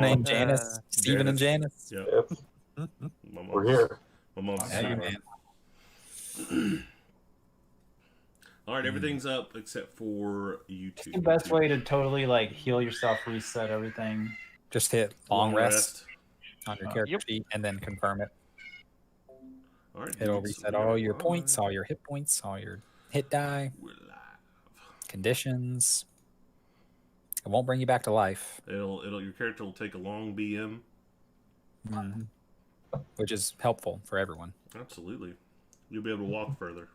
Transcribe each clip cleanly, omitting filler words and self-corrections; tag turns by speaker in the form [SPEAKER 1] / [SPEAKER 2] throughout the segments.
[SPEAKER 1] Named Janice, Stephen and Janice.
[SPEAKER 2] Yep.
[SPEAKER 3] Yep.
[SPEAKER 2] My
[SPEAKER 3] We're
[SPEAKER 2] mom's,
[SPEAKER 3] here.
[SPEAKER 2] my mom's
[SPEAKER 1] Hey,
[SPEAKER 2] Stephen.
[SPEAKER 1] man.
[SPEAKER 2] All right, everything's up except for
[SPEAKER 4] It's
[SPEAKER 2] YouTube.
[SPEAKER 4] the best way to totally like heal yourself, reset everything.
[SPEAKER 1] Just hit long rest on your character
[SPEAKER 4] Yep.
[SPEAKER 1] sheet and then confirm it.
[SPEAKER 2] All right,
[SPEAKER 1] It'll
[SPEAKER 2] dudes,
[SPEAKER 1] reset
[SPEAKER 2] we are
[SPEAKER 1] all your
[SPEAKER 2] live.
[SPEAKER 1] points, all your hit points, all your hit die,
[SPEAKER 2] We're live.
[SPEAKER 1] conditions. It won't bring you back to life,
[SPEAKER 2] Your character will take a long BM.
[SPEAKER 1] which is helpful for everyone.
[SPEAKER 2] Absolutely. You'll be able to walk further.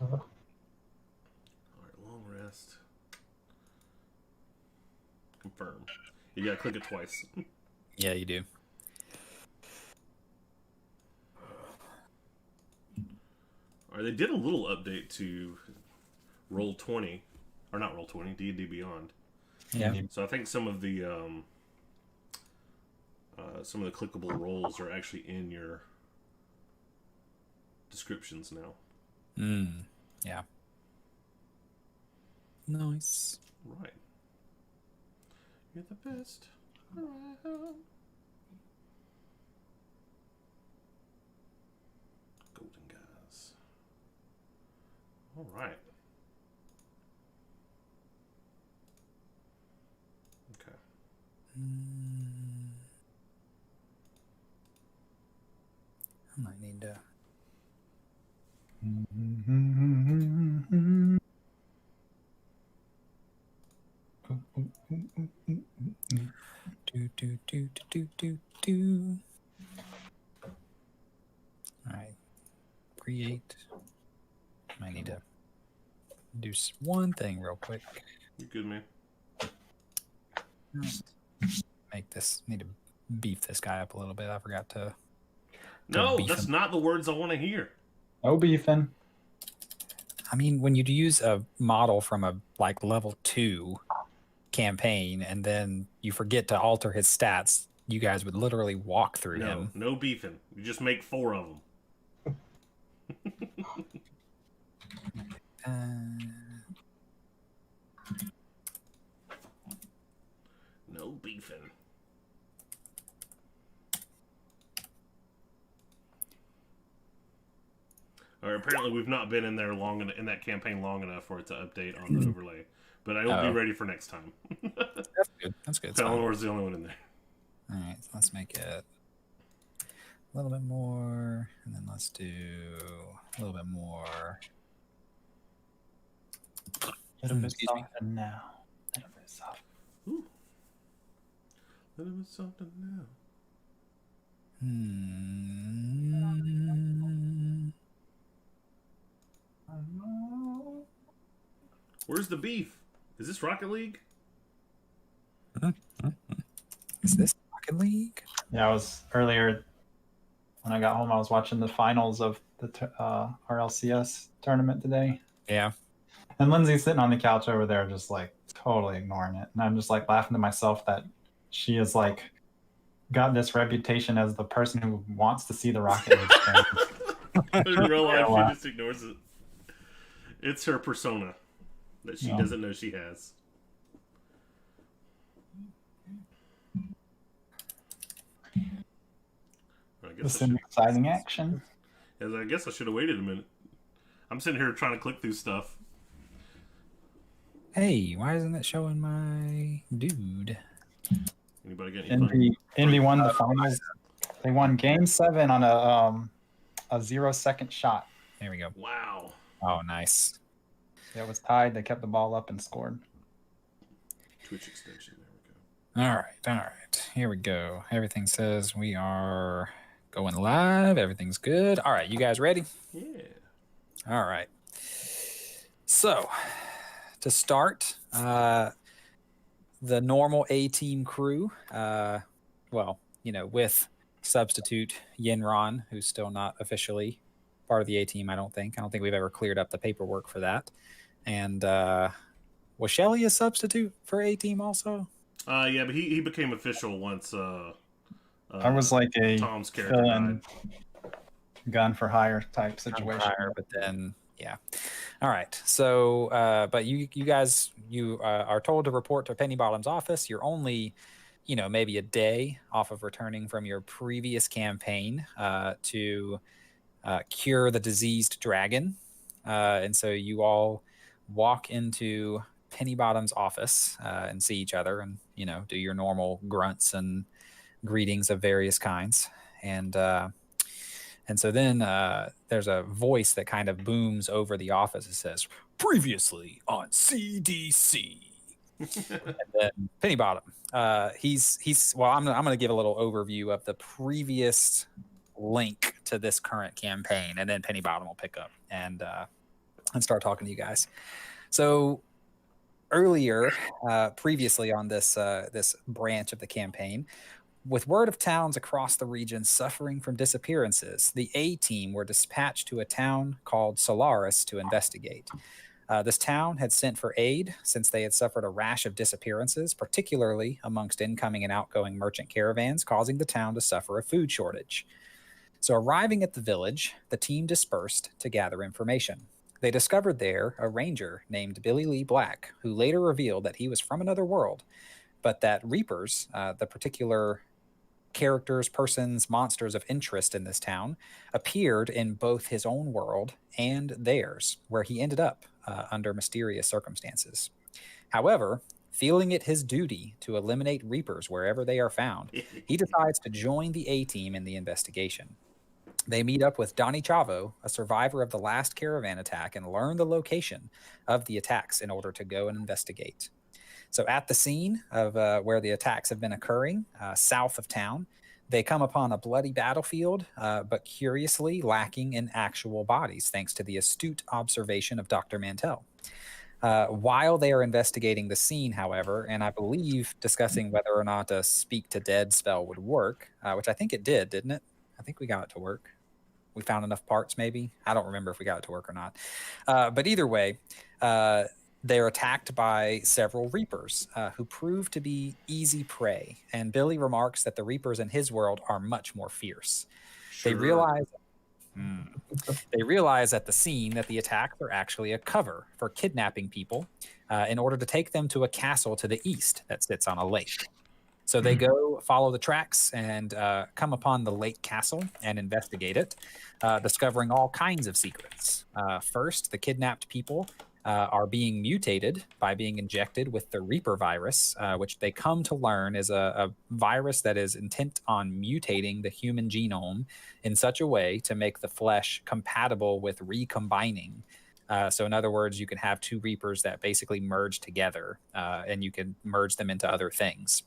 [SPEAKER 2] All right, long rest. Confirm. You gotta click it twice.
[SPEAKER 1] Yeah, you do.
[SPEAKER 2] All right, they did a little update to Roll20, or not Roll20, D&D Beyond.
[SPEAKER 1] Yeah.
[SPEAKER 2] So I think some of the clickable roles are actually in your descriptions now.
[SPEAKER 1] Yeah. Nice.
[SPEAKER 2] Right. You're the best. around. Golden guys. All right. Okay.
[SPEAKER 1] I might need to. Do. All right. Create. I need to do one thing real quick.
[SPEAKER 2] You good, man?
[SPEAKER 1] Make this. Need to beef this guy up a little bit. I forgot to.
[SPEAKER 2] No,
[SPEAKER 1] beef
[SPEAKER 2] that's
[SPEAKER 1] him.
[SPEAKER 2] not the words I want to hear.
[SPEAKER 4] No beefing.
[SPEAKER 1] I mean, when you use a model from a like level 2 campaign and then you forget to alter his stats, you guys would literally walk through him.
[SPEAKER 2] No beefing. You just make 4 of them. No beefing. Or apparently we've not been in there in that campaign long enough for it to update on the overlay. But I will be ready for next time.
[SPEAKER 1] That's good. That's good.
[SPEAKER 2] Eleanor's the only one in there.
[SPEAKER 1] All right, so let's make it a little bit more, and then let's do a little bit more.
[SPEAKER 4] Little bit
[SPEAKER 1] Excuse me.
[SPEAKER 4] softer now. Little bit soft.
[SPEAKER 2] Ooh. Little bit something now. Where's the beef? Is this Rocket League?
[SPEAKER 1] Is this Rocket League?
[SPEAKER 4] Yeah, I was earlier when I got home. I was watching the finals of the RLCS tournament today,
[SPEAKER 1] Yeah.
[SPEAKER 4] and Lindsay's sitting on the couch over there, just like totally ignoring it. And I'm just like laughing to myself that she is like got this reputation as the person who wants to see the Rocket League tournament.
[SPEAKER 2] In real life,
[SPEAKER 4] Yeah,
[SPEAKER 2] she just ignores it. It's her persona that she
[SPEAKER 4] Yeah.
[SPEAKER 2] doesn't know she has. I guess
[SPEAKER 4] Some exciting action.
[SPEAKER 2] I guess I should have waited a minute. I'm sitting here trying to click through stuff.
[SPEAKER 1] Hey, why isn't it showing my dude?
[SPEAKER 2] Anybody got any fun?
[SPEAKER 4] Envy won the finals. They won Game 7 on a 0-second shot.
[SPEAKER 1] There we go.
[SPEAKER 2] Wow.
[SPEAKER 1] Oh, nice.
[SPEAKER 4] It was tied. They kept the ball up and scored.
[SPEAKER 2] Twitch extension. There we go.
[SPEAKER 1] All right. Here we go. Everything says we are going live. Everything's good. All right, you guys ready?
[SPEAKER 2] Yeah.
[SPEAKER 1] All right. So, to start, the normal A-team crew, with substitute Yinron, who's still not officially part of the A-team, I don't think. I don't think we've ever cleared up the paperwork for that. And was Shelly a substitute for A-team also?
[SPEAKER 2] Yeah, but he became official once
[SPEAKER 4] I was like a
[SPEAKER 2] Tom's character
[SPEAKER 4] fill-in
[SPEAKER 2] died.
[SPEAKER 4] gun for hire type situation.
[SPEAKER 1] Higher, but then yeah. All right. So, but you guys are told to report to Penny Bottom's office. Your only maybe a day off of returning from your previous campaign to cure the diseased dragon. And so you all walk into Pennybottom's office and see each other and, do your normal grunts and greetings of various kinds. And so then there's a voice that kind of booms over the office. It says, "Previously on CDC." And then Pennybottom, I'm going to give a little overview of the previous link to this current campaign, and then Pennybottom will pick up and start talking to you guys. So earlier, previously on this branch of the campaign, with word of towns across the region suffering from disappearances, the A-team were dispatched to a town called Solaris to investigate. This town had sent for aid since they had suffered a rash of disappearances, particularly amongst incoming and outgoing merchant caravans, causing the town to suffer a food shortage. So arriving at the village, the team dispersed to gather information. They discovered there a ranger named Billy Lee Black, who later revealed that he was from another world, but that Reapers, the particular characters, persons, monsters of interest in this town, appeared in both his own world and theirs, where he ended up under mysterious circumstances. However, feeling it his duty to eliminate Reapers wherever they are found, he decides to join the A-team in the investigation. They meet up with Donnie Chavo, a survivor of the last caravan attack, and learn the location of the attacks in order to go and investigate. So at the scene of where the attacks have been occurring, south of town, they come upon a bloody battlefield, but curiously lacking in actual bodies, thanks to the astute observation of Dr. Mantell. While they are investigating the scene, however, and I believe discussing whether or not a Speak to Dead spell would work, which I think it did, didn't it? I think we got it to work. We found enough parts, maybe. I don't remember if we got it to work or not. But either way, they're attacked by several Reapers who prove to be easy prey. And Billy remarks that the Reapers in his world are much more fierce. Sure. They realize at the scene that the attacks are actually a cover for kidnapping people in order to take them to a castle to the east that sits on a lake. So they go follow the tracks and come upon the lake castle and investigate it, discovering all kinds of secrets. First, the kidnapped people are being mutated by being injected with the Reaper virus, which they come to learn is a virus that is intent on mutating the human genome in such a way to make the flesh compatible with recombining. So in other words, you can have two Reapers that basically merge together, and you can merge them into other things.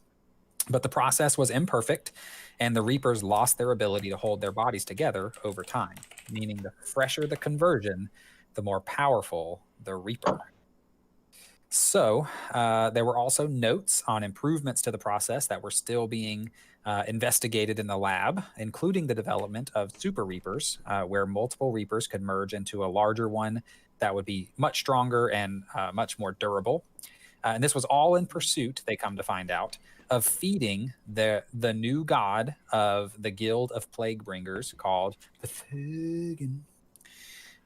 [SPEAKER 1] But the process was imperfect, and the Reapers lost their ability to hold their bodies together over time, meaning the fresher the conversion, the more powerful the Reaper. So there were also notes on improvements to the process that were still being investigated in the lab, including the development of Super Reapers, where multiple Reapers could merge into a larger one that would be much stronger and much more durable. And this was all in pursuit, they come to find out, of feeding the new god of the Guild of Plaguebringers called Bethagen.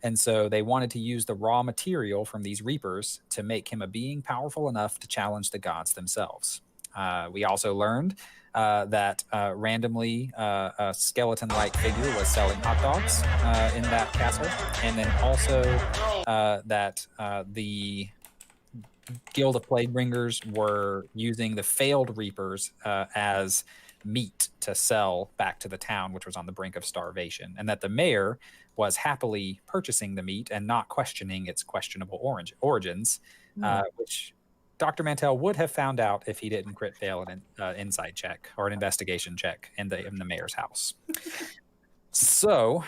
[SPEAKER 1] And so they wanted to use the raw material from these Reapers to make him a being powerful enough to challenge the gods themselves. We also learned that randomly a skeleton-like figure was selling hot dogs in that castle. And then also that the Guild of Plaguebringers were using the failed Reapers as meat to sell back to the town, which was on the brink of starvation, and that the mayor was happily purchasing the meat and not questioning its questionable origins, which Dr. Mantell would have found out if he didn't crit fail an insight check or an investigation check in the mayor's house. So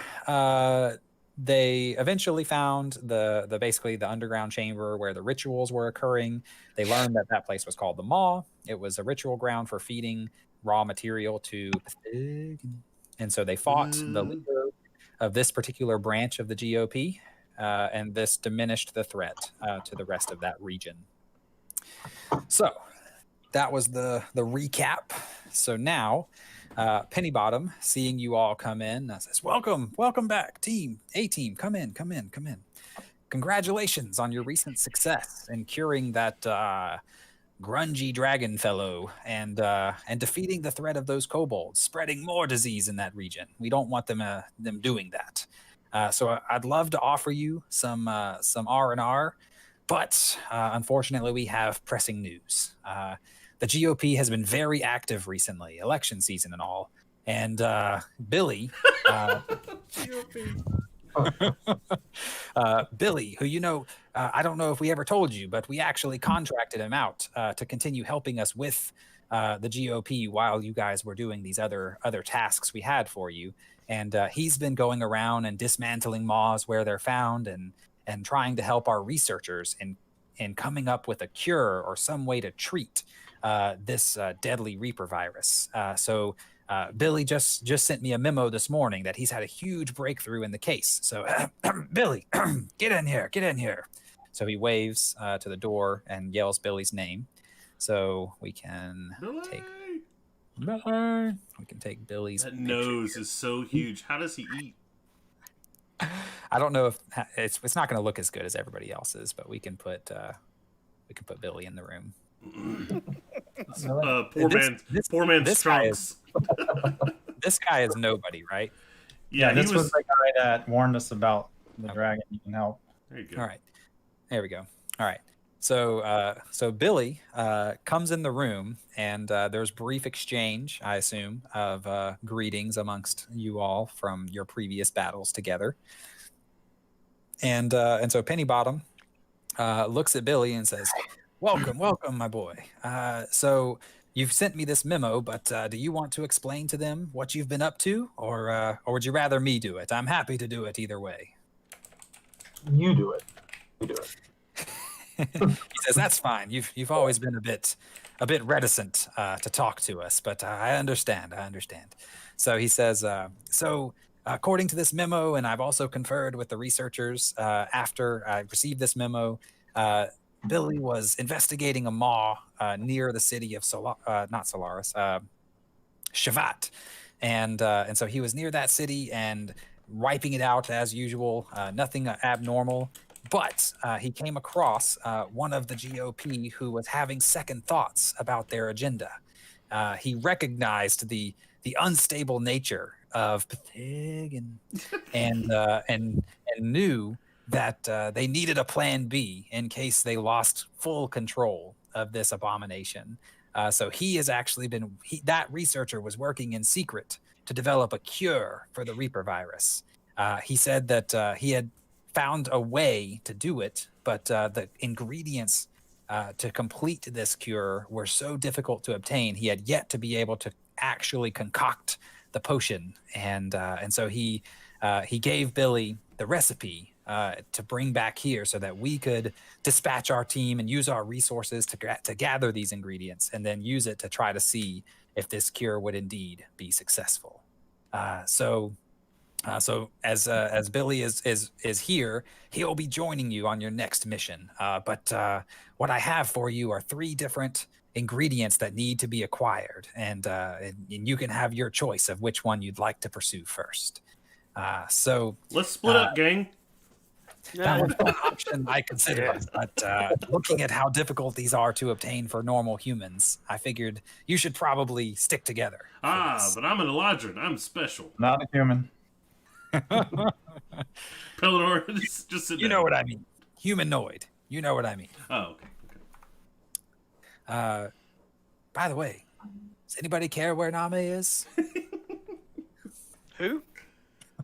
[SPEAKER 1] they eventually found the basically the underground chamber where the rituals were occurring. They learned that that place was called the Maw. It was a ritual ground for feeding raw material to, and so they fought the leader of this particular branch of the GOP, and this diminished the threat to the rest of that region. So that was the recap. So now Pennybottom, seeing you all come in, says, welcome back, team. A-team, come in. Congratulations on your recent success in curing that grungy dragon fellow and defeating the threat of those kobolds, spreading more disease in that region. We don't want them doing that. So I'd love to offer you some R&R, but unfortunately we have pressing news. The GOP has been very active recently, election season and all. And Billy, Billy, who I don't know if we ever told you, but we actually contracted him out to continue helping us with the GOP while you guys were doing these other tasks we had for you. And he's been going around and dismantling maws where they're found and trying to help our researchers in coming up with a cure or some way to treat this deadly Reaper virus. So Billy just sent me a memo this morning that he's had a huge breakthrough in the case. So Billy, get in here. So he waves to the door and yells Billy's name. So we can take Billy's.
[SPEAKER 2] That nose is so huge. How does he eat?
[SPEAKER 1] I don't know if it's not going to look as good as everybody else's, but we can put Billy in the room.
[SPEAKER 2] Poor man's trunks.
[SPEAKER 1] This guy is nobody, right?
[SPEAKER 2] Yeah,
[SPEAKER 4] this was the guy that warned us about the dragon. You can help.
[SPEAKER 2] There you go.
[SPEAKER 1] All right, there we go. All right. So Billy comes in the room, and there's brief exchange, I assume, of greetings amongst you all from your previous battles together. And so Pennybottom looks at Billy and says, "Welcome, my boy. So you've sent me this memo, but do you want to explain to them what you've been up to, or would you rather me do it? I'm happy to do it either way."
[SPEAKER 3] You do it.
[SPEAKER 1] He says, "That's fine. You've always been a bit reticent to talk to us, but I understand. So he says, so according to this memo, and I've also conferred with the researchers after I received this memo, Billy was investigating a maw near the city of Shavat, and so he was near that city and wiping it out as usual. Nothing abnormal. But he came across one of the GOP who was having second thoughts about their agenda. He recognized the unstable nature of Pthig and knew that they needed a plan B in case they lost full control of this abomination. So he has actually that researcher was working in secret to develop a cure for the Reaper virus. He said that he had found a way to do it, but the ingredients to complete this cure were so difficult to obtain. He had yet to be able to actually concoct the potion, and so he gave Billy the recipe to bring back here so that we could dispatch our team and use our resources to gather these ingredients and then use it to try to see if this cure would indeed be successful. So as Billy is here, he'll be joining you on your next mission. But what I have for you are 3 different ingredients that need to be acquired, and you can have your choice of which one you'd like to pursue first. So
[SPEAKER 2] let's split up, gang.
[SPEAKER 1] That was one option I considered, but looking at how difficult these are to obtain for normal humans, I figured you should probably stick together.
[SPEAKER 2] But I'm an Eladrin. I'm special.
[SPEAKER 4] Not a human.
[SPEAKER 2] Pelennor, just sit down.
[SPEAKER 1] You know what I mean. Humanoid. You know what I mean.
[SPEAKER 2] Oh, okay.
[SPEAKER 1] By the way, does anybody care where Name is?
[SPEAKER 5] Who?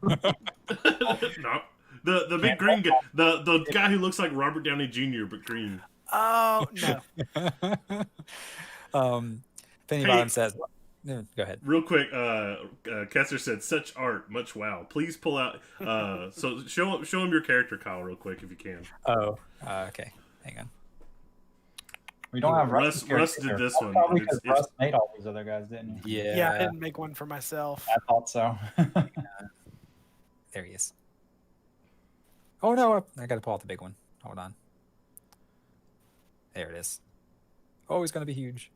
[SPEAKER 2] No. The big green guy. The guy who looks like Robert Downey Jr. but green.
[SPEAKER 5] Oh, no.
[SPEAKER 1] Pennybottom says... No, go ahead.
[SPEAKER 2] Real quick, Kessler said, "Such art, much wow." Please pull out. So show him your character, Kyle, real quick if you can.
[SPEAKER 1] Oh, okay. Hang on.
[SPEAKER 4] We don't have
[SPEAKER 2] Russ did this one.
[SPEAKER 4] Probably because Russ made all these other guys, didn't he?
[SPEAKER 5] Yeah, I didn't make one for myself.
[SPEAKER 4] I thought so.
[SPEAKER 1] There he is. Oh no, I got to pull out the big one. Hold on. There it is. Oh, he's gonna be huge.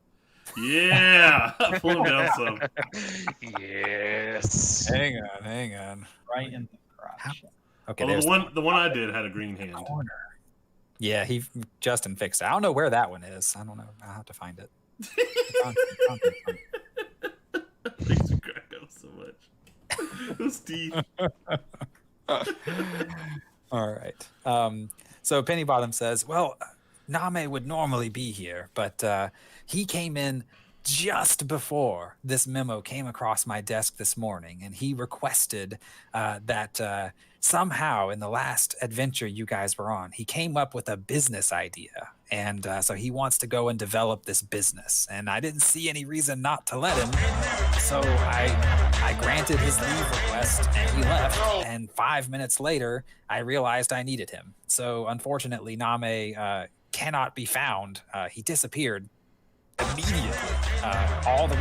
[SPEAKER 2] Yeah, pull him down some.
[SPEAKER 5] Yes.
[SPEAKER 1] Hang on.
[SPEAKER 4] Right in the crotch.
[SPEAKER 1] Okay.
[SPEAKER 2] Well, the one I did had a green hand.
[SPEAKER 1] Corner. Yeah, Justin fixed it. I don't know where that one is. I don't know. I'll have to find it.
[SPEAKER 2] Thanks for cracking up so much. Steve.
[SPEAKER 1] All right. So Pennybottom says, well, Name would normally be here, but he came in just before this memo came across my desk this morning, and he requested that somehow in the last adventure you guys were on, he came up with a business idea. And so he wants to go and develop this business. And I didn't see any reason not to let him. So I granted his leave request and he left. And 5 minutes later, I realized I needed him. So unfortunately, Name cannot be found. He disappeared immediately. All the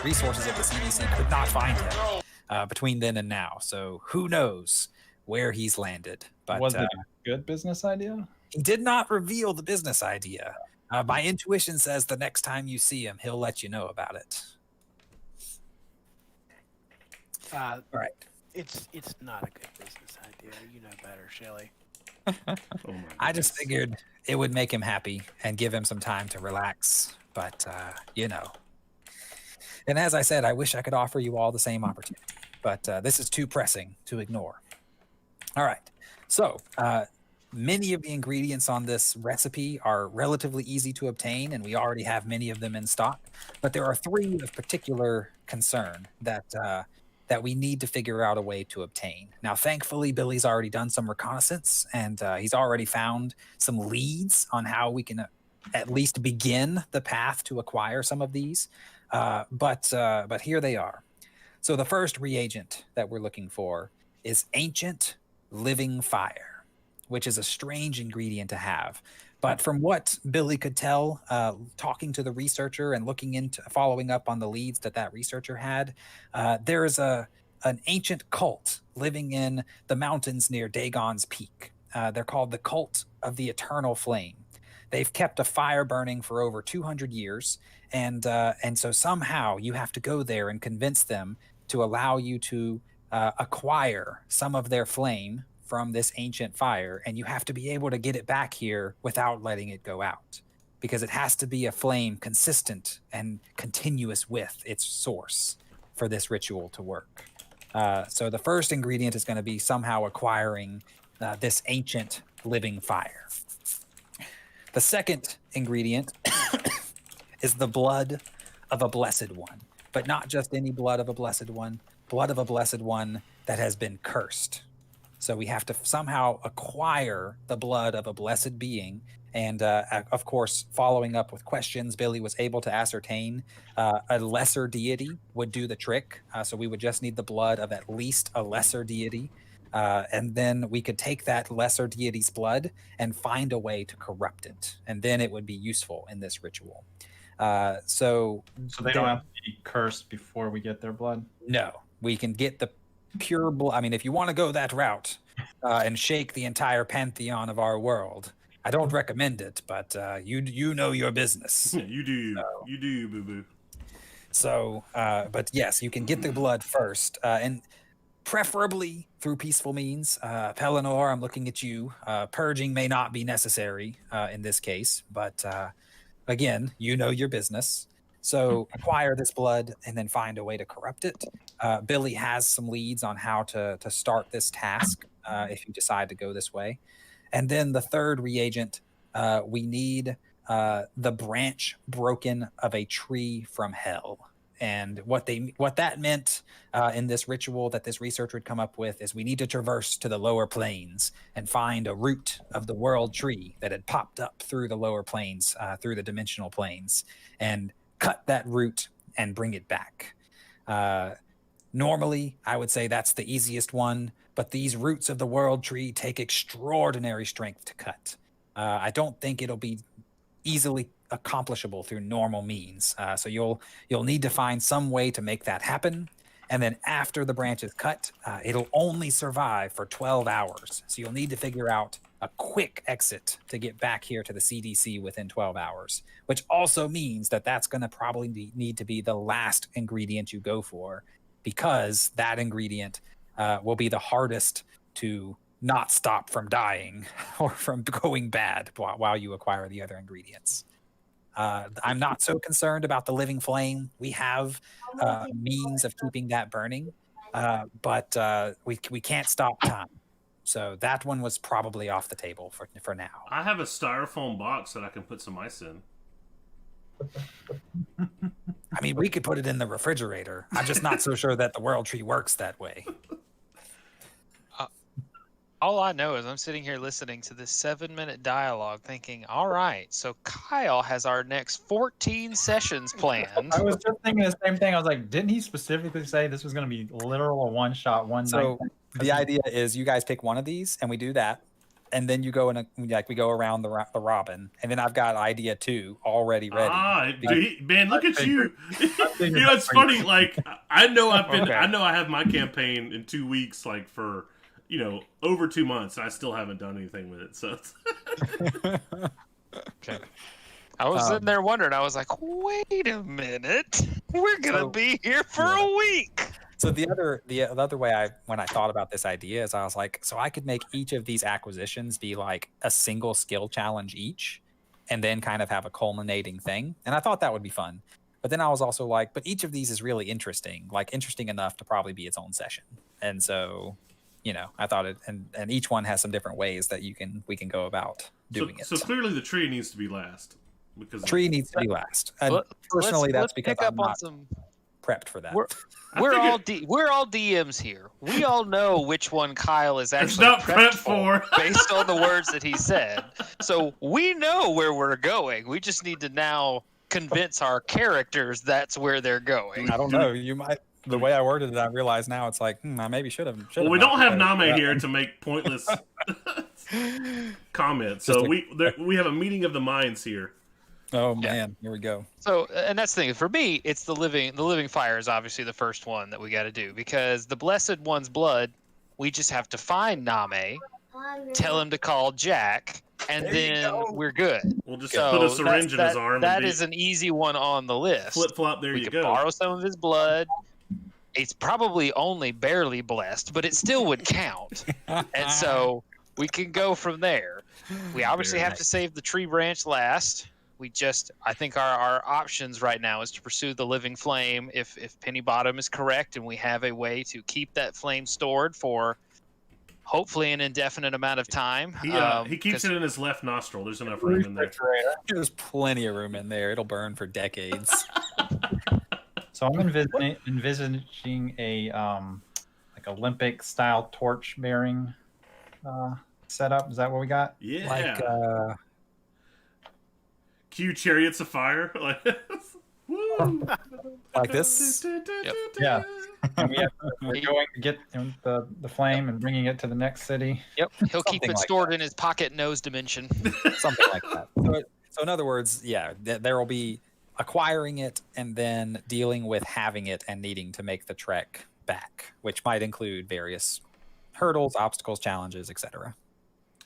[SPEAKER 1] resources of the CDC could not find him between then and now. So who knows where he's landed. But
[SPEAKER 4] Was it a good business idea?
[SPEAKER 1] he did not reveal the business idea. My intuition says the next time you see him, he'll let you know about it.
[SPEAKER 5] All
[SPEAKER 1] right.
[SPEAKER 5] It's not a good business idea. You know better, Shelly.
[SPEAKER 2] Oh my
[SPEAKER 1] I just
[SPEAKER 2] goodness.
[SPEAKER 1] figured it would make him happy and give him some time to relax. But, And as I said, I wish I could offer you all the same opportunity. But this is too pressing to ignore. All right. So, many of the ingredients on this recipe are relatively easy to obtain, and we already have many of them in stock. But there are 3 of particular concern that we need to figure out a way to obtain. Now, thankfully, Billy's already done some reconnaissance, and he's already found some leads on how we can at least begin the path to acquire some of these. But here they are. So the first reagent that we're looking for is ancient living fire, which is a strange ingredient to have. But from what Billy could tell, talking to the researcher and looking into following up on the leads that researcher had, there is an ancient cult living in the mountains near Dagon's Peak. They're called the Cult of the Eternal Flame. They've kept a fire burning for over 200 years, and so somehow you have to go there and convince them to allow you to acquire some of their flame from this ancient fire, and you have to be able to get it back here without letting it go out, because it has to be a flame consistent and continuous with its source for this ritual to work. So the first ingredient is going to be somehow acquiring this ancient living fire. The second ingredient is the blood of a blessed one, but not just any blood of a blessed one that has been cursed. So we have to somehow acquire the blood of a blessed being. And of course, following up with questions, Billy was able to ascertain a lesser deity would do the trick. So we would just need the blood of at least a lesser deity. And then we could take that lesser deity's blood and find a way to corrupt it. And then it would be useful in this ritual. So
[SPEAKER 4] they don't have to be cursed before we get their blood?
[SPEAKER 1] No, we can get the pure blood. I mean, if you want to go that route and shake the entire pantheon of our world, I don't recommend it, but you know your business.
[SPEAKER 2] You do you, boo-boo.
[SPEAKER 1] So, but yes, you can get the blood first, and preferably through peaceful means. Pellinor, I'm looking at you. Purging may not be necessary in this case, but again, you know your business. So acquire this blood and then find a way to corrupt it. Billy has some leads on how to start this task if you decide to go this way. And then the third reagent, we need the branch broken of a tree from hell. And what that meant in this ritual that this researcher would come up with is we need to traverse to the lower planes and find a root of the world tree that had popped up through the lower planes, through the dimensional planes, and cut that root and bring it back. Normally, I would say that's the easiest one, but these roots of the world tree take extraordinary strength to cut. I don't think it'll be easily accomplishable through normal means. So you'll need to find some way to make that happen. And then after the branch is cut, it'll only survive for 12 hours. So you'll need to figure out a quick exit to get back here to the CDC within 12 hours, which also means that that's going to probably need to be the last ingredient you go for, because that ingredient will be the hardest to not stop from dying or from going bad while you acquire the other ingredients. I'm not so concerned about the living flame. We have means of keeping that burning, but we can't stop time. So that one was probably off the table for now.
[SPEAKER 2] I have a styrofoam box that I can put some ice in.
[SPEAKER 1] I mean, we could put it in the refrigerator. I'm just not so sure that the World Tree works that way.
[SPEAKER 6] All I know is I'm sitting here listening to this 7-minute dialogue thinking, all right, so Kyle has our next 14 sessions planned.
[SPEAKER 4] I was just thinking the same thing. I was like, didn't he specifically say this was going to be literal one shot, one
[SPEAKER 1] So
[SPEAKER 4] night?
[SPEAKER 1] the idea is you guys pick one of these and we do that. And then you go in we go around the robin. And then I've got idea 2 already ready.
[SPEAKER 2] Man, look at you. You know, it's funny. Like, I know
[SPEAKER 6] Okay.
[SPEAKER 2] I know I have my campaign in 2 weeks, like for, over 2 months. And I still haven't done anything with it. So it's...
[SPEAKER 6] Okay. I was sitting there wondering, I was like, wait a minute. We're going to be here for a week.
[SPEAKER 1] So the other way when I thought about this idea is I was like, so I could make each of these acquisitions be like a single skill challenge each, and then kind of have a culminating thing. And I thought that would be fun. But then I was also like, but each of these is really interesting enough to probably be its own session. And so, I thought it, and each one has some different ways that we can go about doing it.
[SPEAKER 2] So clearly the tree needs to be last. Because
[SPEAKER 1] Tree needs to be last. And personally, that's because
[SPEAKER 6] pick up
[SPEAKER 1] I'm
[SPEAKER 6] on
[SPEAKER 1] not
[SPEAKER 6] some.
[SPEAKER 1] prepped for that.
[SPEAKER 6] We're all DMs here. We all know which one Kyle is actually
[SPEAKER 2] not
[SPEAKER 6] prepped
[SPEAKER 2] prepped for.
[SPEAKER 6] based on the words that he said. So we know where we're going. We just need to now convince our characters that's where they're going.
[SPEAKER 1] I don't know. You might. The way I worded it, I realize now it's like I maybe should have.
[SPEAKER 2] Well, we don't have Name here to make pointless comments. So we have a meeting of the minds here.
[SPEAKER 1] Oh man, here we go.
[SPEAKER 6] So, and that's the thing. For me, it's the living fire is obviously the first one that we got to do, because the blessed one's blood, we just have to find Name, tell him to call Jack, and then we're good.
[SPEAKER 2] We'll just
[SPEAKER 6] So
[SPEAKER 2] put a syringe in his arm.
[SPEAKER 6] That is an easy one on the list.
[SPEAKER 2] flip flop. There
[SPEAKER 6] We
[SPEAKER 2] you
[SPEAKER 6] could
[SPEAKER 2] go.
[SPEAKER 6] borrow some of his blood. It's probably only barely blessed, but it still would count. And so we can go from there. We obviously
[SPEAKER 2] Very
[SPEAKER 6] have to save the tree branch last. I think our options right now is to pursue the living flame if Penny Bottom is correct, and we have a way to keep that flame stored for hopefully an indefinite amount of time.
[SPEAKER 2] He keeps it in his left nostril. There's enough room in there.
[SPEAKER 1] There's plenty of room in there. It'll burn for decades.
[SPEAKER 4] So I'm envisaging a like Olympic style torch bearing setup. Is that what we got?
[SPEAKER 2] Yeah.
[SPEAKER 1] Like
[SPEAKER 2] Cue chariots of fire. Woo!
[SPEAKER 1] like this.
[SPEAKER 4] Yeah. And we're going to get the flame and bringing it to the next city.
[SPEAKER 6] Yep, he'll keep
[SPEAKER 1] Something
[SPEAKER 6] it
[SPEAKER 1] like
[SPEAKER 6] stored
[SPEAKER 1] that.
[SPEAKER 6] in his pocket nose dimension.
[SPEAKER 1] Something like that. So in other words, yeah, there will be acquiring it and then dealing with having it and needing to make the trek back, which might include various hurdles, obstacles, challenges, etc.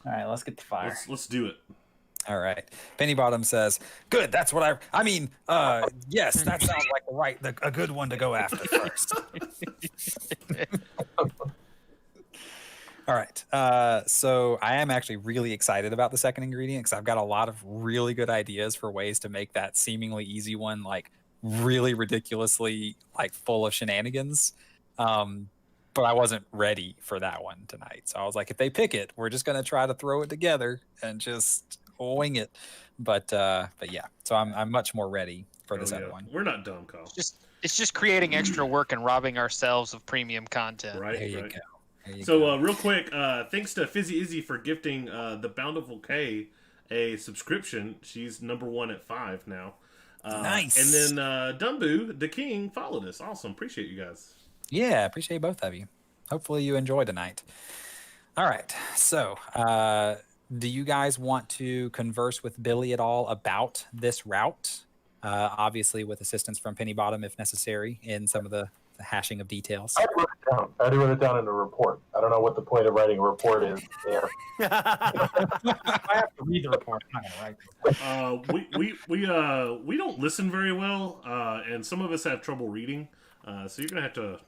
[SPEAKER 4] All right, let's get the fire.
[SPEAKER 2] Let's do it.
[SPEAKER 1] All right. Penny Bottom says, "Good. That's what I mean. Yes, that sounds like a good one to go after first." All right. So I am actually really excited about the second ingredient because I've got a lot of really good ideas for ways to make that seemingly easy one like really ridiculously like full of shenanigans. But I wasn't ready for that one tonight. So I was like, if they pick it, we're just gonna try to throw it together and just wing it. But yeah. So I'm much more ready for this other one.
[SPEAKER 2] We're not dumb, Kyle.
[SPEAKER 6] It's just creating extra work and robbing ourselves of premium content.
[SPEAKER 2] Right.
[SPEAKER 1] There you
[SPEAKER 2] right.
[SPEAKER 1] go. There you
[SPEAKER 2] So
[SPEAKER 1] go.
[SPEAKER 2] real quick, thanks to Fizzy Izzy for gifting the Bountiful K a subscription. She's #1 at 5 now.
[SPEAKER 1] Nice.
[SPEAKER 2] And then Dumbu, the King, followed us. Awesome. Appreciate you guys.
[SPEAKER 1] Yeah, appreciate both of you. Hopefully you enjoy tonight. All right. So, do you guys want to converse with Billy at all about this route? Obviously, with assistance from Penny Bottom if necessary in some of the hashing of details.
[SPEAKER 3] I'd write it down. I'd write it down in a report. I don't know what the point of writing a report is there.
[SPEAKER 4] I have to read the report. I'm not gonna write it.
[SPEAKER 2] We don't listen very well, and some of us have trouble reading. So you're gonna have to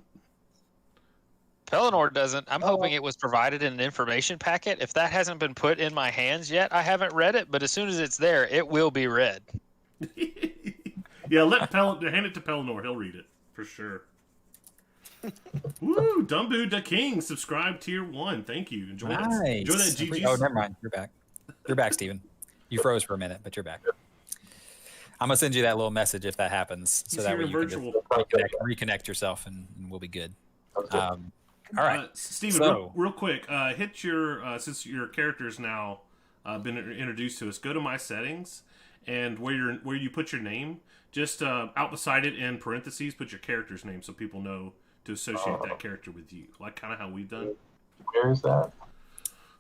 [SPEAKER 6] Pelennor doesn't. I'm hoping it was provided in an information packet. If that hasn't been put in my hands yet, I haven't read it. But as soon as it's there, it will be read.
[SPEAKER 2] Yeah, hand it to Pelennor. He'll read it for sure. Woo! Dumbu the King subscribed tier 1. Thank you. Enjoy that.
[SPEAKER 1] Nice.
[SPEAKER 2] Enjoy that GG.
[SPEAKER 1] Oh, never mind. You're back. You're back, Steven. You froze for a minute, but you're back. I'm gonna send you that little message if that happens, so
[SPEAKER 2] He's
[SPEAKER 1] that
[SPEAKER 2] here
[SPEAKER 1] way
[SPEAKER 2] in
[SPEAKER 1] you
[SPEAKER 2] virtual.
[SPEAKER 1] can just reconnect yourself, and we'll be good.
[SPEAKER 3] Okay.
[SPEAKER 1] All right.
[SPEAKER 2] Steven,
[SPEAKER 1] So-
[SPEAKER 2] real quick, hit your since your character's now been introduced to us. Go to my settings, and where you put your name, just out beside it in parentheses, put your character's name so people know to associate that character with you, like kind of how we've done.
[SPEAKER 3] Where is that?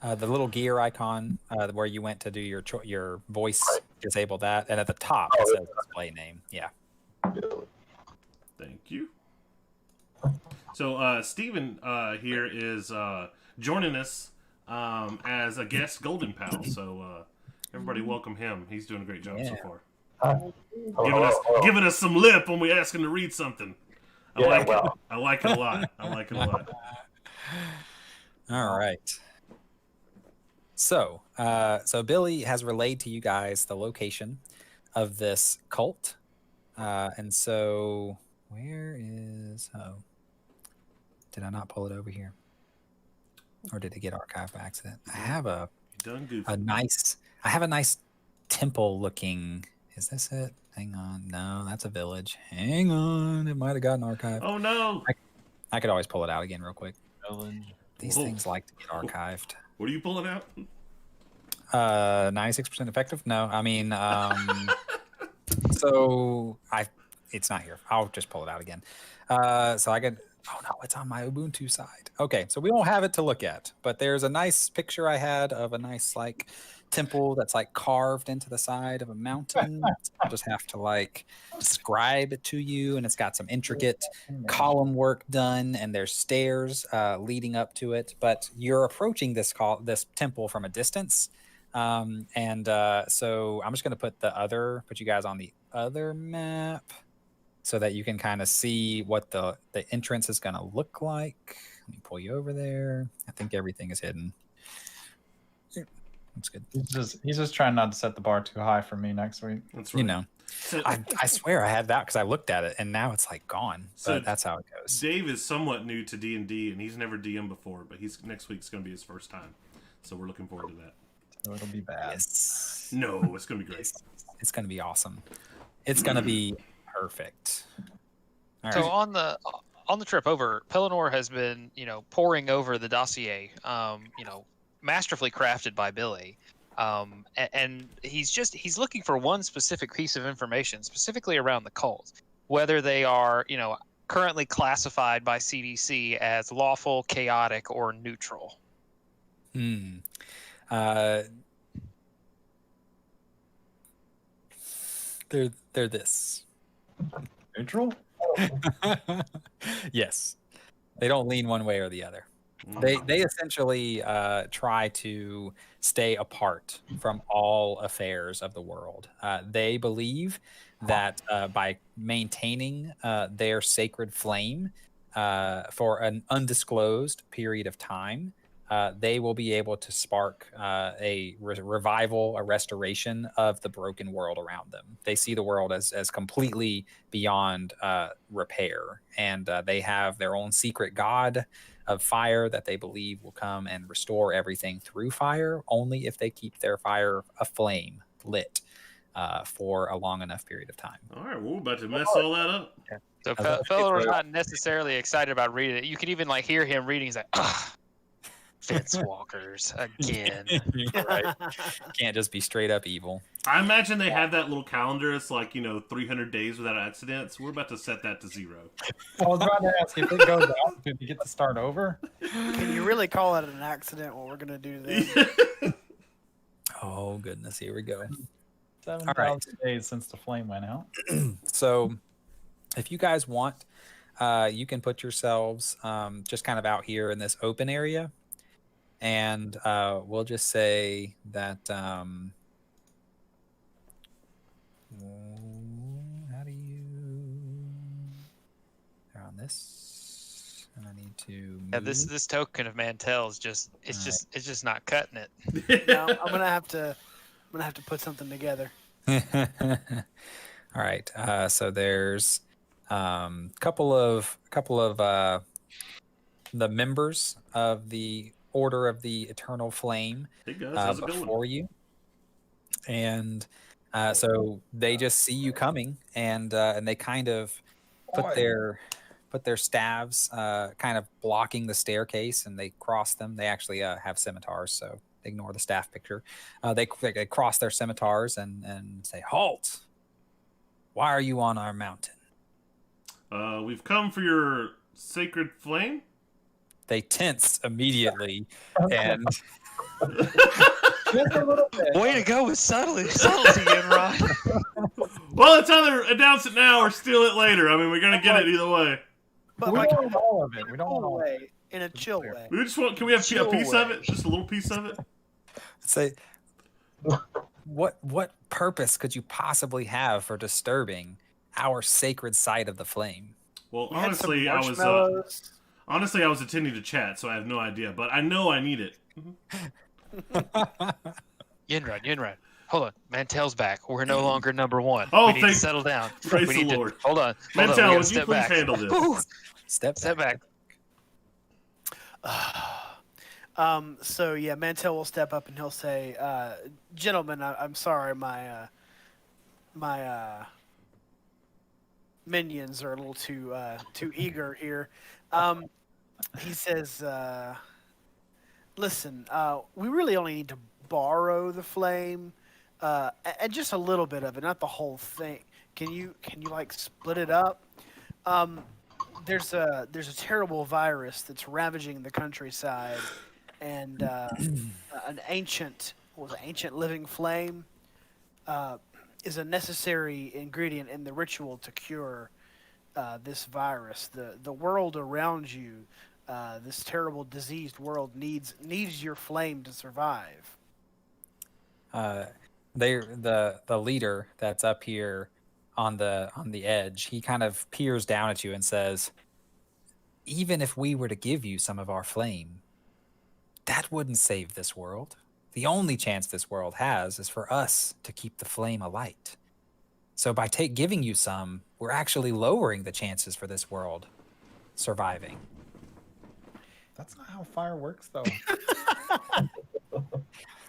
[SPEAKER 1] The little gear icon where you went to do your voice, disable that, and at the top it says display name. Yeah.
[SPEAKER 2] Thank you. So Steven here is joining us as a guest Golden Pal. So everybody welcome him. He's doing a great job so
[SPEAKER 1] Yeah.
[SPEAKER 2] far.
[SPEAKER 3] Hi.
[SPEAKER 2] Giving us some lip when we ask him to read something. I
[SPEAKER 3] Yeah,
[SPEAKER 2] like
[SPEAKER 3] well.
[SPEAKER 2] it. I like it a lot. I like it a lot.
[SPEAKER 1] All right. So, Billy has relayed to you guys the location of this cult, and so where is? Oh, did I not pull it over here, or did it get archived by accident? I have a
[SPEAKER 2] Done goofy.
[SPEAKER 1] nice. I have a nice temple-looking. Is this it? Hang on. No, that's a village. Hang on. It might have gotten archived.
[SPEAKER 2] Oh no!
[SPEAKER 1] I could always pull it out again real quick.
[SPEAKER 4] Village.
[SPEAKER 1] These
[SPEAKER 2] Whoa.
[SPEAKER 1] things like to get archived.
[SPEAKER 2] What are you pulling out?
[SPEAKER 1] 96% effective. No, I mean, so it's not here. I'll just pull it out again. So I can. Oh no, it's on my Ubuntu side. Okay, so we don't have it to look at, but there's a nice picture I had of a nice like temple that's like carved into the side of a mountain. I'll just have to like describe it to you, and it's got some intricate column work done, and there's stairs leading up to it. But you're approaching this temple from a distance, so I'm just going to put you guys on the other map so that you can kind of see what the entrance is going to look like. Let me pull you over there. I think everything is hidden. That's good.
[SPEAKER 4] He's just trying not to set the bar too high for me next week.
[SPEAKER 2] That's right.
[SPEAKER 1] You know,
[SPEAKER 2] So,
[SPEAKER 1] I swear I had that because I looked at it and now it's like gone.
[SPEAKER 2] So
[SPEAKER 1] But that's how it goes.
[SPEAKER 2] Dave is somewhat new to D&D, and he's never DM'd before, but next week's going to be his first time. So we're looking forward to that.
[SPEAKER 4] So it'll be bad.
[SPEAKER 1] Yes.
[SPEAKER 2] No, it's going to be great.
[SPEAKER 1] It's going to be awesome. It's going to be perfect. All
[SPEAKER 6] So
[SPEAKER 1] right.
[SPEAKER 6] on the trip over, Pelennor has been, poring over the dossier, masterfully crafted by Billy. And he's looking for one specific piece of information, specifically around the cult, whether they are, currently classified by CDC as lawful, chaotic, or neutral.
[SPEAKER 1] They're this.
[SPEAKER 4] Neutral?
[SPEAKER 1] Yes. They don't lean one way or the other. They essentially try to stay apart from all affairs of the world. They believe that by maintaining their sacred flame for an undisclosed period of time, they will be able to spark a revival, a restoration of the broken world around them. They see the world as completely beyond repair, and they have their own secret god of fire that they believe will come and restore everything through fire, only if they keep their fire aflame, lit, for a long enough period of time.
[SPEAKER 2] All right, we're about to mess all that up.
[SPEAKER 6] So
[SPEAKER 1] Okay.
[SPEAKER 6] Pellennor's not necessarily excited about reading it. You can even hear him reading. He's like, ugh, fence walkers again.
[SPEAKER 1] Right. Can't just be straight up evil.
[SPEAKER 2] I imagine they have that little calendar. It's 300 days without accidents. We're about to set that to 0.
[SPEAKER 4] I was about to ask if it goes out, do we get to start over?
[SPEAKER 5] Can you really call it an accident? What we're gonna do to them?
[SPEAKER 1] Oh goodness, here we go.
[SPEAKER 4] 7,000 days since the flame went out.
[SPEAKER 1] So if you guys want, you can put yourselves just kind of out here in this open area, and we'll just say that how do you on this? And I need to.
[SPEAKER 6] Yeah, this
[SPEAKER 1] move.
[SPEAKER 6] this token of Mantell is just
[SPEAKER 1] Alright.
[SPEAKER 6] it's just not cutting it.
[SPEAKER 5] No, I'm gonna have to put something together.
[SPEAKER 1] All right. So there's couple of the members of the Order of the Eternal Flame
[SPEAKER 2] Hey guys, how's it going?
[SPEAKER 1] before you, and so they just see you coming, and they kind of put their staves kind of blocking the staircase, and they cross them. They actually have scimitars, so ignore the staff picture. They cross their scimitars and say, "Halt! Why are you on our mountain?"
[SPEAKER 2] We've come for your sacred flame.
[SPEAKER 1] They tense immediately, and
[SPEAKER 3] Just a little bit.
[SPEAKER 6] Way to go with subtlety, Enron.
[SPEAKER 2] Well, it's either announce it now or steal it later. I mean, we're gonna get it either way.
[SPEAKER 5] But
[SPEAKER 4] We
[SPEAKER 5] like
[SPEAKER 4] don't want all of it. We don't
[SPEAKER 5] chill
[SPEAKER 4] want all of it.
[SPEAKER 5] way, in a chill way.
[SPEAKER 2] We just want. Can we have a
[SPEAKER 6] Chill
[SPEAKER 2] piece of
[SPEAKER 6] away.
[SPEAKER 2] it? Just a little piece of it.
[SPEAKER 1] say, "What purpose could you possibly have for disturbing our sacred site of the flame?"
[SPEAKER 2] Well,
[SPEAKER 5] We had some
[SPEAKER 2] honestly, I
[SPEAKER 5] marshmallows.
[SPEAKER 2] was attending to chat, so I have no idea. But I know I need it.
[SPEAKER 6] Yinrod, hold on. Mantell's back. We're no longer number one.
[SPEAKER 2] Oh,
[SPEAKER 6] we need to
[SPEAKER 2] thank-
[SPEAKER 6] settle down.
[SPEAKER 2] praise
[SPEAKER 6] we
[SPEAKER 2] the
[SPEAKER 6] need to,
[SPEAKER 2] Lord.
[SPEAKER 6] Hold on.
[SPEAKER 2] Mantell,
[SPEAKER 6] we gotta
[SPEAKER 2] would you
[SPEAKER 6] step
[SPEAKER 2] please
[SPEAKER 6] back.
[SPEAKER 2] handle this?
[SPEAKER 6] Whew.
[SPEAKER 1] Step
[SPEAKER 6] Step back.
[SPEAKER 5] So yeah, Mantell will step up and he'll say, "Gentlemen, I'm sorry, my minions are a little too eager here." He says, "Listen, we really only need to borrow the flame, and just a little bit of it, not the whole thing. Can you like split it up? There's a terrible virus that's ravaging the countryside, and an ancient living flame is a necessary ingredient in the ritual to cure this virus. The world around you, this terrible diseased world, needs your flame to survive."
[SPEAKER 1] The leader that's up here on the edge, he kind of peers down at you and says, "Even if we were to give you some of our flame, that wouldn't save this world. The only chance this world has is for us to keep the flame alight. So by giving you some, we're actually lowering the chances for this world surviving."
[SPEAKER 4] That's not how fire works, though.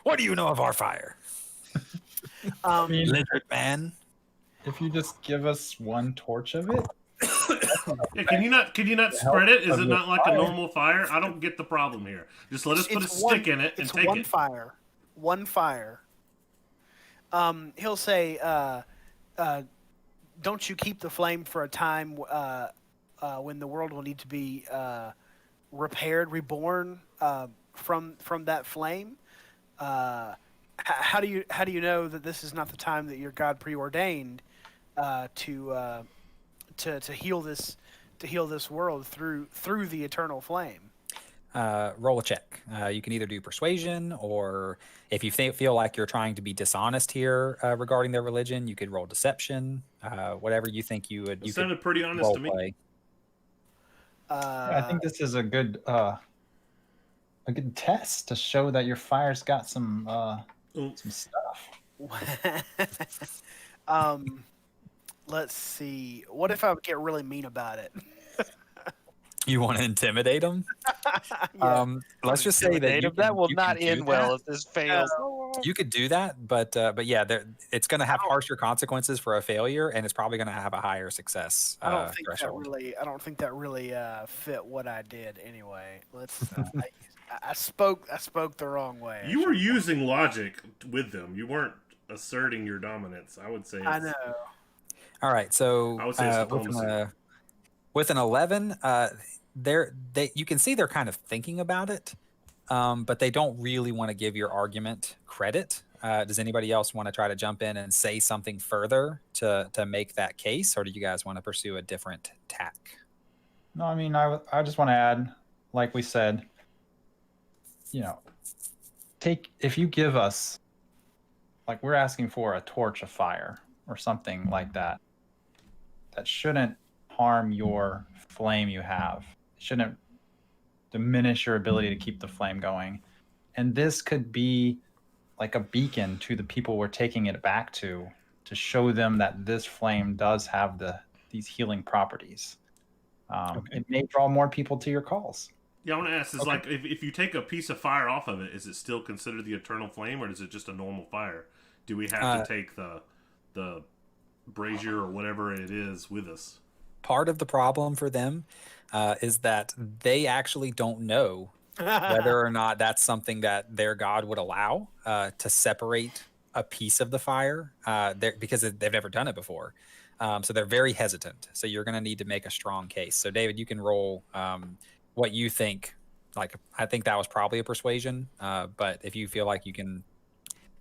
[SPEAKER 1] What do you know of our fire,
[SPEAKER 5] Um,
[SPEAKER 4] mean-
[SPEAKER 1] lizard man?
[SPEAKER 4] If you just give us one torch of it,
[SPEAKER 2] Yeah, can you not
[SPEAKER 3] The
[SPEAKER 2] spread it? Is
[SPEAKER 3] help
[SPEAKER 2] it
[SPEAKER 3] of
[SPEAKER 2] not
[SPEAKER 3] the
[SPEAKER 2] like a
[SPEAKER 3] fire.
[SPEAKER 2] normal fire? I don't get the problem here. Just let us put a stick in it and
[SPEAKER 5] it's
[SPEAKER 2] take
[SPEAKER 5] one
[SPEAKER 2] it.
[SPEAKER 5] fire. One fire. He'll say, "Don't you keep the flame for a time when the world will need to be repaired, reborn from that flame? How do you know that this is not the time that your God preordained to heal this world through the eternal flame?"
[SPEAKER 1] Roll a check. You can either do persuasion, or if you feel like you're trying to be dishonest here regarding their religion, you could roll deception. Whatever you think you would.
[SPEAKER 2] It
[SPEAKER 1] You
[SPEAKER 2] sounded
[SPEAKER 1] could
[SPEAKER 2] pretty honest
[SPEAKER 1] role
[SPEAKER 2] to me.
[SPEAKER 1] play.
[SPEAKER 4] I think this is a good test to show that your fire's got some stuff.
[SPEAKER 5] Let's see. What if I get really mean about it?
[SPEAKER 1] You want to intimidate them?
[SPEAKER 5] Yeah.
[SPEAKER 1] Let's just say that
[SPEAKER 6] that will
[SPEAKER 1] you
[SPEAKER 6] not
[SPEAKER 1] can do
[SPEAKER 6] end well
[SPEAKER 1] that.
[SPEAKER 6] if this fails.
[SPEAKER 1] You could do that, but yeah, it's going to have harsher consequences for a failure, and it's probably going to have a higher success
[SPEAKER 5] I don't think
[SPEAKER 1] threshold.
[SPEAKER 5] I don't think that really fit what I did anyway. Let's. I spoke the wrong way.
[SPEAKER 2] You were using logic with them. You weren't asserting your dominance. I would say.
[SPEAKER 5] I
[SPEAKER 2] it's-
[SPEAKER 5] know.
[SPEAKER 1] All right, so
[SPEAKER 2] I would say it's diplomacy.
[SPEAKER 1] with an 11, you can see they're kind of thinking about it, but they don't really want to give your argument credit. Does anybody else want to try to jump in and say something further to make that case, or do you guys want to pursue a different tack?
[SPEAKER 4] No, I mean, I just want to add, like we said, if you give us, like, we're asking for a torch of fire or something like that, that shouldn't harm your flame you have. It shouldn't diminish your ability to keep the flame going. And this could be like a beacon to the people we're taking it back to show them that this flame does have these healing properties. It may draw more people to your calls.
[SPEAKER 2] Yeah, I want to ask: is like if you take a piece of fire off of it, is it still considered the eternal flame, or is it just a normal fire? Do we have to take the brazier or whatever it is with us?
[SPEAKER 1] Part of the problem for them is that they actually don't know whether or not that's something that their god would allow to separate a piece of the fire because they've never done it before. So they're very hesitant. So you're going to need to make a strong case. So David, you can roll what you think. Like, I think that was probably a persuasion, but if you feel like you can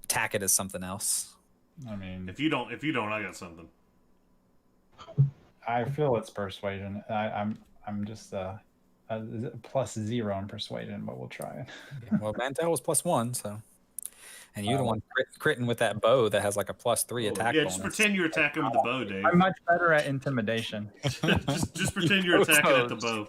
[SPEAKER 1] tack it as something else.
[SPEAKER 4] I mean,
[SPEAKER 2] If you don't, I got something.
[SPEAKER 4] I feel it's persuasion. I'm just +0 in persuasion, but we'll try it.
[SPEAKER 1] Well, Mantel was +1, so. And you're the one critting with that bow that has like a +3 attack
[SPEAKER 2] Yeah,
[SPEAKER 1] bonus.
[SPEAKER 2] just pretend you're attacking with the bow, Dave.
[SPEAKER 4] I'm much better at intimidation.
[SPEAKER 2] just pretend you're attacking at the bow.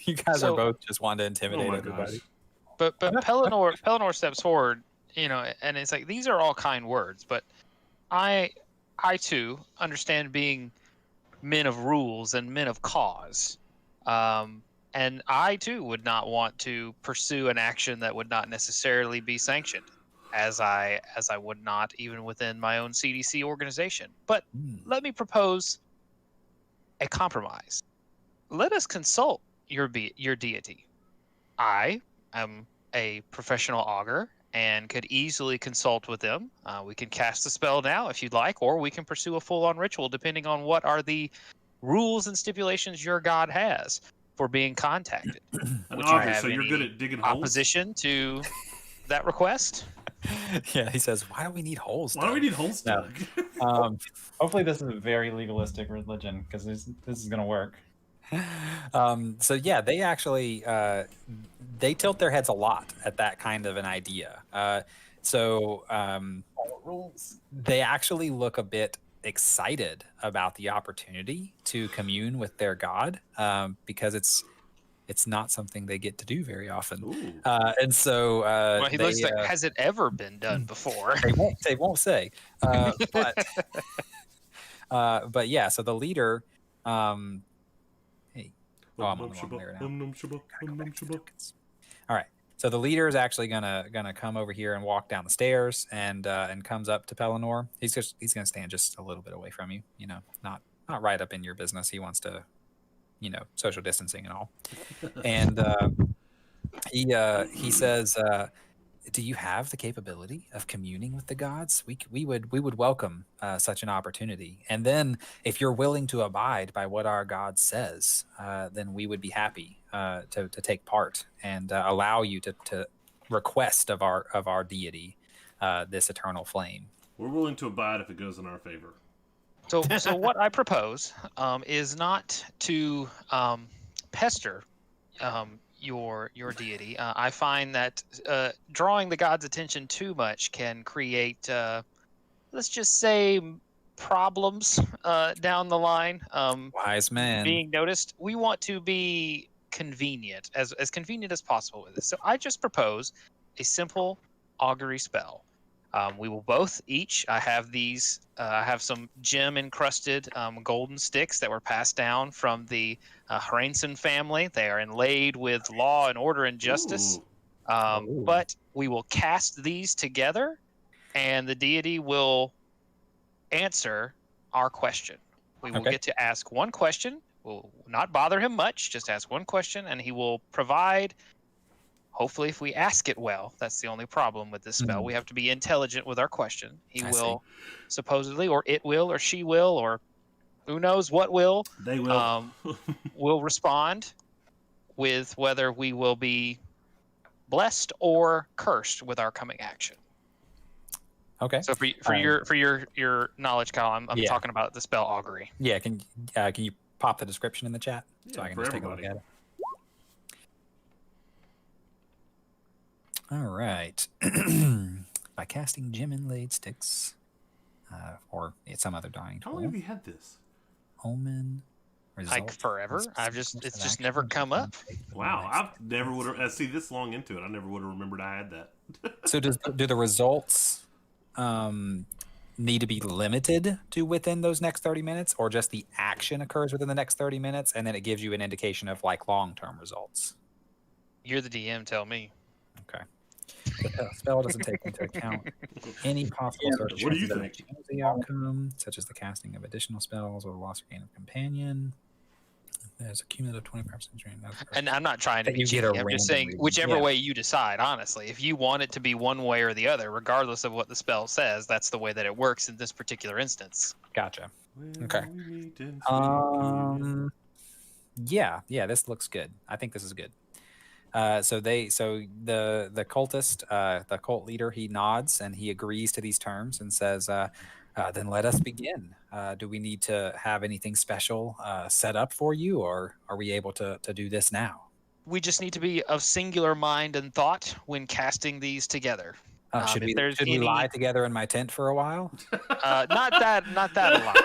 [SPEAKER 1] You guys
[SPEAKER 6] So-
[SPEAKER 1] are both just wanting to
[SPEAKER 2] Oh
[SPEAKER 1] intimidate
[SPEAKER 2] my
[SPEAKER 1] everybody.
[SPEAKER 2] gosh.
[SPEAKER 6] But Pelennor steps forward, and it's like these are all kind words, but I too understand being men of rules and men of cause, and I too would not want to pursue an action that would not necessarily be sanctioned, as I would not even within my own CDC organization. But let me propose a compromise. Let us consult your deity. I am a professional augur and could easily consult with them. We can cast the spell now if you'd like, or we can pursue a full-on ritual depending on what are the rules and stipulations your god has for being contacted.
[SPEAKER 2] An
[SPEAKER 6] Would you
[SPEAKER 2] auger,
[SPEAKER 6] have
[SPEAKER 2] so you're
[SPEAKER 6] any
[SPEAKER 2] good at digging holes.
[SPEAKER 6] opposition to that request?
[SPEAKER 1] Yeah, he says, "Why do we need holes?
[SPEAKER 2] Why do we
[SPEAKER 1] dug?"
[SPEAKER 2] need holes
[SPEAKER 1] No.
[SPEAKER 2] dug?
[SPEAKER 4] Hopefully, this is a very legalistic religion because this is gonna work.
[SPEAKER 1] So yeah, they actually they tilt their heads a lot at that kind of an idea.
[SPEAKER 4] Rules.
[SPEAKER 1] They actually look a bit excited about the opportunity to commune with their god because it's not something they get to do very often.
[SPEAKER 2] Ooh.
[SPEAKER 1] And so
[SPEAKER 6] Well, he
[SPEAKER 1] they,
[SPEAKER 6] looks like, has it ever been done before?
[SPEAKER 1] they won't say. But yeah, so the leader. Hey, oh, I'm on the wrong layer now. All right. So the leader is actually gonna come over here and walk down the stairs and comes up to Pelennor. He's gonna stand just a little bit away from you. Not right up in your business. He wants to, social distancing and all. And he says, "Do you have the capability of communing with the gods? We would welcome such an opportunity. And then, if you're willing to abide by what our God says, then we would be happy to take part and allow you to request of our deity this eternal flame."
[SPEAKER 2] We're willing to abide if it goes in our favor.
[SPEAKER 6] So what I propose is not to pester your deity. I find that drawing the god's attention too much can create, let's just say, problems down the line.
[SPEAKER 1] Wise man.
[SPEAKER 6] Being noticed. We want to be convenient, as convenient as possible with this. So I just propose a simple augury spell. We will both each. I have these. I have some gem encrusted golden sticks that were passed down from the Hrainson family. They are inlaid with law and order and justice.
[SPEAKER 2] Ooh.
[SPEAKER 6] But we will cast these together, and the deity will answer our question. We will
[SPEAKER 1] Okay.
[SPEAKER 6] get to ask one question. We'll not bother him much. Just ask one question, and he will provide. Hopefully, if we ask it well, that's the only problem with this spell. We have to be intelligent with our question. He
[SPEAKER 1] I
[SPEAKER 6] will supposedly, or it will, or she will, or who knows what will
[SPEAKER 2] They will.
[SPEAKER 6] will respond with whether we will be blessed or cursed with our coming action.
[SPEAKER 1] Okay.
[SPEAKER 6] So for your knowledge, Kyle, I'm
[SPEAKER 1] Yeah.
[SPEAKER 6] talking about the spell augury.
[SPEAKER 1] Yeah. Can you pop the description in the chat so
[SPEAKER 2] Yeah,
[SPEAKER 1] I can
[SPEAKER 2] for
[SPEAKER 1] just take a look
[SPEAKER 2] everybody.
[SPEAKER 1] at it? All right. By casting gem inlaid sticks, or some other dying
[SPEAKER 2] How
[SPEAKER 1] tool.
[SPEAKER 2] long have you had this?
[SPEAKER 1] Omen Result
[SPEAKER 6] forever.
[SPEAKER 1] is
[SPEAKER 6] I've just
[SPEAKER 1] course
[SPEAKER 6] it's
[SPEAKER 1] of
[SPEAKER 6] just
[SPEAKER 1] action
[SPEAKER 6] never
[SPEAKER 1] that
[SPEAKER 6] come
[SPEAKER 1] can
[SPEAKER 6] up.
[SPEAKER 1] take the
[SPEAKER 2] Wow,
[SPEAKER 1] next-
[SPEAKER 2] I've never would have see this long into it. I never would have remembered I had that.
[SPEAKER 1] So do the results need to be limited to within those next 30 minutes, or just the action occurs within the next 30 minutes, and then it gives you an indication of like long-term results?
[SPEAKER 6] You're the DM. Tell me.
[SPEAKER 1] Okay. The spell doesn't take into account any possible
[SPEAKER 2] What do you
[SPEAKER 1] circumstances that
[SPEAKER 2] think?
[SPEAKER 1] change the outcome, such as the casting of additional spells or the loss or gain of companion. There's a cumulative 25% drain.
[SPEAKER 6] And I'm not trying to
[SPEAKER 1] That
[SPEAKER 6] be
[SPEAKER 1] you get
[SPEAKER 6] cheeky.
[SPEAKER 1] a
[SPEAKER 6] I'm just
[SPEAKER 1] random
[SPEAKER 6] saying
[SPEAKER 1] reading.
[SPEAKER 6] whichever
[SPEAKER 1] Yeah.
[SPEAKER 6] way you decide. Honestly, if you want it to be one way or the other, regardless of what the spell says, that's the way that it works in this particular instance.
[SPEAKER 1] Gotcha. Okay.
[SPEAKER 2] When we meet in sweet communion.
[SPEAKER 1] Yeah, this looks good. I think this is good. So the cultist, the cult leader, he nods and he agrees to these terms and says, then let us begin. Do we need to have anything special set up for you, or are we able to do this now?
[SPEAKER 6] We just need to be of singular mind and thought when casting these together.
[SPEAKER 1] Should
[SPEAKER 6] if
[SPEAKER 1] we
[SPEAKER 6] there's
[SPEAKER 1] should we lie together in my tent for a while?
[SPEAKER 6] Not that alignment.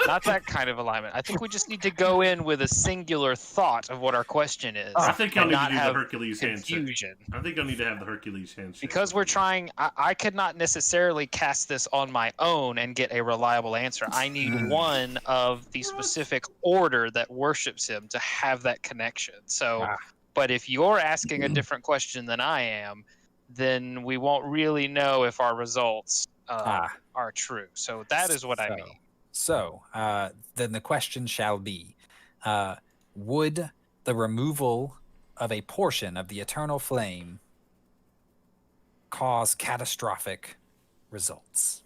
[SPEAKER 6] Not that kind of alignment. I think we just need to go in with a singular thought of what our question is.
[SPEAKER 2] I think y'all
[SPEAKER 6] and
[SPEAKER 2] need to
[SPEAKER 6] not
[SPEAKER 2] do the
[SPEAKER 6] have
[SPEAKER 2] Hercules handshake.
[SPEAKER 6] confusion.
[SPEAKER 2] I think I'll need to have the Hercules handshake.
[SPEAKER 6] Because we're trying, I could not necessarily cast this on my own and get a reliable answer. I need one of the specific order that worships him to have that connection. So, but if you're asking a different question than I am, then we won't really know if our results are true. So that is what I mean.
[SPEAKER 1] So then the question shall be, would the removal of a portion of the eternal flame cause catastrophic results?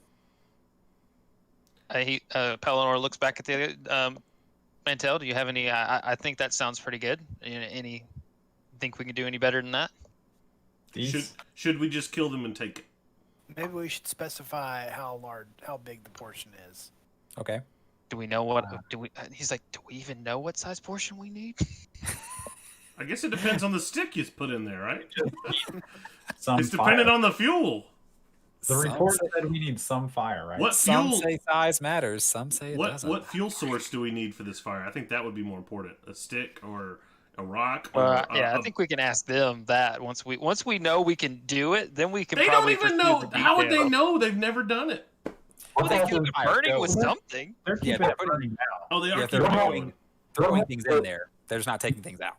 [SPEAKER 6] Pellinor looks back at the Mantel. Do you have any? I think that sounds pretty good. Any? Think we can do any better than that?
[SPEAKER 2] Should we just kill them and take it?
[SPEAKER 5] Maybe we should specify how big the portion is.
[SPEAKER 1] Okay.
[SPEAKER 6] Do we know what? Do we? He's like, do we even know what size portion we need?
[SPEAKER 2] I guess it depends on the stick you put in there, right?
[SPEAKER 4] Some
[SPEAKER 2] It's dependent
[SPEAKER 4] fire.
[SPEAKER 2] on the fuel.
[SPEAKER 4] The report said we need some fire, right?
[SPEAKER 2] What
[SPEAKER 1] Some
[SPEAKER 2] fuel?
[SPEAKER 1] say size matters. Some say it doesn't.
[SPEAKER 2] What fuel source do we need for this fire? I think that would be more important. A stick or a rock? Or
[SPEAKER 6] Yeah, I think we can ask them that once we know we can do it, then we can.
[SPEAKER 2] they don't
[SPEAKER 6] probably
[SPEAKER 2] even
[SPEAKER 6] pursue
[SPEAKER 2] know.
[SPEAKER 6] the
[SPEAKER 2] How would they
[SPEAKER 6] details.
[SPEAKER 2] know? They've never done it.
[SPEAKER 6] Well, they keep it
[SPEAKER 1] Fire
[SPEAKER 6] burning
[SPEAKER 1] goes.
[SPEAKER 6] with something.
[SPEAKER 4] They're
[SPEAKER 1] Yeah,
[SPEAKER 4] keeping
[SPEAKER 1] they're
[SPEAKER 4] it burning now.
[SPEAKER 2] Oh, they are
[SPEAKER 1] Yeah, they're
[SPEAKER 2] keeping it
[SPEAKER 1] throwing,
[SPEAKER 2] going.
[SPEAKER 1] throwing things in there. They're just not taking things out.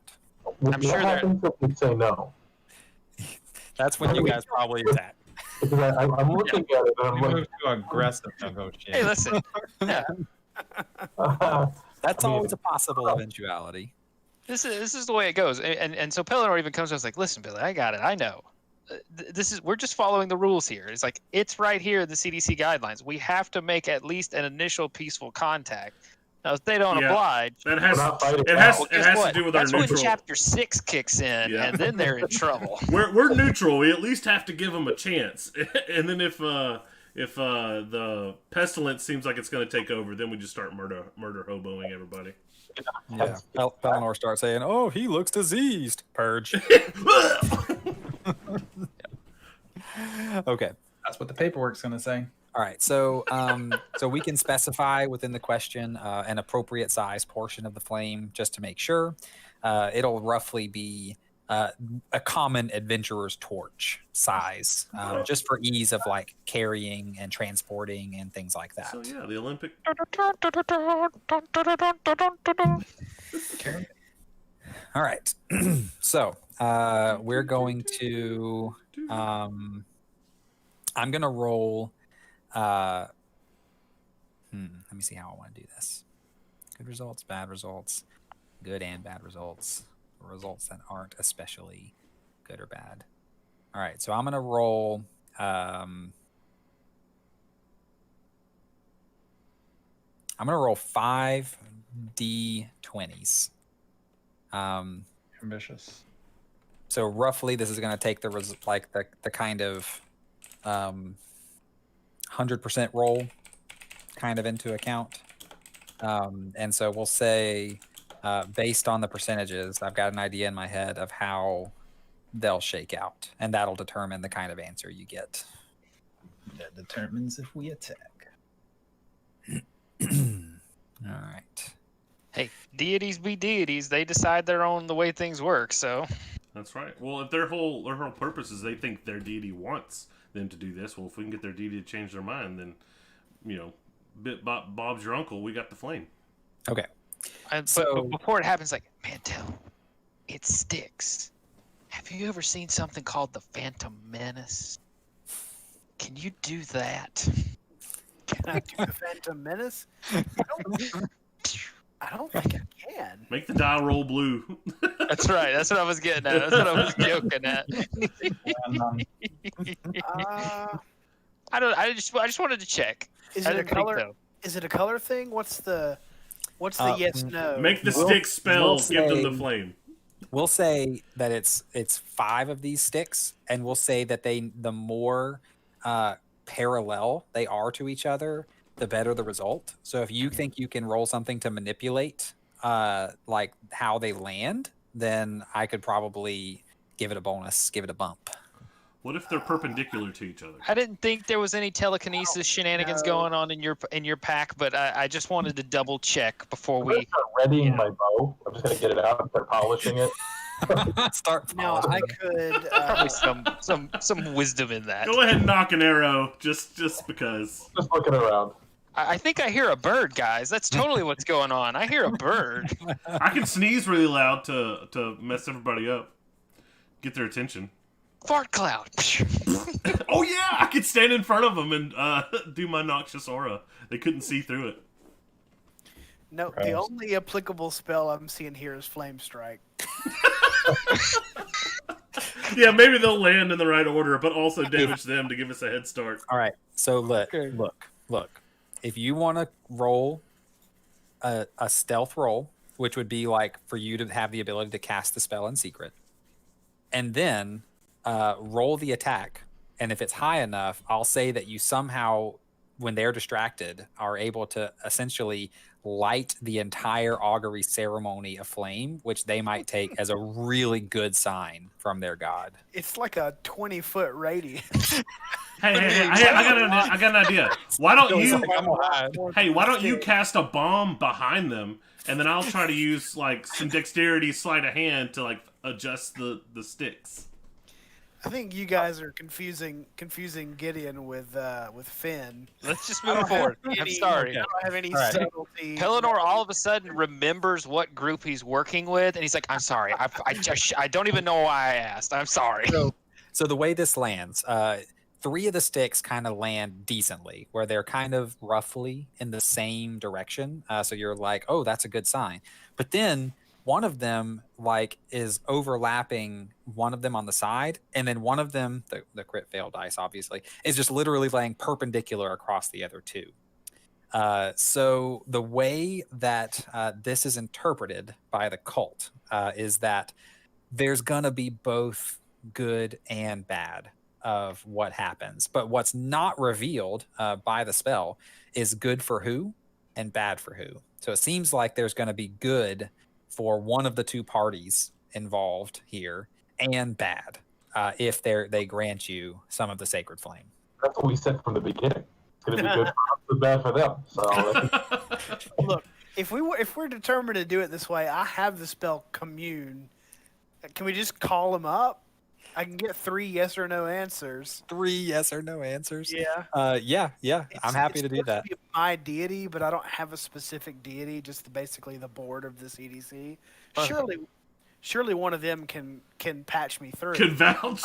[SPEAKER 3] What
[SPEAKER 6] I'm sure they're-
[SPEAKER 3] happens if we say no?
[SPEAKER 1] That's when you guys probably attack.
[SPEAKER 3] Because I'm looking at it and
[SPEAKER 4] We
[SPEAKER 3] I'm
[SPEAKER 4] move to aggressive negotiation.
[SPEAKER 6] Hey, listen.
[SPEAKER 3] like,
[SPEAKER 1] That's
[SPEAKER 3] I mean-
[SPEAKER 1] always a possible eventuality.
[SPEAKER 6] This is the way it goes, and so Pellinor even comes to us like, "Listen, Billy, I got it. I know. We're just following the rules here. It's like it's right here in the CDC guidelines. We have to make at least an initial peaceful contact. Now, if they don't
[SPEAKER 2] Yeah.
[SPEAKER 6] oblige,
[SPEAKER 2] That has
[SPEAKER 3] We're not fighting
[SPEAKER 2] it has
[SPEAKER 6] well,
[SPEAKER 2] it
[SPEAKER 6] guess
[SPEAKER 2] has
[SPEAKER 6] what?
[SPEAKER 2] to do with
[SPEAKER 6] That's
[SPEAKER 2] our
[SPEAKER 6] when
[SPEAKER 2] neutral.
[SPEAKER 6] Chapter 6 kicks in,
[SPEAKER 2] Yeah.
[SPEAKER 6] and then they're in trouble.
[SPEAKER 2] We're neutral. We at least have to give them a chance. And then if the pestilence seems like it's going to take over, then we just start murder hoboing everybody.
[SPEAKER 1] Yeah. Pellinor starts saying, "Oh, he looks diseased." Purge. Okay.
[SPEAKER 4] That's what the paperwork's going to say.
[SPEAKER 1] All right. So so we can specify within the question an appropriate size portion of the flame just to make sure. It'll roughly be a common adventurer's torch size, just for ease of like carrying and transporting and things like that.
[SPEAKER 2] So yeah, the Olympic.
[SPEAKER 1] All right. So we're going to. I'm gonna roll. Let me see how I want to do this. Good results, bad results, good and bad results, results that aren't especially good or bad. All right, so I'm gonna roll. I'm gonna roll 5 D20s.
[SPEAKER 4] Ambitious.
[SPEAKER 1] So roughly, this is going to take the kind of 100% roll kind of into account, and so we'll say based on the percentages, I've got an idea in my head of how they'll shake out, and that'll determine the kind of answer you get.
[SPEAKER 4] That determines if we attack.
[SPEAKER 1] All right.
[SPEAKER 6] Hey, deities be deities. They decide their own the way things work. So
[SPEAKER 2] That's right. Well, if their whole purpose is they think their deity wants them to do this, well, if we can get their deity to change their mind, then Bob's your uncle. We got the flame.
[SPEAKER 1] Okay.
[SPEAKER 6] but
[SPEAKER 1] So-
[SPEAKER 6] before it happens, like Mantel, it sticks. Have you ever seen something called the Phantom Menace? Can you do that?
[SPEAKER 5] Can I do the Phantom Menace? I don't think I can.
[SPEAKER 2] Make the die roll blue.
[SPEAKER 6] That's right. That's what I was getting at. That's what I was joking at.
[SPEAKER 4] And,
[SPEAKER 6] I just wanted to check.
[SPEAKER 5] Is
[SPEAKER 6] I
[SPEAKER 5] it a
[SPEAKER 6] didn't think
[SPEAKER 5] color?
[SPEAKER 6] so.
[SPEAKER 5] Is it a color thing? What's the yes no?
[SPEAKER 2] Make the
[SPEAKER 1] We'll-
[SPEAKER 2] stick spell.
[SPEAKER 1] we'll
[SPEAKER 2] Give them the
[SPEAKER 1] say-
[SPEAKER 2] flame.
[SPEAKER 1] We'll say that it's 5 of these sticks, and we'll say that the more parallel they are to each other, the better the result. So if you think you can roll something to manipulate like how they land, then I could probably give it a bonus, give it a bump.
[SPEAKER 2] What if they're perpendicular to each other?
[SPEAKER 6] I didn't think there was any telekinesis shenanigans
[SPEAKER 5] no.
[SPEAKER 6] going on in your pack, but I just wanted to double check before
[SPEAKER 3] I'm gonna
[SPEAKER 6] we.
[SPEAKER 3] start readying my bow. I'm just gonna get it out and start polishing it.
[SPEAKER 1] Start.
[SPEAKER 5] Now I
[SPEAKER 1] polishing.
[SPEAKER 5] could.
[SPEAKER 6] Probably some wisdom in that.
[SPEAKER 2] Go ahead and knock an arrow, just because.
[SPEAKER 3] Just looking around.
[SPEAKER 6] I think I hear a bird, guys. That's totally what's going on. I hear a bird.
[SPEAKER 2] I can sneeze really loud to mess everybody up, get their attention.
[SPEAKER 6] Fart cloud.
[SPEAKER 2] Oh yeah, I could stand in front of them and do my noxious aura. They couldn't see through it.
[SPEAKER 5] No, the only applicable spell I'm seeing here is Flame Strike.
[SPEAKER 2] Yeah, maybe they'll land in the right order, but also damage them to give us a head start.
[SPEAKER 1] All right. So look. If you want to roll a stealth roll, which would be like for you to have the ability to cast the spell in secret, and then roll the attack, and if it's high enough, I'll say that you somehow, when they're distracted, are able to essentially light the entire augury ceremony aflame, which they might take as a really good sign from their god.
[SPEAKER 5] It's like a 20-foot radius.
[SPEAKER 2] Hey, I got an idea. Why don't you? Why don't you cast a bomb behind them, and then I'll try to use like some dexterity sleight of hand to like adjust the sticks.
[SPEAKER 5] I think you guys are confusing Gideon with Finn.
[SPEAKER 6] Let's just move forward. I'm sorry.
[SPEAKER 5] I don't have any
[SPEAKER 1] All right.
[SPEAKER 5] subtlety.
[SPEAKER 6] Pelennor all of a sudden remembers what group he's working with, and he's like, "I'm sorry. I don't even know why I asked. I'm sorry."
[SPEAKER 1] So the way this lands, 3 of the sticks kind of land decently, where they're kind of roughly in the same direction. So you're like, oh, that's a good sign. But then one of them like is overlapping one of them on the side, and then one of them, the crit fail dice obviously, is just literally laying perpendicular across the other 2. So the way that this is interpreted by the cult is that there's gonna be both good and bad of what happens, but what's not revealed by the spell is good for who and bad for who. So it seems like there's going to be good for one of the 2 parties involved here and bad if they grant you some of the sacred flame.
[SPEAKER 3] That's what we said from the beginning. It's going to be good for us and bad for them. So
[SPEAKER 5] Look, if we're determined to do it this way, I have the spell Commune. Can we just call them up? I can get 3 yes or no answers.
[SPEAKER 1] 3 yes or no answers.
[SPEAKER 5] Yeah.
[SPEAKER 1] Yeah. I'm happy to do that.
[SPEAKER 5] Be my deity, but I don't have a specific deity. Just basically the board of this EDC. Surely one of them can patch me through.
[SPEAKER 2] Can vouch.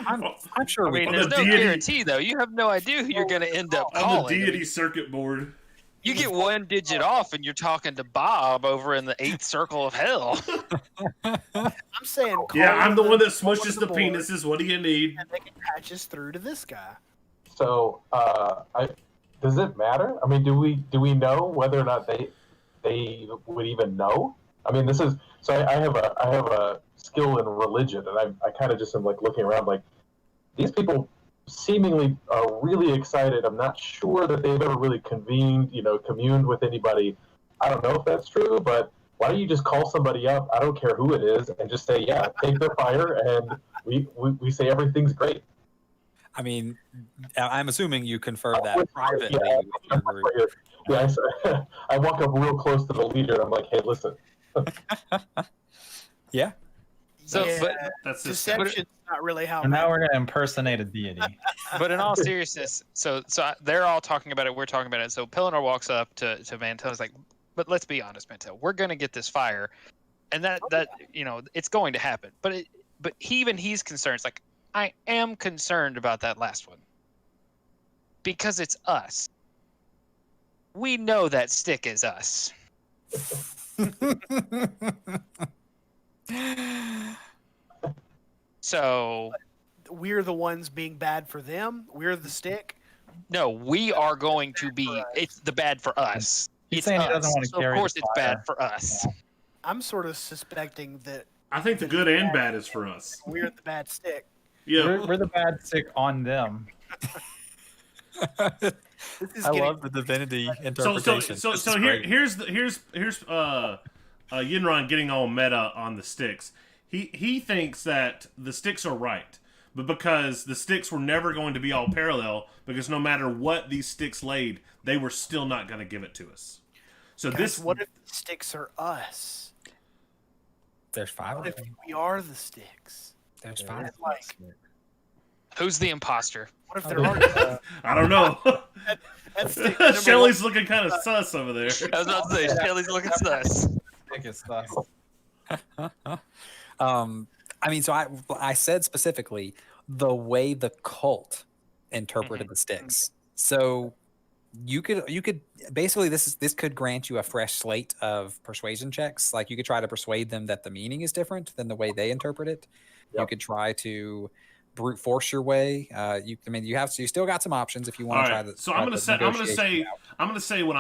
[SPEAKER 1] I'm sure
[SPEAKER 6] I
[SPEAKER 1] we
[SPEAKER 6] mean,
[SPEAKER 1] can.
[SPEAKER 6] there's no
[SPEAKER 2] deity-
[SPEAKER 6] guarantee though. You have no idea who you're going to end up
[SPEAKER 2] On
[SPEAKER 6] calling.
[SPEAKER 2] the deity circuit board.
[SPEAKER 6] You get 1 digit off, and you're talking to Bob over in the 8th circle of hell.
[SPEAKER 5] I'm saying. Call
[SPEAKER 2] Yeah, I'm the one that
[SPEAKER 5] call
[SPEAKER 2] smushes
[SPEAKER 5] on
[SPEAKER 2] the
[SPEAKER 5] board,
[SPEAKER 2] penises. What do you need?
[SPEAKER 5] And they can patch us through to this guy.
[SPEAKER 3] So, does it matter? I mean, do we know whether or not they would even know? I mean, this is so. I have a skill in religion, and I kind of just am like looking around, like these people seemingly are really excited. I'm not sure that they've ever really communed with anybody. I don't know if that's true, but why don't you just call somebody up? I don't care who it is, and just say, yeah, take their fire, and we say everything's great.
[SPEAKER 1] I mean, I'm assuming you confer that privately
[SPEAKER 3] Yeah,
[SPEAKER 1] with your group.
[SPEAKER 3] Yeah, I walk up real close to the leader. And I'm like, hey, listen.
[SPEAKER 1] Yeah.
[SPEAKER 6] So,
[SPEAKER 5] Yeah,
[SPEAKER 6] but
[SPEAKER 2] That's just
[SPEAKER 5] deception's not really how.
[SPEAKER 4] And now we're gonna impersonate a deity.
[SPEAKER 6] but in all seriousness, they're all talking about it. We're talking about it. So Pellinor walks up to Mantel. He's like, "But let's be honest, Mantel. We're gonna get this fire, and that it's going to happen. But he's concerned. It's like I am concerned about that last one because it's us. We know that stick is us. So
[SPEAKER 5] We're the ones being bad for them. We're the stick.
[SPEAKER 6] no, we are going to be. It's the bad for us.
[SPEAKER 4] He's
[SPEAKER 6] It's
[SPEAKER 4] saying he
[SPEAKER 6] us.
[SPEAKER 4] doesn't want to
[SPEAKER 6] So of
[SPEAKER 4] carry
[SPEAKER 6] course
[SPEAKER 4] the
[SPEAKER 6] it's
[SPEAKER 4] fire.
[SPEAKER 6] bad for us.
[SPEAKER 5] I'm sort of suspecting that
[SPEAKER 2] I think the good and bad is for us.
[SPEAKER 5] we're the bad stick.
[SPEAKER 2] Yeah.
[SPEAKER 4] We're the bad stick on them.
[SPEAKER 5] This is
[SPEAKER 1] I
[SPEAKER 5] getting
[SPEAKER 1] love the divinity
[SPEAKER 2] So
[SPEAKER 1] interpretation. This is great.
[SPEAKER 2] here's Yinron getting all meta on the sticks. He thinks that the sticks are right, but because the sticks were never going to be all parallel, because no matter what these sticks laid, they were still not going to give it to us. So
[SPEAKER 5] Guys, what if the sticks are us?
[SPEAKER 1] There's 5
[SPEAKER 5] What
[SPEAKER 1] of
[SPEAKER 5] if
[SPEAKER 1] them.
[SPEAKER 5] we are the sticks?
[SPEAKER 1] There's
[SPEAKER 3] Yeah.
[SPEAKER 1] 5.
[SPEAKER 5] Like,
[SPEAKER 6] Who's the imposter?
[SPEAKER 5] what if there are?
[SPEAKER 2] I don't know.
[SPEAKER 5] That's stick number
[SPEAKER 2] Shelly's looking kind of sus over there.
[SPEAKER 6] I was about to say Shelly's looking sus.
[SPEAKER 4] Stick is us.
[SPEAKER 1] I mean, so I said specifically the way the cult interpreted the sticks. So you could basically this could grant you a fresh slate of persuasion checks. Like you could try to persuade them that the meaning is different than the way they interpret it. You
[SPEAKER 3] Yep.
[SPEAKER 1] could try to brute force your way. You still got some options if you want
[SPEAKER 2] All
[SPEAKER 1] to try
[SPEAKER 2] right.
[SPEAKER 1] to.
[SPEAKER 2] So
[SPEAKER 1] try
[SPEAKER 2] I'm
[SPEAKER 1] the
[SPEAKER 2] gonna
[SPEAKER 1] negotiation
[SPEAKER 2] say
[SPEAKER 1] route.
[SPEAKER 2] I'm gonna say what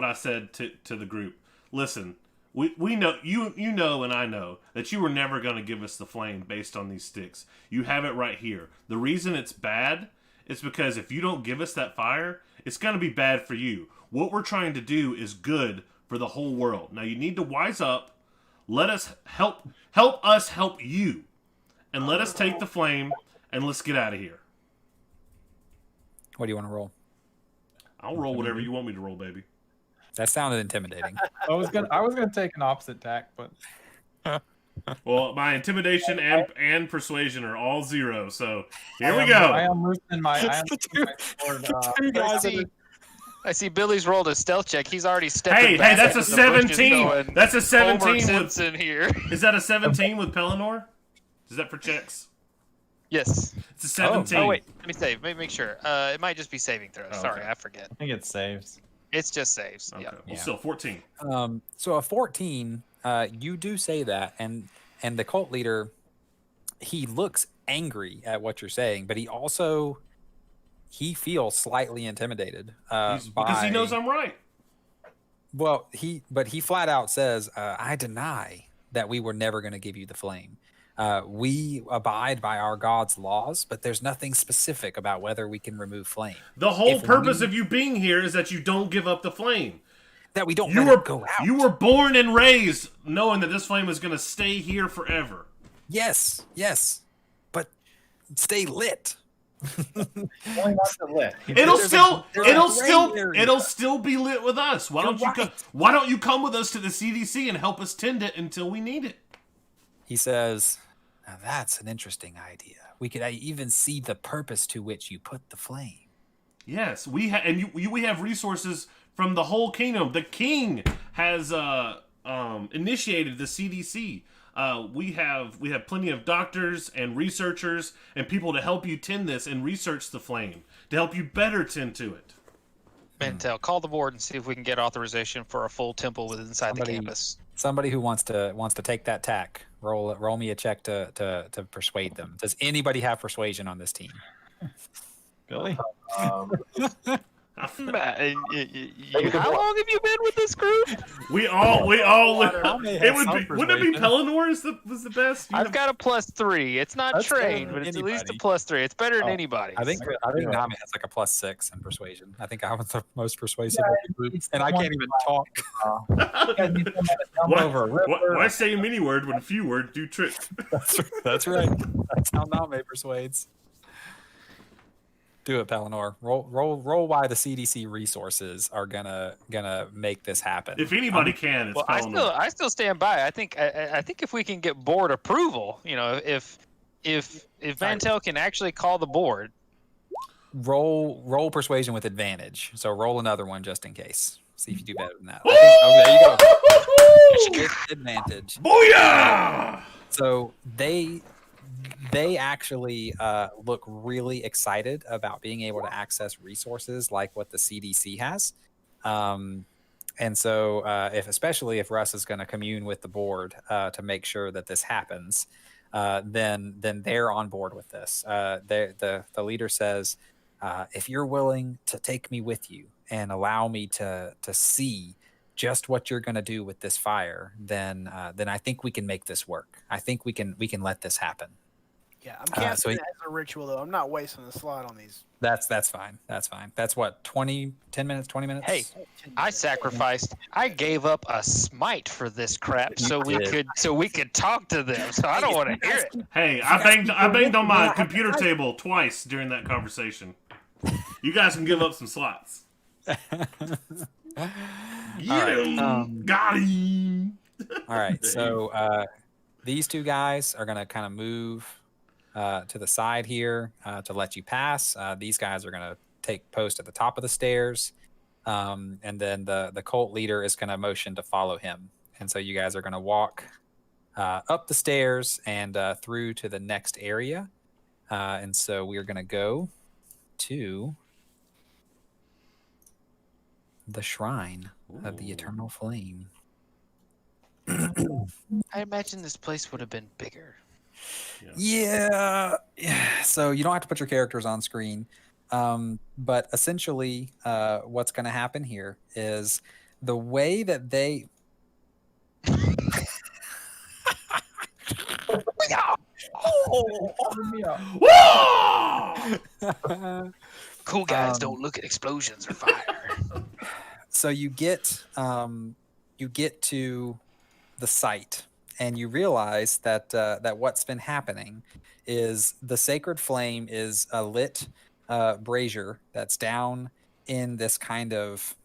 [SPEAKER 2] I said to the group. Listen, we know you know and I know that you were never gonna give us the flame based on these sticks. You have it right here. The reason it's bad is because if you don't give us that fire, it's gonna be bad for you. What we're trying to do is good for the whole world. Now you need to wise up. Let us help us help you, and let us take the flame and let's get out of here.
[SPEAKER 1] What do you want to roll?
[SPEAKER 2] I'll roll whatever you want me to roll, baby.
[SPEAKER 1] That sounded intimidating.
[SPEAKER 4] I was gonna take an opposite tack, but
[SPEAKER 2] Well, my intimidation and persuasion are all 0, so here we
[SPEAKER 4] I
[SPEAKER 2] go.
[SPEAKER 4] am loosening my. I am loosening my sword,
[SPEAKER 6] I see Billy's rolled a stealth check. He's already stepped.
[SPEAKER 2] Hey, that's a 17. That's a 17 with.
[SPEAKER 6] Simpson here.
[SPEAKER 2] Is that a 17 with Pellinor? Is that for checks?
[SPEAKER 6] Yes.
[SPEAKER 2] It's a 17.
[SPEAKER 6] Oh wait, let me save. Make sure. It might just be saving throws.
[SPEAKER 2] Oh,
[SPEAKER 6] Sorry,
[SPEAKER 2] okay.
[SPEAKER 6] I forget.
[SPEAKER 4] I think it saves.
[SPEAKER 6] It's just saves.
[SPEAKER 2] Okay.
[SPEAKER 6] Yeah.
[SPEAKER 2] Well,
[SPEAKER 1] Yeah.
[SPEAKER 2] still 14.
[SPEAKER 1] So a 14, you do say that, and the cult leader, he looks angry at what you're saying, but he feels slightly intimidated.
[SPEAKER 2] Because he knows I'm right.
[SPEAKER 1] Well, he flat out says, "I deny that we were never going to give you the flame. We abide by our God's laws, but there's nothing specific about whether we can remove flame.
[SPEAKER 2] The whole
[SPEAKER 1] If
[SPEAKER 2] purpose
[SPEAKER 1] we-
[SPEAKER 2] of you being here is that you don't give up the flame.
[SPEAKER 1] That we don't
[SPEAKER 2] You
[SPEAKER 1] let
[SPEAKER 2] were
[SPEAKER 1] it go out.
[SPEAKER 2] you were born and raised knowing that this flame is going to stay here forever.
[SPEAKER 1] Yes, but stay lit."
[SPEAKER 4] Only not the lit.
[SPEAKER 2] It'll
[SPEAKER 1] There's
[SPEAKER 2] still
[SPEAKER 1] a gray area.
[SPEAKER 2] it'll still be lit with us. Why
[SPEAKER 1] You're
[SPEAKER 2] don't you
[SPEAKER 1] right.
[SPEAKER 2] why don't you come with us to the CDC and help us tend it until we need it?
[SPEAKER 1] He says, "Now that's an interesting idea. We could even see the purpose to which you put the flame."
[SPEAKER 2] Yes, we have resources from the whole kingdom. The king has initiated the CDC. We have plenty of doctors and researchers and people to help you tend this and research the flame to help you better tend to it.
[SPEAKER 6] Mantel, call the board and see if we can get authorization for a full temple within inside the
[SPEAKER 1] Somebody-
[SPEAKER 6] campus.
[SPEAKER 1] Somebody who wants to take that tack, roll me a check to persuade them. Does anybody have persuasion on this team?
[SPEAKER 4] Billy.
[SPEAKER 3] Um,
[SPEAKER 6] How long have you been with this group?
[SPEAKER 2] We all
[SPEAKER 1] may have
[SPEAKER 2] it would
[SPEAKER 1] some
[SPEAKER 2] be wouldn't it be
[SPEAKER 1] persuasion.
[SPEAKER 2] Pellinor was the best? You
[SPEAKER 6] I've
[SPEAKER 2] know-
[SPEAKER 6] got a +3. It's not
[SPEAKER 1] That's better
[SPEAKER 6] trained,
[SPEAKER 1] than
[SPEAKER 6] but it's at least a
[SPEAKER 1] anybody.
[SPEAKER 6] +3. It's better than
[SPEAKER 1] Oh,
[SPEAKER 6] anybody.
[SPEAKER 1] I think Nami has like a +6 in persuasion. I think I was the most persuasive of the group, and I can't even talk.
[SPEAKER 2] why,
[SPEAKER 4] over a river.
[SPEAKER 2] why say many word when few word do trick?
[SPEAKER 1] That's right. That's how Nami persuades. Do it, Pelennor. Roll why the CDC resources are gonna make this happen.
[SPEAKER 2] If anybody can, it's
[SPEAKER 6] Well,
[SPEAKER 2] Pelennor.
[SPEAKER 6] I still stand by. I think if we can get board approval, if Mantel can actually call the board.
[SPEAKER 1] Roll persuasion with advantage. So roll another one just in case. See if you do better than that. I think, there you go. With advantage.
[SPEAKER 2] Booyah!
[SPEAKER 1] So they actually look really excited about being able to access resources like what the CDC has. And so especially if Russ is going to commune with the board to make sure that this happens, then they're on board with this. The leader says, if you're willing to take me with you and allow me to see just what you're going to do with this fire, then I think we can make this work. I think we can let this happen.
[SPEAKER 5] Yeah, I'm casting it as a ritual though. I'm not wasting the slot on these.
[SPEAKER 1] That's fine. That's fine. That's what 10 minutes, 20 minutes.
[SPEAKER 6] Hey, I sacrificed. I gave up a smite for this crap so we could talk to them. So I don't want to hear it.
[SPEAKER 2] Hey, I banged on my computer table twice during that conversation. You guys can give up some slots. Yeah, got him.
[SPEAKER 1] All right, so these two guys are gonna kind of move to the side here to let you pass. These guys are gonna take post at the top of the stairs, and then the cult leader is gonna motion to follow him. And so you guys are gonna walk up the stairs and through to the next area. And so we're gonna go to the shrine of the eternal flame.
[SPEAKER 6] I imagine this place would have been bigger.
[SPEAKER 1] Yeah. So you don't have to put your characters on screen. But essentially, what's going to happen here is the way that they.
[SPEAKER 6] Cool guys don't look at explosions or fire.
[SPEAKER 1] So you get to the site, and you realize that what's been happening is the sacred flame is a lit brazier that's down in this kind of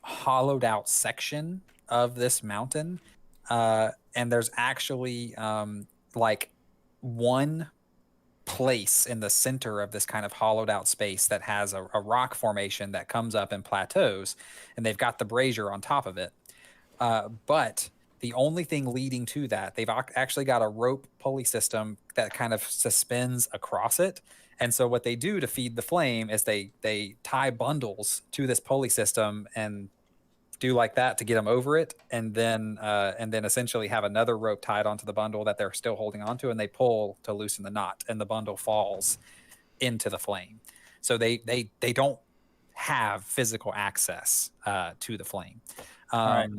[SPEAKER 1] hollowed out section of this mountain, and there's actually like one place in the center of this kind of hollowed out space that has a rock formation that comes up and plateaus, and they've got the brazier on top of it. But the only thing leading to that, they've actually got a rope pulley system that kind of suspends across it. And so what they do to feed the flame is they tie bundles to this pulley system and do like that to get them over it, and then essentially have another rope tied onto the bundle that they're still holding onto, and they pull to loosen the knot, and the bundle falls into the flame. So they don't have physical access to the flame.
[SPEAKER 4] All right.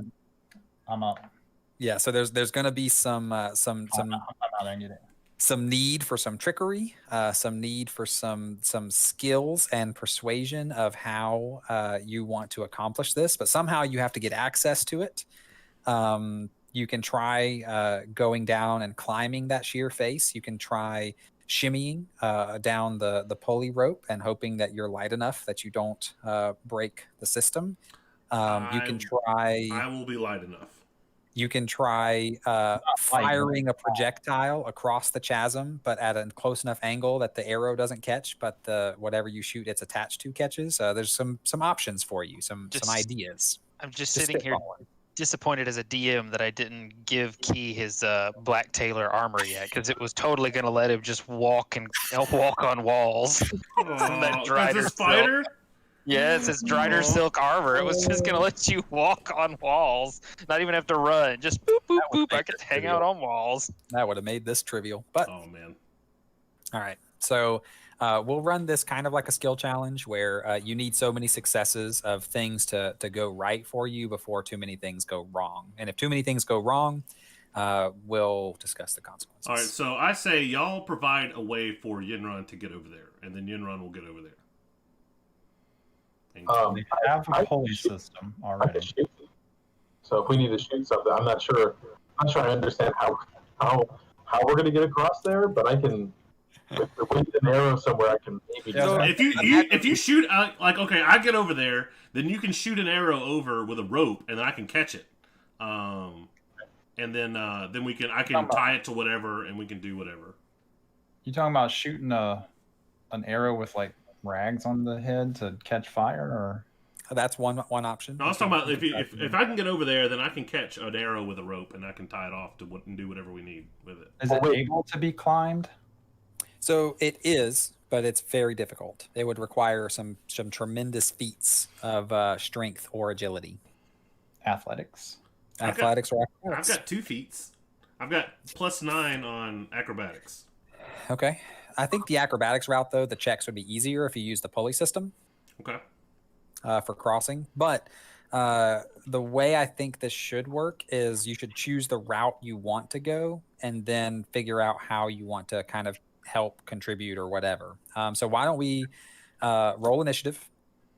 [SPEAKER 4] I'm up.
[SPEAKER 1] Yeah, so there's going to be some
[SPEAKER 4] I'm out. I need it.
[SPEAKER 1] some need for some trickery, some need for some skills and persuasion of how you want to accomplish this, but somehow you have to get access to it. You can try going down and climbing that sheer face. You can try shimmying down the pulley rope and hoping that you're light enough that you don't break the system. You can try.
[SPEAKER 2] I will be light enough.
[SPEAKER 1] You can try firing a projectile across the chasm, but at a close enough angle that the arrow doesn't catch, but whatever you shoot it's attached to catches. There's some options for you, some ideas.
[SPEAKER 6] I'm just sitting here disappointed as a DM that I didn't give Key his Black Tailor armor yet, because it was totally going to let him just walk on walls. That Drider
[SPEAKER 2] spider?
[SPEAKER 6] Yeah, it's his Drider silk armor. It was just gonna let you walk on walls, not even have to run. Just boop boop boop. I could hang out on walls.
[SPEAKER 1] That would have made this trivial. But
[SPEAKER 2] oh man.
[SPEAKER 1] All right, so we'll run this kind of like a skill challenge where you need so many successes of things to go right for you before too many things go wrong. And if too many things go wrong, we'll discuss the consequences.
[SPEAKER 2] All right, so I say y'all provide a way for Yinran to get over there, and then Yinran will get over there.
[SPEAKER 4] They have a pulley system already.
[SPEAKER 3] So if we need to shoot something, I'm not sure I understand how we're going to get across there, but I can with an arrow somewhere, I can maybe.
[SPEAKER 4] Yeah,
[SPEAKER 2] So
[SPEAKER 4] so
[SPEAKER 2] if you shoot like okay, I get over there, then you can shoot an arrow over with a rope, and then I can catch it. And then I can tie it to whatever, and we can do whatever.
[SPEAKER 4] You talking about shooting an arrow with like rags on the head to catch fire, or
[SPEAKER 1] That's one option.
[SPEAKER 2] No, I was talking about if I can get over there, then I can catch an arrow with a rope, and I can tie it off and do whatever we need with it.
[SPEAKER 4] is
[SPEAKER 3] Oh,
[SPEAKER 4] it
[SPEAKER 3] wait.
[SPEAKER 4] able to be climbed?
[SPEAKER 1] So it is, but it's very difficult. It would require some tremendous feats of strength or agility.
[SPEAKER 4] Athletics.
[SPEAKER 2] I've got-
[SPEAKER 1] Athletics or
[SPEAKER 2] I've
[SPEAKER 1] acrobatics.
[SPEAKER 2] got 2 feats. I've got +9 on acrobatics.
[SPEAKER 1] Okay. I think the acrobatics route, though, the checks would be easier if you use the pulley system
[SPEAKER 2] Okay.
[SPEAKER 1] for crossing. But the way I think this should work is you should choose the route you want to go and then figure out how you want to kind of help contribute or whatever. So why don't we roll initiative?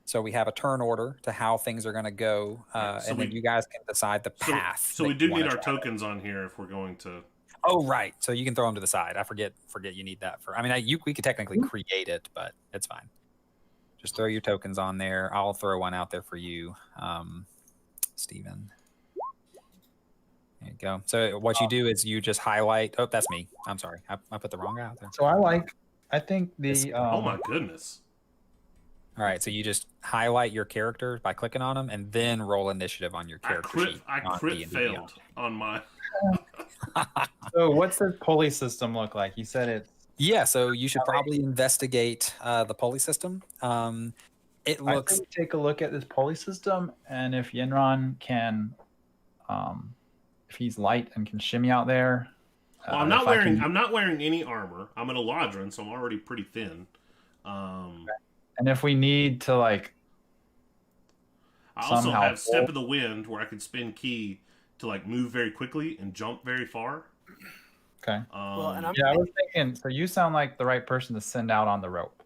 [SPEAKER 1] So we have a turn order to how things are going to go,
[SPEAKER 2] So
[SPEAKER 1] and
[SPEAKER 2] we-
[SPEAKER 1] then you guys can decide the path.
[SPEAKER 2] So
[SPEAKER 1] that
[SPEAKER 2] we
[SPEAKER 1] you
[SPEAKER 2] do
[SPEAKER 1] wanna
[SPEAKER 2] need our
[SPEAKER 1] travel.
[SPEAKER 2] tokens on here if we're going to.
[SPEAKER 1] Oh, right. So you can throw them to the side. I forget you need that for. I mean, we could technically create it, but it's fine. Just throw your tokens on there. I'll throw one out there for you, Steven. There you go. So what you do is you just highlight. Oh, that's me. I'm sorry. I put the wrong guy out there.
[SPEAKER 4] So I think the
[SPEAKER 2] Oh my goodness!
[SPEAKER 1] All right. So you just highlight your character by clicking on them, and then roll initiative on your
[SPEAKER 2] I
[SPEAKER 1] character
[SPEAKER 2] crit
[SPEAKER 1] sheet. on
[SPEAKER 2] failed
[SPEAKER 1] D&D Beyond.
[SPEAKER 2] on my.
[SPEAKER 4] So what's the pulley system look like? You said it.
[SPEAKER 1] Yeah. So you should probably investigate the pulley system. It
[SPEAKER 4] I
[SPEAKER 1] looks.
[SPEAKER 4] think we take a look at this pulley system, and if Yenron can, if he's light and can shimmy out there.
[SPEAKER 2] Well, I'm
[SPEAKER 4] if
[SPEAKER 2] not
[SPEAKER 4] I
[SPEAKER 2] wearing.
[SPEAKER 4] can-
[SPEAKER 2] I'm not wearing any armor. I'm an Eladrin, so I'm already pretty thin.
[SPEAKER 4] and if we need to like,
[SPEAKER 2] I also
[SPEAKER 4] somehow
[SPEAKER 2] have Step
[SPEAKER 4] pull-
[SPEAKER 2] of the Wind, where I can spend key to like move very quickly and jump very far.
[SPEAKER 4] okay.
[SPEAKER 5] Well, and I'm
[SPEAKER 4] Yeah, I was thinking. So you sound like the right person to send out on the rope.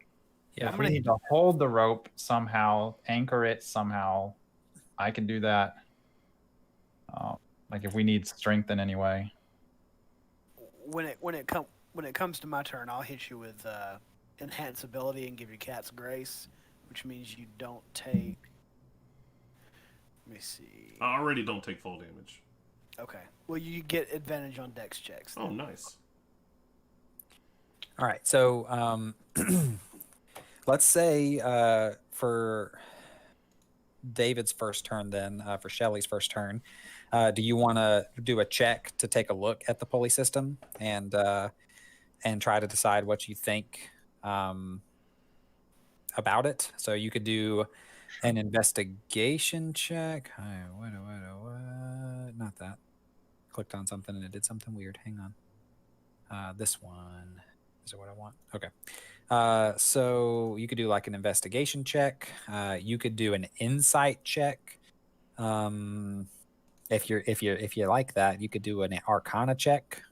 [SPEAKER 1] Yeah.
[SPEAKER 4] If we need to hold the rope somehow, anchor it somehow, I can do that. Like if we need strength in any way.
[SPEAKER 5] when it comes to my turn, I'll hit you with enhance ability and give you cat's grace, which means you don't take. Let me see.
[SPEAKER 2] I already don't take fall damage.
[SPEAKER 5] Okay. Well, you get advantage on dex checks.
[SPEAKER 2] Oh, nice.
[SPEAKER 1] All right. So let's say for David's first turn, then for Shelly's first turn, do you want to do a check to take a look at the pulley system and try to decide what you think about it? So you could do an investigation check. What? Not that. Clicked on something and it did something weird. Hang on. This one. Is it what I want? Okay. So you could do like an investigation check. You could do an insight check. If you like that, you could do an Arcana check.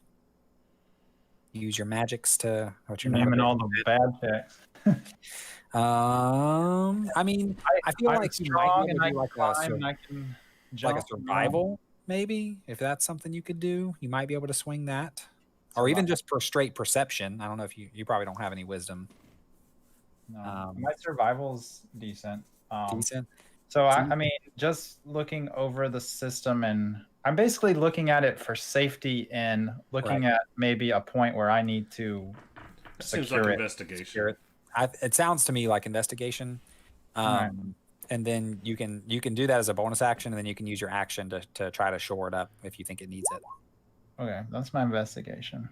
[SPEAKER 1] Use your magics to. What's your
[SPEAKER 4] Naming
[SPEAKER 1] name?
[SPEAKER 4] all the bad checks.
[SPEAKER 1] I mean, I feel
[SPEAKER 4] I'm
[SPEAKER 1] like you
[SPEAKER 4] strong
[SPEAKER 1] might
[SPEAKER 4] and
[SPEAKER 1] be
[SPEAKER 4] I
[SPEAKER 1] able
[SPEAKER 4] can
[SPEAKER 1] to do like
[SPEAKER 4] climb and I can jump.
[SPEAKER 1] a survival, maybe if that's something you could do. You might be able to swing that, or even just for straight perception. I don't know if you probably don't have any wisdom.
[SPEAKER 4] No. My survival's decent.
[SPEAKER 1] Decent.
[SPEAKER 4] So I mean, just looking over the system, and I'm basically looking at it for safety and looking at maybe a point where I need to
[SPEAKER 2] That seems
[SPEAKER 4] secure
[SPEAKER 2] like
[SPEAKER 4] it.
[SPEAKER 2] investigation.
[SPEAKER 1] Secure it. It sounds to me like investigation.
[SPEAKER 4] Right.
[SPEAKER 1] And then you can do that as a bonus action, and then you can use your action to try to shore it up if you think it needs it.
[SPEAKER 4] Okay, that's my investigation.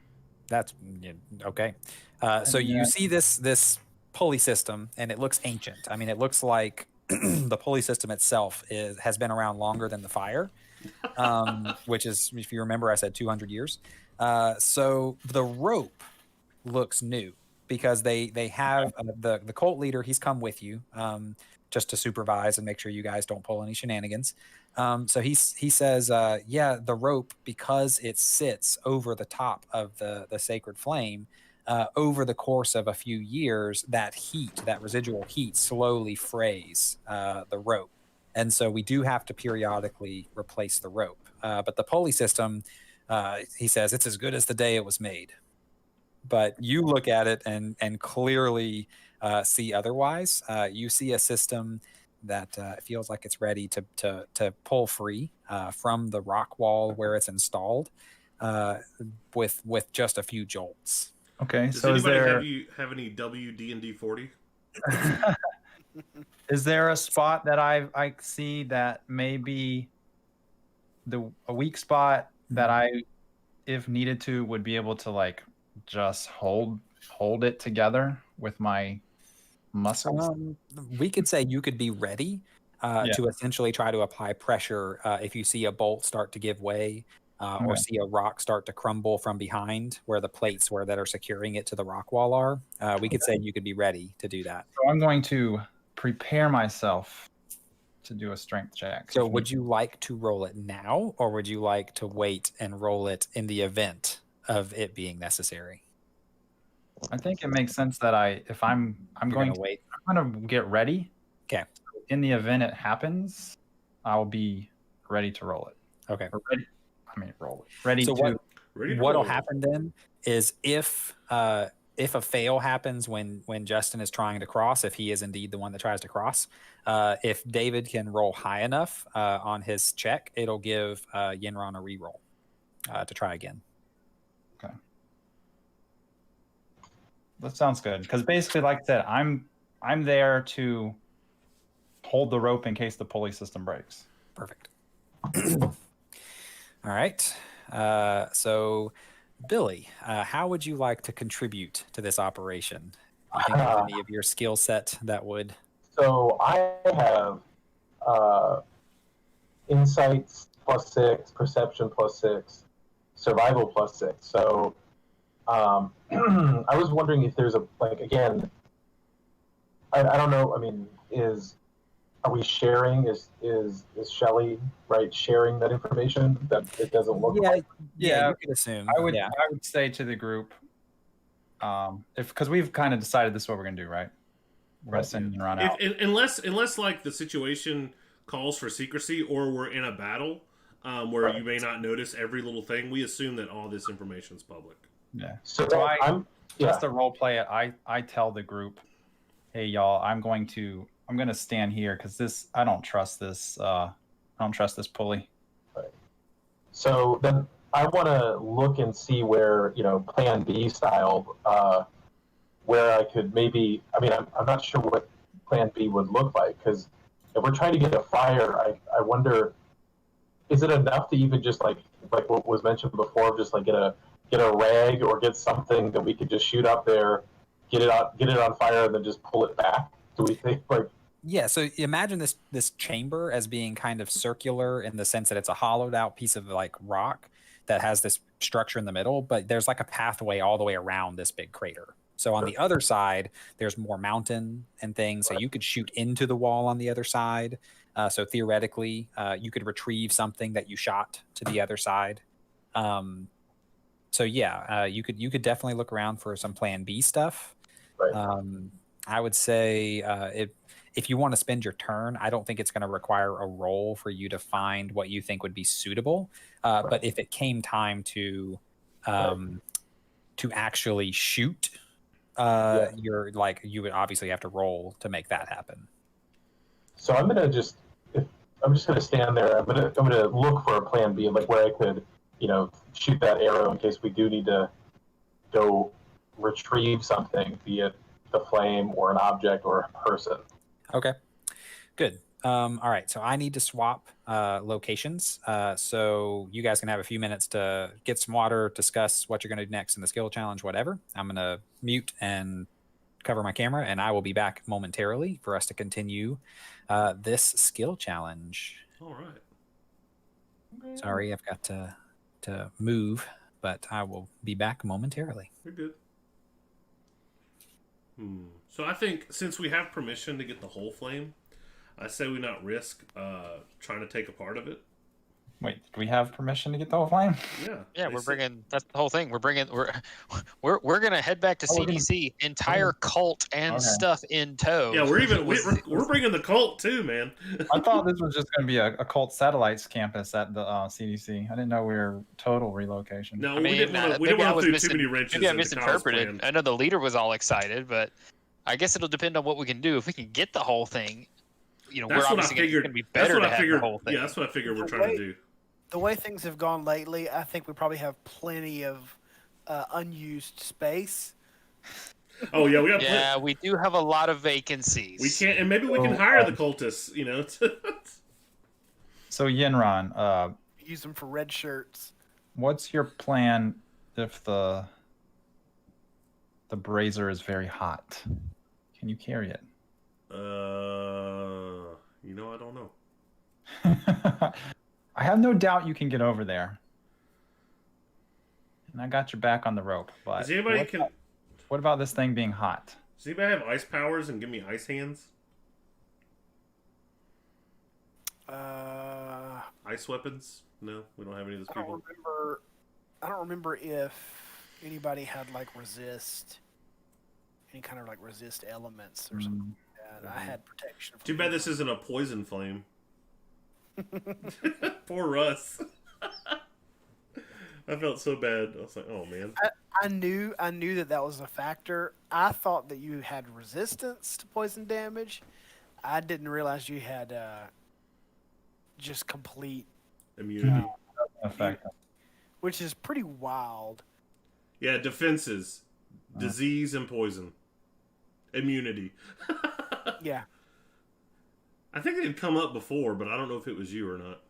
[SPEAKER 1] That's okay. So you see this pulley system, and it looks ancient. I mean, it looks like the pulley system itself has been around longer than the fire, which is, if you remember, I said 200 years. So the rope looks new because they have the cult leader. He's come with you just to supervise and make sure you guys don't pull any shenanigans. So he says, yeah, the rope, because it sits over the top of the sacred flame, over the course of a few years, that residual heat slowly frays the rope. And so we do have to periodically replace the rope. But the pulley system, he says, it's as good as the day it was made. but you look at it and clearly see otherwise. You see a system that feels like it's ready to pull free from the rock wall where it's installed with just a few jolts.
[SPEAKER 4] Okay,
[SPEAKER 2] Does
[SPEAKER 4] so is
[SPEAKER 2] anybody
[SPEAKER 4] there
[SPEAKER 2] have any WD&D 40?
[SPEAKER 4] is there a spot that I see that maybe a weak spot that I, if needed to, would be able to like just hold it together with my muscles?
[SPEAKER 1] We could say you could be ready
[SPEAKER 4] Yeah.
[SPEAKER 1] to essentially try to apply pressure if you see a bolt start to give way or
[SPEAKER 4] Okay.
[SPEAKER 1] see a rock start to crumble from behind where the plates that are securing it to the rock wall are. We could say you could be ready to do that.
[SPEAKER 4] So I'm going to prepare myself to do a strength check.
[SPEAKER 1] So would you like to roll it now, or would you like to wait and roll it in the event of it being necessary?
[SPEAKER 4] I think it makes sense that if I'm
[SPEAKER 1] You're
[SPEAKER 4] going
[SPEAKER 1] gonna
[SPEAKER 4] to
[SPEAKER 1] wait.
[SPEAKER 4] I'm going to get ready.
[SPEAKER 1] Okay.
[SPEAKER 4] In the event it happens, I'll be ready to roll it.
[SPEAKER 1] Okay.
[SPEAKER 4] Or ready. I mean, roll it. Ready
[SPEAKER 1] So
[SPEAKER 4] to.
[SPEAKER 2] Ready to
[SPEAKER 1] What'll
[SPEAKER 2] roll.
[SPEAKER 1] happen then is if a fail happens when Justin is trying to cross, if he is indeed the one that tries to cross, if David can roll high enough on his check, it'll give Yenron a reroll to try again.
[SPEAKER 4] That sounds good. Because basically, like I said, I'm there to hold the rope in case the pulley system breaks.
[SPEAKER 1] Perfect. All right. So, Billy, how would you like to contribute to this operation? Do you think there's any of your skill set that would?
[SPEAKER 3] So I have insights +6, perception +6, survival +6. So I was wondering if there's again, I don't know. I mean, are we sharing? Is Shelly right sharing that information that it doesn't look like?
[SPEAKER 1] Yeah, you could assume.
[SPEAKER 4] I would
[SPEAKER 1] Yeah.
[SPEAKER 4] I would say to the group, because we've kind of decided this is what we're gonna do, right? We're gonna send you around out.
[SPEAKER 2] Unless like the situation calls for secrecy or we're in a battle where you may not notice every little thing, we assume that all this information is public.
[SPEAKER 4] Yeah.
[SPEAKER 3] So
[SPEAKER 4] I'm
[SPEAKER 3] yeah.
[SPEAKER 4] just to role play it. I tell the group, hey y'all, I'm gonna stand here because I don't trust this. I don't trust this pulley.
[SPEAKER 3] So then I want to look and see where, Plan B style, where I could maybe. I mean, I'm not sure what Plan B would look like, because if we're trying to get a fire, I wonder, is it enough to even just like what was mentioned before, just like get a rag or get something that we could just shoot up there, get it on fire, and then just pull it back? Do we think
[SPEAKER 1] Yeah, so imagine this chamber as being kind of circular in the sense that it's a hollowed out piece of like rock that has this structure in the middle, but there's like a pathway all the way around this big crater. So on the other side, there's more mountain and things. So you could shoot into the wall on the other side. So theoretically, you could retrieve something that you shot to the other side. So yeah, you could definitely look around for some Plan B stuff.
[SPEAKER 3] Right.
[SPEAKER 1] I would say if you want to spend your turn, I don't think it's going to require a roll for you to find what you think would be suitable. But if it came time to actually shoot, you would obviously have to roll to make that happen.
[SPEAKER 3] So I'm just gonna stand there. I'm gonna look for a Plan B, like where I could, shoot that arrow in case we do need to go retrieve something, be it the flame or an object or a person.
[SPEAKER 1] Okay, good. All right, so I need to swap locations. So you guys can have a few minutes to get some water, discuss what you're going to do next in the skill challenge, whatever. I'm going to mute and cover my camera, and I will be back momentarily for us to continue this skill challenge.
[SPEAKER 2] All right.
[SPEAKER 1] Sorry, I've got to move, but I will be back momentarily.
[SPEAKER 2] You're good. So I think since we have permission to get the whole flame, I say we not risk trying to take a part of it.
[SPEAKER 4] Wait, do we have permission to get the whole flame?
[SPEAKER 2] Yeah.
[SPEAKER 6] Yeah,
[SPEAKER 2] they
[SPEAKER 6] we're
[SPEAKER 2] said-
[SPEAKER 6] bringing. That's the whole thing. We're gonna head back to
[SPEAKER 4] Oh, we're gonna-
[SPEAKER 6] CDC, entire cult and
[SPEAKER 4] Okay.
[SPEAKER 6] stuff in tow.
[SPEAKER 2] Yeah, we're even
[SPEAKER 6] Was-
[SPEAKER 2] we're bringing the cult too, man.
[SPEAKER 4] I thought this was just going to be a cult satellites campus at the CDC. I didn't know we were total relocation.
[SPEAKER 2] No,
[SPEAKER 6] I
[SPEAKER 2] we
[SPEAKER 6] mean,
[SPEAKER 2] didn't want to. We
[SPEAKER 6] maybe
[SPEAKER 2] didn't
[SPEAKER 6] I
[SPEAKER 2] want
[SPEAKER 6] was
[SPEAKER 2] to throw too
[SPEAKER 6] missing-
[SPEAKER 2] many wrenches.
[SPEAKER 6] Maybe I
[SPEAKER 2] into Kyle's
[SPEAKER 6] misinterpreted.
[SPEAKER 2] plan.
[SPEAKER 6] I know the leader was all excited, but I guess it'll depend on what we can do. If we can get the whole thing,
[SPEAKER 2] That's
[SPEAKER 6] we're
[SPEAKER 2] what I
[SPEAKER 6] obviously
[SPEAKER 2] figured.
[SPEAKER 6] going to be
[SPEAKER 2] That's
[SPEAKER 6] better
[SPEAKER 2] what
[SPEAKER 6] to
[SPEAKER 2] I
[SPEAKER 6] have
[SPEAKER 2] figured.
[SPEAKER 6] the whole thing.
[SPEAKER 2] Yeah, that's what I figured we're
[SPEAKER 5] The
[SPEAKER 2] trying to
[SPEAKER 5] way-
[SPEAKER 2] do.
[SPEAKER 5] The way things have gone lately, I think we probably have plenty of unused space.
[SPEAKER 2] Oh yeah, we got.
[SPEAKER 6] Yeah, we do have a lot of vacancies.
[SPEAKER 2] We can't, and maybe we can
[SPEAKER 4] So,
[SPEAKER 2] hire the cultists. You know.
[SPEAKER 4] So Yinron,
[SPEAKER 5] Use them for red shirts.
[SPEAKER 4] what's your plan if the brazier is very hot? Can you carry it?
[SPEAKER 2] You know, I don't know.
[SPEAKER 4] I have no doubt you can get over there. And I got your back on the rope. But
[SPEAKER 2] Does anybody
[SPEAKER 4] what about this thing being hot?
[SPEAKER 2] Does anybody have ice powers and give me ice hands? Ice weapons? No, we don't have any of those
[SPEAKER 5] I don't
[SPEAKER 2] people.
[SPEAKER 5] remember. I don't remember if anybody had like resist, any kind of like resist elements or something like that. I had protection. From
[SPEAKER 2] Too bad this
[SPEAKER 5] people.
[SPEAKER 2] isn't a poison flame. Poor Russ. I felt so bad. I was like, oh man.
[SPEAKER 5] I knew that was a factor. I thought that you had resistance to poison damage. I didn't realize you had just complete,
[SPEAKER 2] Immunity.
[SPEAKER 4] Effect.
[SPEAKER 5] which is pretty wild.
[SPEAKER 2] Yeah, defenses. Disease and poison. Immunity.
[SPEAKER 5] Yeah,
[SPEAKER 2] I think it had come up before, but I don't know if it was you or not.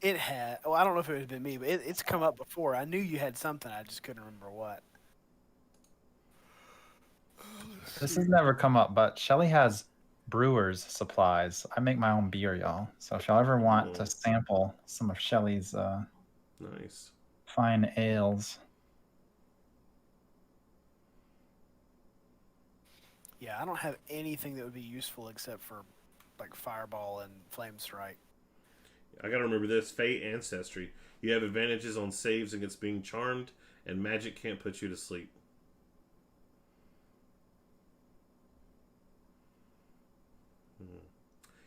[SPEAKER 5] it had. Well, I don't know if it had been me, but it's come up before. I knew you had something. I just couldn't remember what.
[SPEAKER 4] This has never come up, but Shelly has brewer's supplies. I make my own beer, y'all. So if y'all ever want
[SPEAKER 2] Oh.
[SPEAKER 4] to sample some of Shelly's
[SPEAKER 2] Nice.
[SPEAKER 4] fine ales,
[SPEAKER 5] Yeah, I don't have anything that would be useful except for like fireball and flame strike.
[SPEAKER 2] I gotta remember this. Fate Ancestry. You have advantages on saves against being charmed, and magic can't put you to sleep.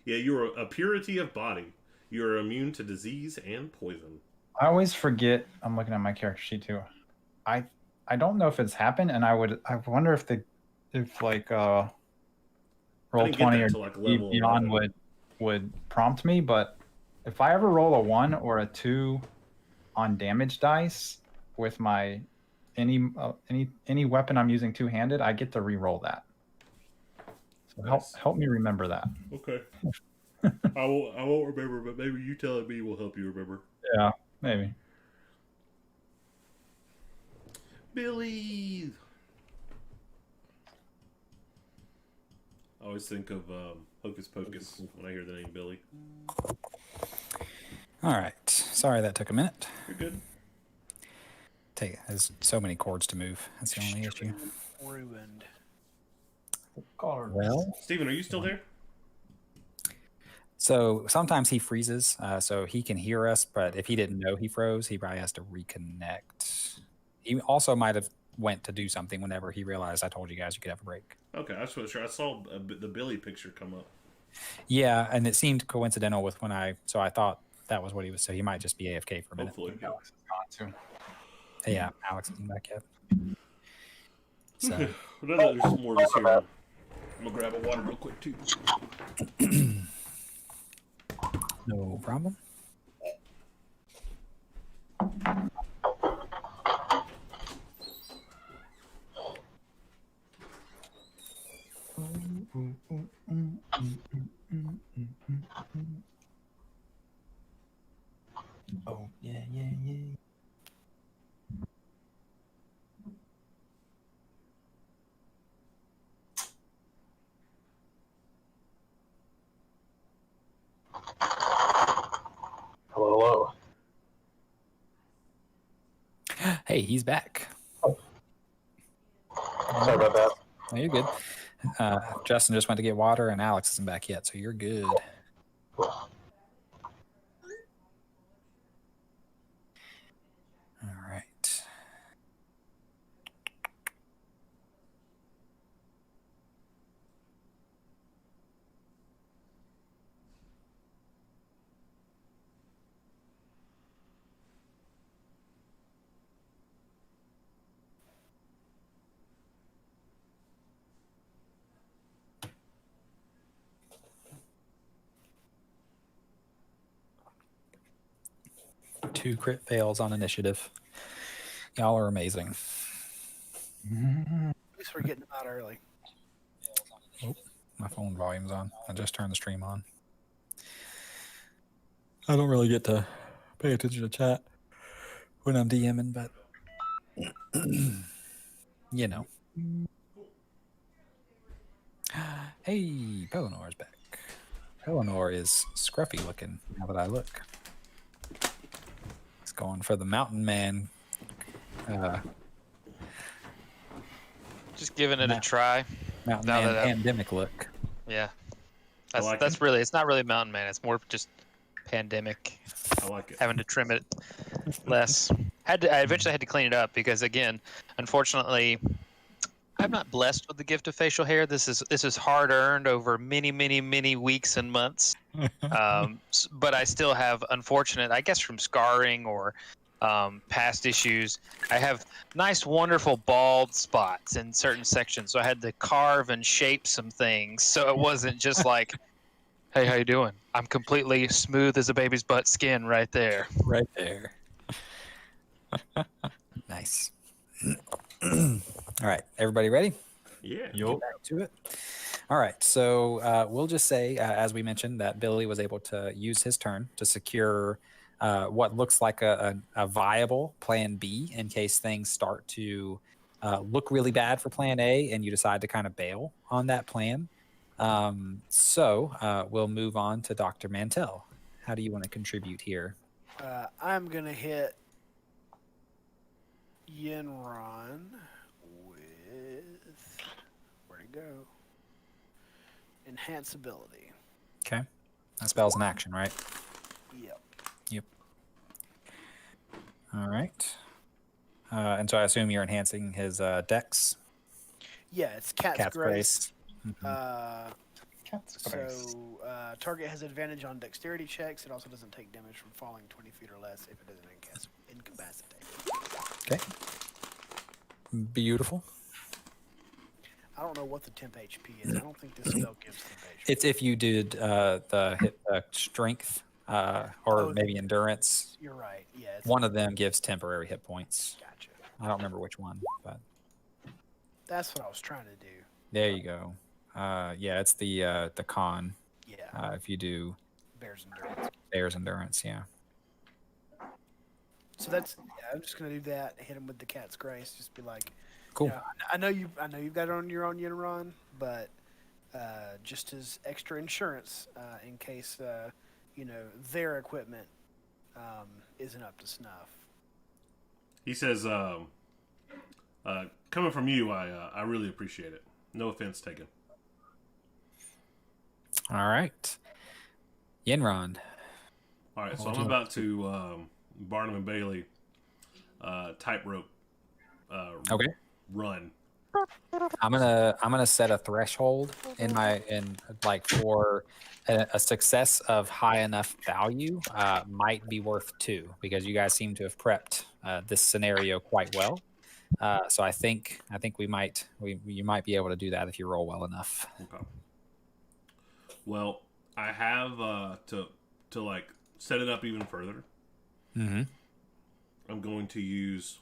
[SPEAKER 2] Yeah, you are a purity of body. You are immune to disease and poison.
[SPEAKER 4] I always forget. I'm looking at my character sheet too. I don't know if it's happened, and I wonder if like roll
[SPEAKER 2] didn't get
[SPEAKER 4] 20
[SPEAKER 2] that
[SPEAKER 4] or
[SPEAKER 2] till, like, level
[SPEAKER 4] beyond
[SPEAKER 2] 11.
[SPEAKER 4] would prompt me, but if I ever roll a 1 or a 2 on damage dice with my any weapon I'm using two-handed, I get to re-roll that. So
[SPEAKER 2] Nice.
[SPEAKER 4] help me remember that.
[SPEAKER 2] Okay. I won't remember, but maybe you telling me will help you remember.
[SPEAKER 4] Yeah, maybe.
[SPEAKER 2] Billy. I always think of Hocus Pocus when I hear the name Billy.
[SPEAKER 1] All right. Sorry that took a minute.
[SPEAKER 2] You're good.
[SPEAKER 1] There's so many chords to move. That's the only issue.
[SPEAKER 5] Ruined.
[SPEAKER 1] Well,
[SPEAKER 2] Steven, are you still there?
[SPEAKER 1] so sometimes he freezes, so he can hear us, but if he didn't know he froze, he probably has to reconnect. He also might have went to do something whenever he realized I told you guys you could have a break.
[SPEAKER 2] Okay, I just wasn't sure. I saw the Billy picture come up.
[SPEAKER 1] Yeah, and it seemed coincidental with so I thought that was what he was. So he might just be AFK for a minute.
[SPEAKER 2] Hopefully.
[SPEAKER 4] Alex is gone too.
[SPEAKER 1] Yeah, Alex isn't back yet. So
[SPEAKER 2] Okay. Well, there's more of this here. I'm gonna grab a water real quick too.
[SPEAKER 1] no problem.
[SPEAKER 4] Oh yeah, yeah, yeah.
[SPEAKER 3] Hello, hello.
[SPEAKER 1] Hey, he's back.
[SPEAKER 3] Sorry about that.
[SPEAKER 1] No, you're good. Justin just went to get water, and Alex isn't back yet, so you're good. 2 crit fails on initiative. Y'all are amazing.
[SPEAKER 5] At least we're getting them out early.
[SPEAKER 1] My phone volume's on. I just turned the stream on. I don't really get to pay attention to chat when I'm DMing, but you know. Hey, Pelinor's back. Pelinor is scruffy looking now that I look. He's going for the mountain man.
[SPEAKER 6] Just giving it a
[SPEAKER 1] Nah.
[SPEAKER 6] try.
[SPEAKER 1] Mountain
[SPEAKER 6] Now
[SPEAKER 1] man
[SPEAKER 6] that
[SPEAKER 1] pandemic look.
[SPEAKER 6] Yeah.
[SPEAKER 2] I like
[SPEAKER 6] That's
[SPEAKER 2] it.
[SPEAKER 6] really, it's not really Mountain Man. It's more just pandemic,
[SPEAKER 2] I like it.
[SPEAKER 6] having to trim it less. I eventually had to clean it up because, again, unfortunately, I'm not blessed with the gift of facial hair. This is hard earned over many, many, many weeks and months. But I still have, unfortunate, I guess, from scarring or past issues. I have nice, wonderful bald spots in certain sections. So I had to carve and shape some things. So it wasn't just like, hey, how you doing? I'm completely smooth as a baby's butt skin right there.
[SPEAKER 1] Right there. Nice. All right, everybody ready?
[SPEAKER 2] Yeah.
[SPEAKER 4] Yup.
[SPEAKER 1] Back to it. All right, so we'll just say, as we mentioned, that Billy was able to use his turn to secure what looks like a viable plan B in case things start to look really bad for plan A and you decide to kind of bail on that plan. So we'll move on to Dr. Mantell. How do you want to contribute here?
[SPEAKER 5] I'm gonna hit Yenron with where'd it go? Enhance ability.
[SPEAKER 1] Okay, that spell's an action, right?
[SPEAKER 5] Yep.
[SPEAKER 1] All right. And so I assume you're enhancing his dex.
[SPEAKER 5] Yeah, it's Cat's Grace.
[SPEAKER 1] Mhm.
[SPEAKER 4] Cat's grace.
[SPEAKER 5] So target has advantage on dexterity checks. It also doesn't take damage from falling 20 feet or less if it isn't incapacitated.
[SPEAKER 1] Okay. Beautiful.
[SPEAKER 5] I don't know what the temp HP is. I don't think this spell gives temp HP.
[SPEAKER 1] It's if you did the hit strength or
[SPEAKER 5] Oh,
[SPEAKER 1] maybe endurance.
[SPEAKER 5] You're right. Yeah. It's,
[SPEAKER 1] One of them gives temporary hit points.
[SPEAKER 5] Gotcha.
[SPEAKER 1] I don't remember which one, but
[SPEAKER 5] That's what I was trying to do.
[SPEAKER 1] there you go. Yeah, it's the con.
[SPEAKER 5] Yeah.
[SPEAKER 1] If you do
[SPEAKER 5] Bears endurance.
[SPEAKER 1] bear's endurance, yeah.
[SPEAKER 5] So that's. Yeah, I'm just gonna do that. Hit him with the Cat's Grace. Just be like,
[SPEAKER 1] Cool.
[SPEAKER 5] you know, I know you've got it on your own Yenron, but just as extra insurance in case their equipment isn't up to snuff.
[SPEAKER 2] He says, coming from you, I really appreciate it. No offense taken.
[SPEAKER 1] All right. Yenron.
[SPEAKER 2] All right, so
[SPEAKER 1] What
[SPEAKER 2] I'm
[SPEAKER 1] would you
[SPEAKER 2] about to Barnum and Bailey tightrope
[SPEAKER 1] Okay.
[SPEAKER 2] run.
[SPEAKER 1] I'm gonna set a threshold in for a success of high enough value might be worth 2 because you guys seem to have prepped this scenario quite well. So I think you might be able to do that if you roll well enough.
[SPEAKER 2] Okay. Well, I have to like set it up even further.
[SPEAKER 1] Mm-hmm.
[SPEAKER 2] I'm going to use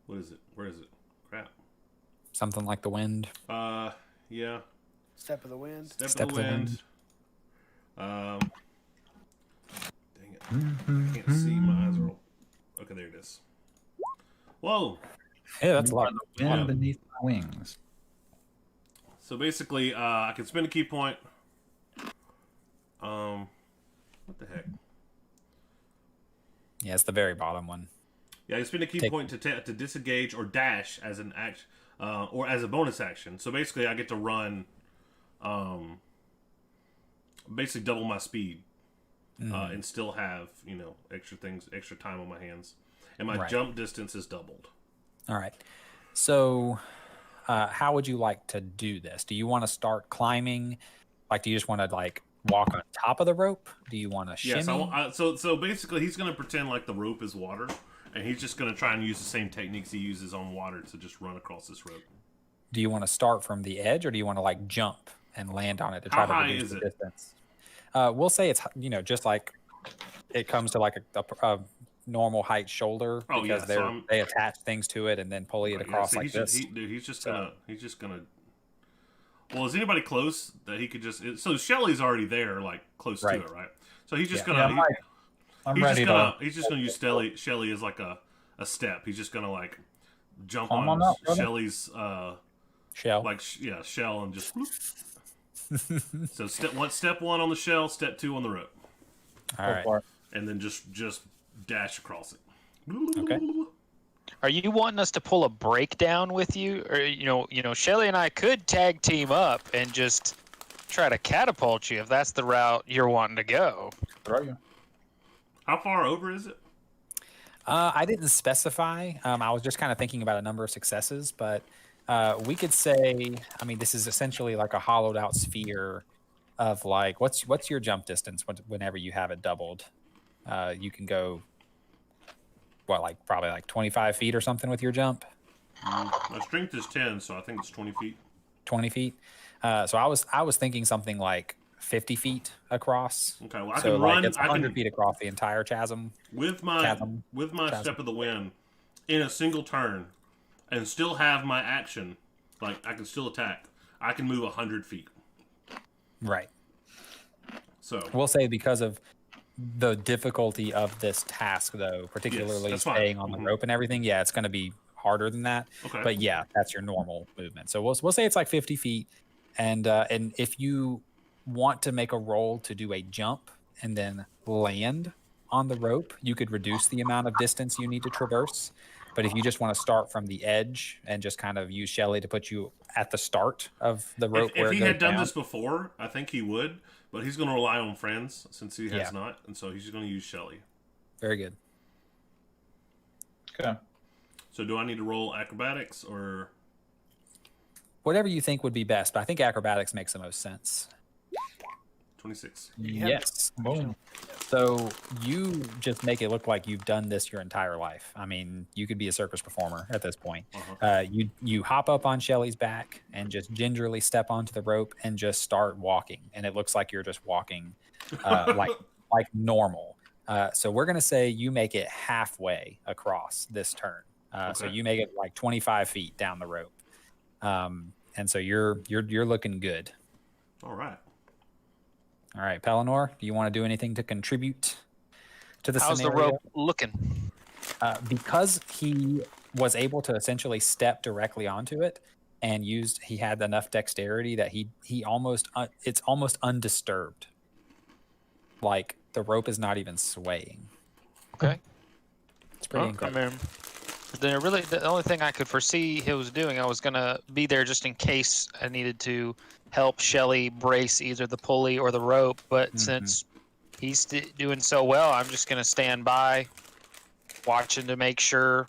[SPEAKER 2] what is it? Where is it? Crap.
[SPEAKER 1] Something like the wind.
[SPEAKER 2] Yeah.
[SPEAKER 5] Step of the Wind.
[SPEAKER 2] Step of the wind. Dang it. I can't see. My eyes are all... Okay, there it is. Whoa.
[SPEAKER 1] Yeah, that's a lot.
[SPEAKER 4] Wind
[SPEAKER 2] Yeah.
[SPEAKER 4] beneath my wings.
[SPEAKER 2] So basically, I can spend a key point. What the heck?
[SPEAKER 1] Yeah, it's the very bottom one.
[SPEAKER 2] Yeah, I can spend a key point to disengage or dash as an action, or as a bonus action. So basically, I get to run, basically double my speed, and still have extra time on my hands, and my
[SPEAKER 1] Right.
[SPEAKER 2] jump distance is doubled.
[SPEAKER 1] All right. So, how would you like to do this? Do you want to start climbing? Like, do you just want to walk on top of the rope? Do you want to shimmy?
[SPEAKER 2] Yes. So basically, he's gonna pretend like the rope is water, and he's just gonna try and use the same techniques he uses on water to just run across this rope.
[SPEAKER 1] Do you want to start from the edge, or do you want to jump and land on it to try
[SPEAKER 2] How
[SPEAKER 1] to
[SPEAKER 2] high
[SPEAKER 1] reduce
[SPEAKER 2] is
[SPEAKER 1] the
[SPEAKER 2] it?
[SPEAKER 1] distance? We'll say it's just like it comes to like a normal height shoulder
[SPEAKER 2] Oh,
[SPEAKER 1] because
[SPEAKER 2] yeah, so
[SPEAKER 1] they attach things to it and then pulley it
[SPEAKER 2] Right,
[SPEAKER 1] across
[SPEAKER 2] so
[SPEAKER 1] like this.
[SPEAKER 2] he's just gonna. Well, is anybody close that he could just? So Shelly's already there, like close to
[SPEAKER 1] Right.
[SPEAKER 2] it, right? So he's just
[SPEAKER 1] Yeah.
[SPEAKER 2] gonna.
[SPEAKER 4] Yeah, I'm ready to.
[SPEAKER 2] He's just gonna use Shelly as like a step. He's just gonna like jump
[SPEAKER 4] Climb
[SPEAKER 2] on
[SPEAKER 4] on up, brother.
[SPEAKER 2] Shelly's
[SPEAKER 1] Shell.
[SPEAKER 2] shell and just. Whoop. So step one on the shell, step two on the rope,
[SPEAKER 1] All right.
[SPEAKER 4] for it.
[SPEAKER 2] and then just dash across it.
[SPEAKER 1] Okay.
[SPEAKER 6] Are you wanting us to pull a breakdown with you, or Shelly and I could tag team up and just try to catapult you if that's the route you're wanting to go?
[SPEAKER 4] Throw you.
[SPEAKER 2] How far over is it?
[SPEAKER 1] I didn't specify. I was just kind of thinking about a number of successes, but we could say, I mean, this is essentially like a hollowed out sphere of like, what's your jump distance whenever you have it doubled? You can go, probably like 25 feet or something with your jump,
[SPEAKER 2] My strength is 10, so I think it's 20 feet.
[SPEAKER 1] 20 feet. So I was thinking something like 50 feet across.
[SPEAKER 2] Okay, well I
[SPEAKER 1] So
[SPEAKER 2] can
[SPEAKER 1] like
[SPEAKER 2] run.
[SPEAKER 1] it's
[SPEAKER 2] I
[SPEAKER 1] 100
[SPEAKER 2] can
[SPEAKER 1] feet across the entire chasm.
[SPEAKER 2] with my
[SPEAKER 1] chasm.
[SPEAKER 2] step of the wind in a single turn, and still have my action. Like I can still attack. I can move 100 feet.
[SPEAKER 1] Right.
[SPEAKER 2] So
[SPEAKER 1] We'll say because of the difficulty of this task, though, particularly
[SPEAKER 2] that's fine.
[SPEAKER 1] staying on the
[SPEAKER 2] Mhm.
[SPEAKER 1] rope and everything, yeah, it's going to be harder than that.
[SPEAKER 2] okay,
[SPEAKER 1] But yeah, that's your normal movement. So we'll say it's like 50 feet, and if you want to make a roll to do a jump and then land on the rope, you could reduce the amount of distance you need to traverse. But if you just want to start from the edge and just kind of use Shelly to put you at the start of the rope,
[SPEAKER 2] if he
[SPEAKER 1] it goes
[SPEAKER 2] had done
[SPEAKER 1] down.
[SPEAKER 2] this before, I think he would. But he's going to rely on friends since he has
[SPEAKER 1] Yeah.
[SPEAKER 2] not, and so he's just going to use Shelly.
[SPEAKER 1] Very good.
[SPEAKER 4] Okay.
[SPEAKER 2] So do I need to roll acrobatics or?
[SPEAKER 1] Whatever you think would be best, but I think acrobatics makes the most sense.
[SPEAKER 2] 26.
[SPEAKER 5] Yeah.
[SPEAKER 1] Yes.
[SPEAKER 4] Boom.
[SPEAKER 1] So you just make it look like you've done this your entire life. I mean, you could be a circus performer at this point.
[SPEAKER 2] Uh-huh.
[SPEAKER 1] You hop up on Shelly's back and just gingerly step onto the rope and just start walking, and it looks like you're just walking like normal. So we're gonna say you make it halfway across this turn. So
[SPEAKER 2] Okay.
[SPEAKER 1] you make it like 25 feet down the rope, and so you're looking good.
[SPEAKER 2] All right.
[SPEAKER 1] All right, Pellinor, do you want to do anything to contribute to the
[SPEAKER 6] How's the
[SPEAKER 1] scenario?
[SPEAKER 6] rope looking?
[SPEAKER 1] Because he was able to essentially step directly onto it and he had enough dexterity that he almost it's almost undisturbed. Like the rope is not even swaying.
[SPEAKER 6] Okay.
[SPEAKER 1] It's pretty
[SPEAKER 2] Huh?
[SPEAKER 1] incredible.
[SPEAKER 6] I mean, the only thing I could foresee he was doing, I was gonna be there just in case I needed to help Shelly brace either the pulley or the rope. But since he's doing so well, I'm just gonna stand by, watching to make sure.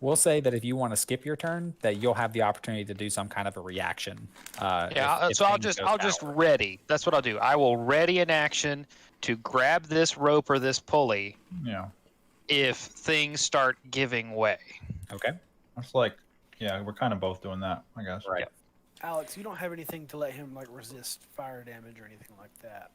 [SPEAKER 1] We'll say that if you want to skip your turn, that you'll have the opportunity to do some kind of a reaction.
[SPEAKER 6] Yeah.
[SPEAKER 1] if
[SPEAKER 6] So I'll
[SPEAKER 1] things
[SPEAKER 6] just
[SPEAKER 1] go sour.
[SPEAKER 6] ready. That's what I'll do. I will ready an action to grab this rope or this pulley
[SPEAKER 4] Yeah.
[SPEAKER 6] if things start giving way.
[SPEAKER 1] Okay.
[SPEAKER 4] That's like, yeah, we're kind of both doing that, I guess.
[SPEAKER 1] Right.
[SPEAKER 5] Alex, you don't have anything to let him like resist fire damage or anything like that,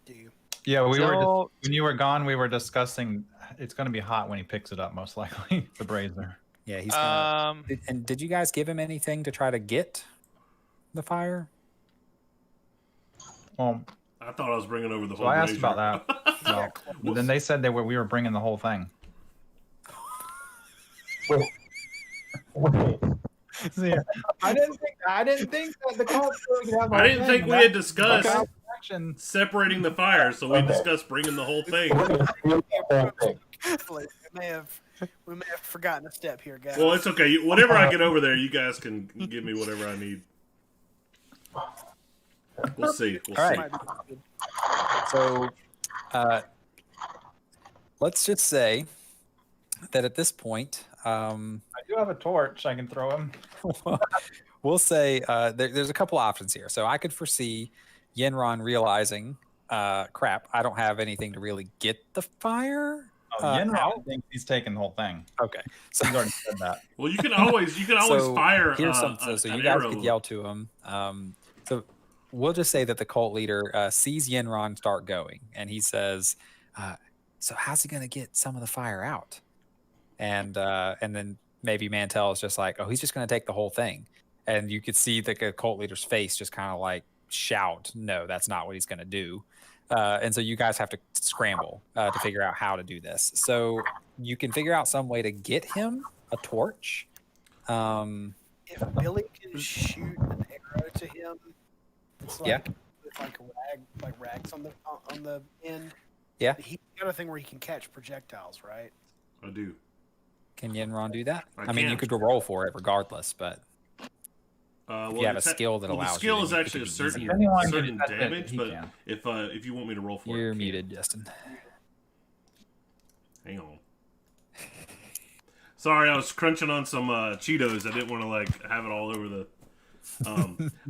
[SPEAKER 5] do you?
[SPEAKER 4] Yeah, we were
[SPEAKER 6] So-
[SPEAKER 4] when you were gone. We were discussing. It's going to be hot when he picks it up, most likely. The brazier.
[SPEAKER 1] Yeah, he's gonna.
[SPEAKER 6] Um,
[SPEAKER 1] Did you guys give him anything to try to get the fire?
[SPEAKER 4] Well,
[SPEAKER 2] I thought I was bringing over the
[SPEAKER 4] so
[SPEAKER 2] whole.
[SPEAKER 4] I asked
[SPEAKER 2] brazier.
[SPEAKER 4] about that. No. But then they said we were bringing the whole thing.
[SPEAKER 3] Wait.
[SPEAKER 4] See, I didn't think that the cult could have.
[SPEAKER 2] I didn't think we had discussed
[SPEAKER 4] action.
[SPEAKER 2] separating the fire, so we
[SPEAKER 3] Okay.
[SPEAKER 2] discussed bringing the whole thing.
[SPEAKER 3] We're gonna steal the whole thing.
[SPEAKER 5] Carefully, we may have forgotten a step here, guys.
[SPEAKER 2] Well, it's okay. Whenever I get over there, you guys can give me whatever I need. We'll see. We'll
[SPEAKER 1] All
[SPEAKER 2] see.
[SPEAKER 1] right. So, let's just say that at this point,
[SPEAKER 4] I do have a torch. I can throw him.
[SPEAKER 1] we'll say there's a couple options here. So I could foresee Yenron realizing, crap, I don't have anything to really get the fire.
[SPEAKER 4] Oh, Yenron thinks he's taking the whole thing.
[SPEAKER 1] Okay, so
[SPEAKER 4] He's already said that.
[SPEAKER 2] Well, you can always
[SPEAKER 1] so
[SPEAKER 2] fire.
[SPEAKER 1] here's some. So
[SPEAKER 2] an
[SPEAKER 1] you guys
[SPEAKER 2] arrow.
[SPEAKER 1] could yell to him. So we'll just say that the cult leader sees Yenron start going, and he says, "So how's he gonna get some of the fire out?" And then maybe Mantell is just like, "Oh, he's just gonna take the whole thing," and you could see the cult leader's face just kind of like shout, "No, that's not what he's gonna do." And so you guys have to scramble to figure out how to do this. So you can figure out some way to get him a torch.
[SPEAKER 5] If Billy can shoot an arrow to him, it's like
[SPEAKER 1] Yeah.
[SPEAKER 5] with like rags on the end.
[SPEAKER 1] Yeah.
[SPEAKER 5] He's got a thing where he can catch projectiles, right?
[SPEAKER 2] I do.
[SPEAKER 1] Can Yenron do that?
[SPEAKER 2] I
[SPEAKER 1] I mean, you
[SPEAKER 2] can.
[SPEAKER 1] could roll for it regardless, but
[SPEAKER 2] Well,
[SPEAKER 1] you have a
[SPEAKER 2] it's
[SPEAKER 1] skill that
[SPEAKER 2] well,
[SPEAKER 1] allows
[SPEAKER 2] the skill
[SPEAKER 1] you,
[SPEAKER 2] is
[SPEAKER 1] then you
[SPEAKER 2] actually a
[SPEAKER 1] could be
[SPEAKER 2] certain
[SPEAKER 1] easier.
[SPEAKER 4] If anyone
[SPEAKER 2] certain
[SPEAKER 4] can touch it,
[SPEAKER 2] damage,
[SPEAKER 4] he
[SPEAKER 2] but
[SPEAKER 4] can.
[SPEAKER 2] if you want me to roll for it,
[SPEAKER 1] you're
[SPEAKER 2] I can.
[SPEAKER 1] muted, Justin.
[SPEAKER 2] Hang on. Sorry, I was crunching on some Cheetos. I didn't want to like have it all over the.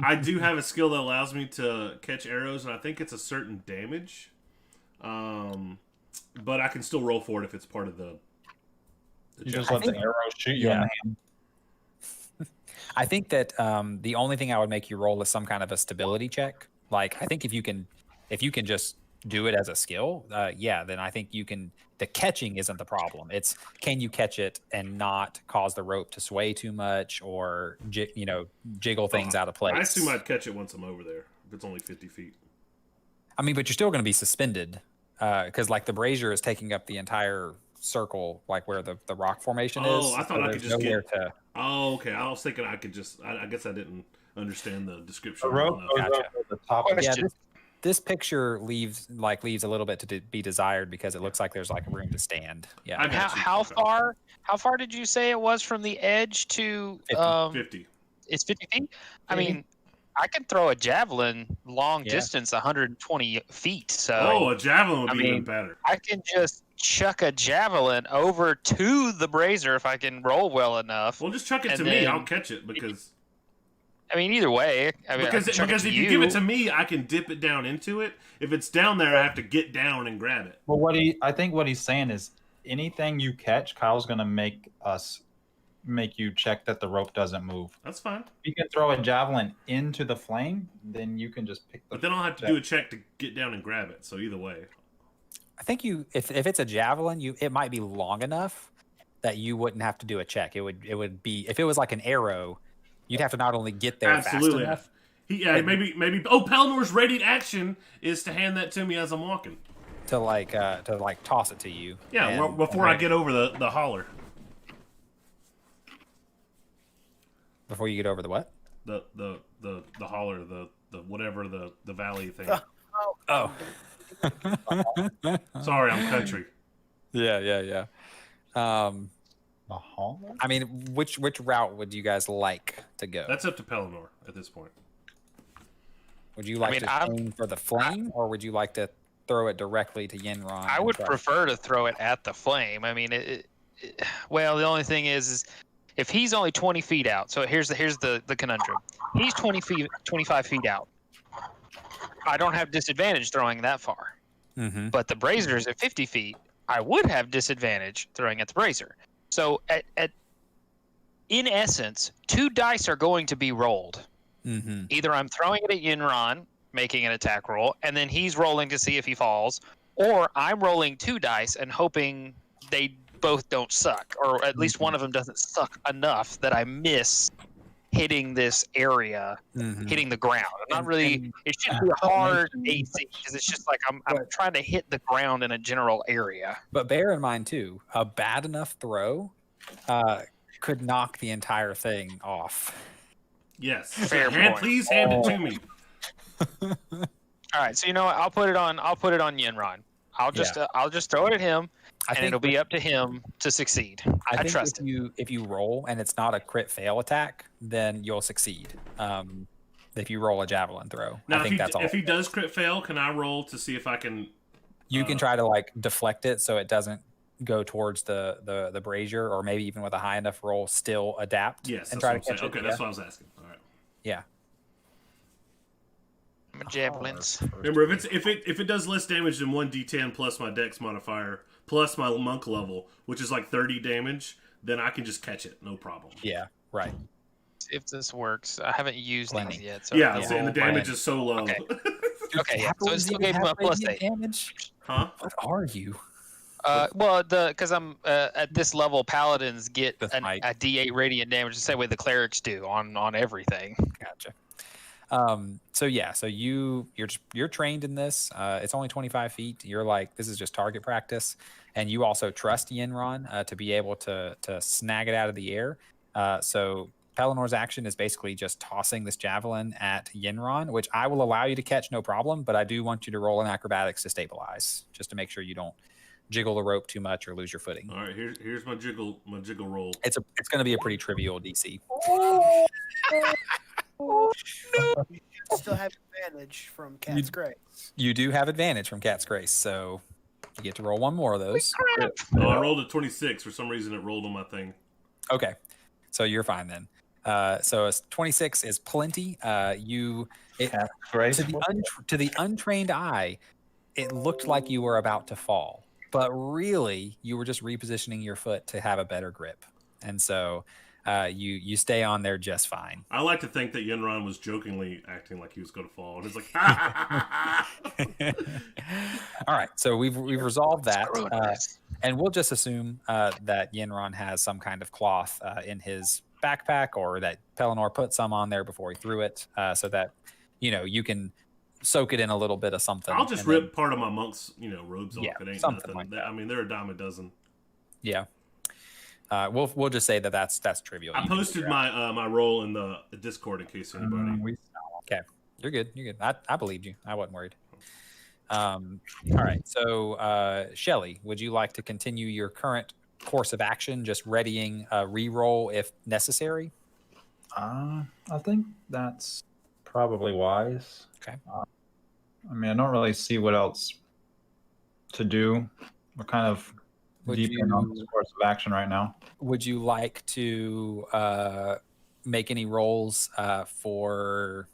[SPEAKER 2] I do have a skill that allows me to catch arrows, and I think it's a certain damage. But I can still roll for it if it's part of the.
[SPEAKER 4] You just
[SPEAKER 2] check.
[SPEAKER 4] let the arrow shoot you in
[SPEAKER 1] Yeah.
[SPEAKER 4] the hand.
[SPEAKER 1] I think that the only thing I would make you roll is some kind of a stability check. Like, I think if you can just do it as a skill, yeah, then I think you can. The catching isn't the problem. It's can you catch it and not cause the rope to sway too much or jiggle things out of place.
[SPEAKER 2] I assume I'd catch it once I'm over there if it's only 50 feet.
[SPEAKER 1] I mean, but you're still going to be suspended because like the brazier is taking up the entire circle, like where the rock formation is.
[SPEAKER 2] Oh, I thought I could
[SPEAKER 1] there's
[SPEAKER 2] just
[SPEAKER 1] nowhere
[SPEAKER 2] get.
[SPEAKER 1] to.
[SPEAKER 2] Oh, okay. I was thinking I could just. I guess I didn't understand the description.
[SPEAKER 4] The rope
[SPEAKER 2] well enough.
[SPEAKER 4] goes
[SPEAKER 1] Gotcha.
[SPEAKER 4] over the top of the
[SPEAKER 1] Yeah,
[SPEAKER 6] Question.
[SPEAKER 1] this picture leaves a little bit to be desired because it looks like there's like room to stand. Yeah,
[SPEAKER 2] I got you.
[SPEAKER 6] How
[SPEAKER 2] Okay.
[SPEAKER 6] far did you say it was from the edge to
[SPEAKER 2] 50.
[SPEAKER 6] it's 50 feet? I
[SPEAKER 1] Maybe.
[SPEAKER 6] mean, I can throw a javelin long
[SPEAKER 1] Yeah.
[SPEAKER 6] distance 120 feet. So
[SPEAKER 2] Oh, a javelin would
[SPEAKER 6] I
[SPEAKER 2] be even
[SPEAKER 6] mean,
[SPEAKER 2] better.
[SPEAKER 6] I can just chuck a javelin over to the brazier if I can roll well enough.
[SPEAKER 2] Well, just chuck it
[SPEAKER 6] and
[SPEAKER 2] to me.
[SPEAKER 6] then-
[SPEAKER 2] I'll catch it because
[SPEAKER 6] I mean, either way. I mean, I can chuck it
[SPEAKER 2] because
[SPEAKER 6] to
[SPEAKER 2] if you give it to me, I can dip it down into it. If it's down there, I have to get down and grab it.
[SPEAKER 4] Well, I think what he's saying is anything you catch, Kyle's gonna make you check that the rope doesn't move.
[SPEAKER 2] That's fine.
[SPEAKER 4] If you can throw a javelin into the flame, then you can just pick the.
[SPEAKER 2] But then I'll have to do a check to get down and grab it. So either way,
[SPEAKER 1] I think if it's a javelin, it might be long enough that you wouldn't have to do a check. It would be if it was like an arrow, you'd have to not only get there
[SPEAKER 2] absolutely.
[SPEAKER 1] fast enough.
[SPEAKER 2] Maybe. Oh, Pelnor's radiant action is to hand that to me as I'm walking.
[SPEAKER 1] To like toss it to you.
[SPEAKER 2] Yeah,
[SPEAKER 1] And-
[SPEAKER 2] before I get over the holler,
[SPEAKER 1] before you get over the what?
[SPEAKER 2] the holler, the whatever the valley thing.
[SPEAKER 1] Oh.
[SPEAKER 2] Sorry, I'm country.
[SPEAKER 1] Yeah.
[SPEAKER 4] The hall?
[SPEAKER 1] I mean, which route would you guys like to go?
[SPEAKER 2] That's up to Pelnor at this point.
[SPEAKER 1] Would you like
[SPEAKER 6] mean,
[SPEAKER 1] to aim for the flame, or would you like to throw it directly to Yenron?
[SPEAKER 6] I
[SPEAKER 1] and
[SPEAKER 6] would
[SPEAKER 1] try-
[SPEAKER 6] prefer to throw it at the flame. I mean, well, the only thing is if he's only 20 feet out. So here's the conundrum. He's 25 feet out. I don't have disadvantage throwing that far.
[SPEAKER 1] Mhm.
[SPEAKER 6] But the brazier is at 50 feet. I would have disadvantage throwing at the brazier. So in essence, 2 dice are going to be rolled.
[SPEAKER 1] Mhm.
[SPEAKER 6] Either I'm throwing it at Yinron, making an attack roll, and then he's rolling to see if he falls, or I'm rolling 2 dice and hoping they both don't suck, or at least one of them doesn't suck enough that I miss hitting this area,
[SPEAKER 1] Mhm.
[SPEAKER 6] hitting the ground. I'm not
[SPEAKER 1] And-
[SPEAKER 6] really.
[SPEAKER 1] and-
[SPEAKER 6] It shouldn't be a hard AC because it's just like I'm trying to hit the ground in a general area.
[SPEAKER 1] But bear in mind too, a bad enough throw could knock the entire thing off.
[SPEAKER 2] Yes.
[SPEAKER 6] Fair point.
[SPEAKER 2] Please hand it to me.
[SPEAKER 6] All right, so you know what? I'll put it on Yinron. I'll just throw it at him, and it'll be up to him to succeed. I
[SPEAKER 1] think
[SPEAKER 6] trust
[SPEAKER 1] if you roll and it's not a crit fail attack, then you'll succeed. If you roll a javelin throw,
[SPEAKER 2] Now,
[SPEAKER 1] I think that's all.
[SPEAKER 2] if he does crit fail, can I roll to see if I can?
[SPEAKER 1] You can try to like deflect it so it doesn't go towards the brazier, or maybe even with a high enough roll, still adapt.
[SPEAKER 2] Yes.
[SPEAKER 1] and
[SPEAKER 2] That's
[SPEAKER 1] try
[SPEAKER 2] what
[SPEAKER 1] to
[SPEAKER 2] I'm
[SPEAKER 1] catch
[SPEAKER 2] saying.
[SPEAKER 1] it.
[SPEAKER 2] Okay, that's what I was asking. All right.
[SPEAKER 1] Yeah.
[SPEAKER 6] Javelins.
[SPEAKER 2] Remember, if it does less damage than 1d10 plus my dex modifier plus my monk level, which is like 30 damage, then I can just catch it, no problem.
[SPEAKER 1] Yeah. Right.
[SPEAKER 6] if this works. I haven't used
[SPEAKER 1] Plenty.
[SPEAKER 6] these yet. So
[SPEAKER 2] Yeah,
[SPEAKER 6] I'll
[SPEAKER 2] see, and the
[SPEAKER 6] roll
[SPEAKER 2] damage
[SPEAKER 6] my-
[SPEAKER 2] is so low.
[SPEAKER 6] Okay. Okay, yeah. So it
[SPEAKER 1] Javelins
[SPEAKER 6] still
[SPEAKER 1] even
[SPEAKER 6] gave him
[SPEAKER 1] have
[SPEAKER 6] a plus
[SPEAKER 1] radiant
[SPEAKER 6] 8.
[SPEAKER 1] damage.
[SPEAKER 2] Huh?
[SPEAKER 1] What are you?
[SPEAKER 6] Well, because I'm at this level, paladins get
[SPEAKER 1] The
[SPEAKER 6] a
[SPEAKER 1] smite.
[SPEAKER 6] D8 radiant damage the same way the clerics do on everything.
[SPEAKER 1] Gotcha. So yeah, so you're trained in this. It's only 25 feet. You're like, this is just target practice, and you also trust Yenron to be able to snag it out of the air. So Pelinor's action is basically just tossing this javelin at Yenron, which I will allow you to catch, no problem. But I do want you to roll an acrobatics to stabilize, just to make sure you don't jiggle the rope too much or lose your footing.
[SPEAKER 2] All right, here's my jiggle roll.
[SPEAKER 1] It's going to be a pretty trivial DC.
[SPEAKER 5] You should still have advantage from Cat's Grace.
[SPEAKER 1] You do have advantage from Cat's Grace, so you get to roll one more of those.
[SPEAKER 2] Oh, I rolled a 26. For some reason, it rolled on my thing.
[SPEAKER 1] Okay, so you're fine then. So a 26 is plenty.
[SPEAKER 4] Great.
[SPEAKER 1] To the untrained eye, it looked like you were about to fall, but really you were just repositioning your foot to have a better grip, and so you stay on there just fine.
[SPEAKER 2] I like to think that Yenron was jokingly acting like he was going to fall, and it's like,
[SPEAKER 1] All right, so we've resolved that,
[SPEAKER 6] Screw this.
[SPEAKER 1] and we'll just assume that Yenron has some kind of cloth in his backpack, or that Pelinor put some on there before he threw it, so that you can soak it in a little bit of something.
[SPEAKER 2] I'll just
[SPEAKER 1] and
[SPEAKER 2] rip
[SPEAKER 1] then-
[SPEAKER 2] part of my monk's robes off.
[SPEAKER 1] Yeah,
[SPEAKER 2] It ain't
[SPEAKER 1] something
[SPEAKER 2] nothing.
[SPEAKER 1] like that.
[SPEAKER 2] I mean, they're a dime a dozen.
[SPEAKER 1] Yeah. We'll just say that's trivial.
[SPEAKER 2] I
[SPEAKER 1] You can
[SPEAKER 2] posted
[SPEAKER 1] figure out.
[SPEAKER 2] my my roll in the Discord in case anybody.
[SPEAKER 1] You're good. You're good. I believed you. I wasn't worried. All right. So, Shelly, would you like to continue your current course of action, just readying a reroll if necessary?
[SPEAKER 4] I think that's probably wise.
[SPEAKER 1] Okay.
[SPEAKER 4] I mean, I don't really see what else to do. We're kind of
[SPEAKER 1] Would
[SPEAKER 4] deep in on
[SPEAKER 1] you-
[SPEAKER 4] this course of action right now.
[SPEAKER 1] Would you like to make any rolls for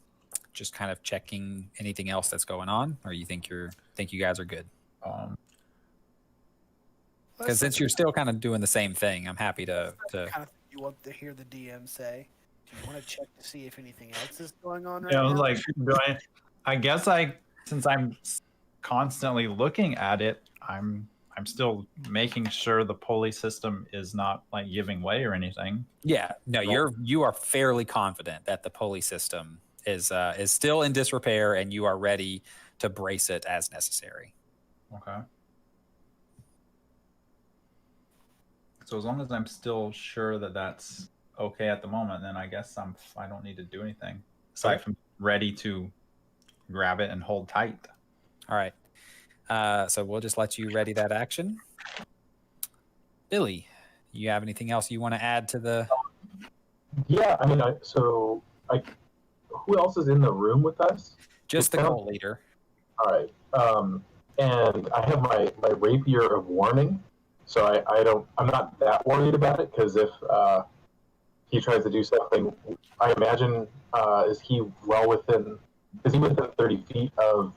[SPEAKER 1] just kind of checking anything else that's going on, or you think you guys are good? Because since you're still kind of doing the same thing, I'm happy to.
[SPEAKER 5] That's the kind of thing you want to hear the DM say. Do you want to check to see if anything else is going on right
[SPEAKER 4] Yeah, I was
[SPEAKER 5] now?
[SPEAKER 4] like, I guess since I'm constantly looking at it, I'm still making sure the pulley system is not like giving way or anything.
[SPEAKER 1] Yeah, no, you are fairly confident that the pulley system is still in disrepair, and you are ready to brace it as necessary.
[SPEAKER 4] Okay. So as long as I'm still sure that that's okay at the moment, then I guess I don't need to do anything aside
[SPEAKER 1] Okay.
[SPEAKER 4] from ready to grab it and hold tight.
[SPEAKER 1] All right, so we'll just let you ready that action. Billy, you have anything else you want to add to the?
[SPEAKER 3] Yeah, I mean, who else is in the room with us?
[SPEAKER 1] Just the
[SPEAKER 3] Okay.
[SPEAKER 1] cult leader.
[SPEAKER 3] All right. And I have my rapier of warning, so I'm not that worried about it, because if he tries to do something, I imagine is he within 30 feet of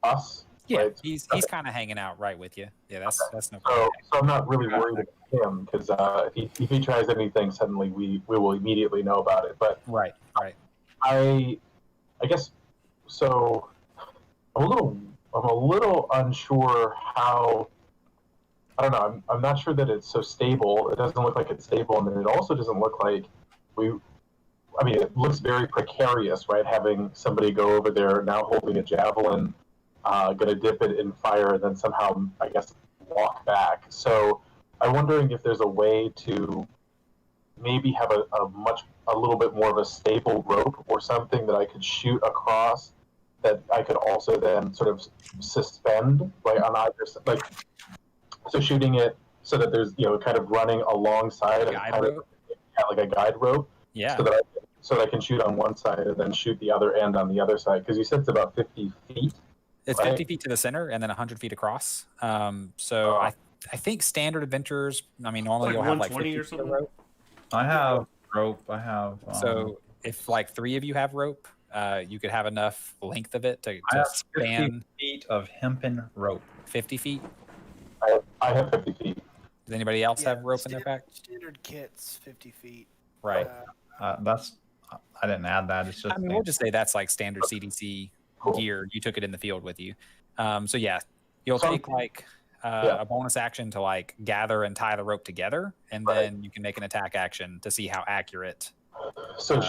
[SPEAKER 3] us?
[SPEAKER 1] Yeah,
[SPEAKER 3] Right.
[SPEAKER 1] he's kind of hanging out right with you. Yeah, that's no
[SPEAKER 3] So,
[SPEAKER 1] problem.
[SPEAKER 3] so I'm not really worried about him, because if he tries anything, suddenly we will immediately know about it. But
[SPEAKER 1] Right.
[SPEAKER 3] I guess so. I'm a little unsure how. I don't know. I'm not sure that it's so stable. It doesn't look like it's stable, and then it also doesn't look like I mean, it looks very precarious, right? Having somebody go over there now holding a javelin, going to dip it in fire, and then somehow, I guess, walk back. So I'm wondering if there's a way to maybe have a little bit more of a stable rope or something that I could shoot across, that I could also then sort of suspend, like on either side, so shooting it so that there's kind of running alongside
[SPEAKER 1] Guide
[SPEAKER 3] kind
[SPEAKER 1] rope?
[SPEAKER 3] like a guide rope,
[SPEAKER 1] Yeah.
[SPEAKER 3] so that I can shoot on one side and then shoot the other end on the other side, because you said it's about 50 feet.
[SPEAKER 1] It's
[SPEAKER 3] Right.
[SPEAKER 1] 50 feet to the center and then 100 feet across. So I think standard adventures, I mean, normally
[SPEAKER 2] Like
[SPEAKER 1] you'll have like
[SPEAKER 2] 120
[SPEAKER 1] 50
[SPEAKER 2] or
[SPEAKER 1] feet of
[SPEAKER 2] something?
[SPEAKER 1] rope.
[SPEAKER 4] I have rope. I have.
[SPEAKER 1] So if like 3 of you have rope, you could have enough length of it to
[SPEAKER 4] I have 50
[SPEAKER 1] span
[SPEAKER 4] feet of hempen rope.
[SPEAKER 1] 50 feet.
[SPEAKER 3] I have 50 feet.
[SPEAKER 1] Does anybody else
[SPEAKER 5] Yeah,
[SPEAKER 1] have rope in their pack?
[SPEAKER 5] Standard kit's 50 feet.
[SPEAKER 1] Right.
[SPEAKER 5] Uh,
[SPEAKER 4] That's I didn't add that. It's just.
[SPEAKER 1] I mean, we'll just say that's like standard CDC
[SPEAKER 3] Cool.
[SPEAKER 1] gear. You took it in the field with you. So yeah, you'll
[SPEAKER 3] So-
[SPEAKER 1] take like
[SPEAKER 3] Yeah.
[SPEAKER 1] a bonus action to like gather and tie the rope together, and
[SPEAKER 3] Right.
[SPEAKER 1] then you can make an attack action to see how accurate.
[SPEAKER 3] So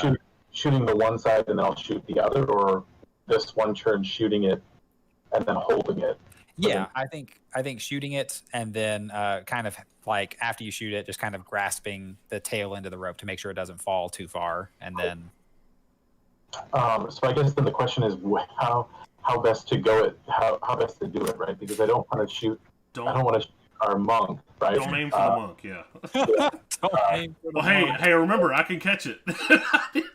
[SPEAKER 3] shooting the one side and then I'll shoot the other, or this one turn shooting it and then holding it.
[SPEAKER 1] Yeah, I think shooting it and then kind of like after you shoot it, just kind of grasping the tail end of the rope to make sure it doesn't fall too far, and then
[SPEAKER 3] So I guess then the question is how best to go it, how best to do it, right? Because I don't want to shoot. I don't
[SPEAKER 2] Don't
[SPEAKER 3] want to shoot our monk, right?
[SPEAKER 2] don't aim for the monk. Yeah.
[SPEAKER 1] Don't aim for the
[SPEAKER 2] Well, hey,
[SPEAKER 1] mark.
[SPEAKER 2] hey, remember I can catch it.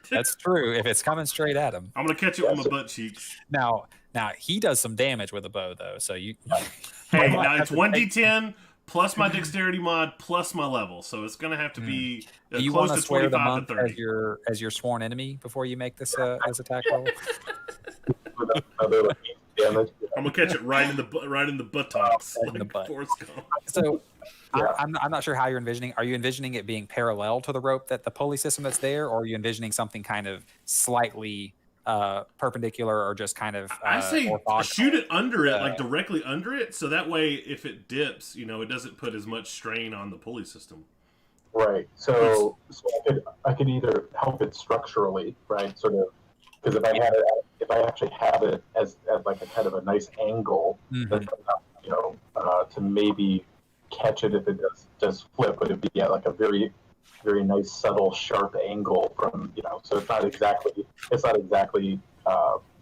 [SPEAKER 1] That's true. If it's coming straight at him.
[SPEAKER 2] I'm gonna catch it with my butt cheeks.
[SPEAKER 1] Now he does some damage with a bow though, so you.
[SPEAKER 2] Hey,
[SPEAKER 1] might
[SPEAKER 2] now
[SPEAKER 1] have
[SPEAKER 2] it's
[SPEAKER 1] to
[SPEAKER 2] 1d10 plus my dexterity mod plus my level, so it's gonna have to be
[SPEAKER 1] Do you
[SPEAKER 2] close
[SPEAKER 1] want
[SPEAKER 2] to
[SPEAKER 1] to swear the
[SPEAKER 2] 25
[SPEAKER 1] monk
[SPEAKER 2] to 30.
[SPEAKER 1] as your sworn enemy before you make this as attack roll?
[SPEAKER 3] With another like, damage.
[SPEAKER 2] I'm gonna catch it right in the buttocks,
[SPEAKER 1] Right in the butt.
[SPEAKER 2] Forrest Gump.
[SPEAKER 1] So
[SPEAKER 3] Yeah.
[SPEAKER 1] I'm not sure how you're envisioning. Are you envisioning it being parallel to the rope that the pulley system that's there, or are you envisioning something kind of slightly perpendicular, or just kind of?
[SPEAKER 2] I say
[SPEAKER 1] orthogonal?
[SPEAKER 2] shoot it under it,
[SPEAKER 1] Uh,
[SPEAKER 2] like directly under it, so that way if it dips, it doesn't put as much strain on the pulley system.
[SPEAKER 3] Right. So I could either help it structurally, right? Sort of, because if I actually have it as like a kind of a nice angle,
[SPEAKER 1] Mhm.
[SPEAKER 3] that comes out, to maybe catch it if it does flip, but it'd be at like a very, very nice, subtle, sharp angle from, so it's not exactly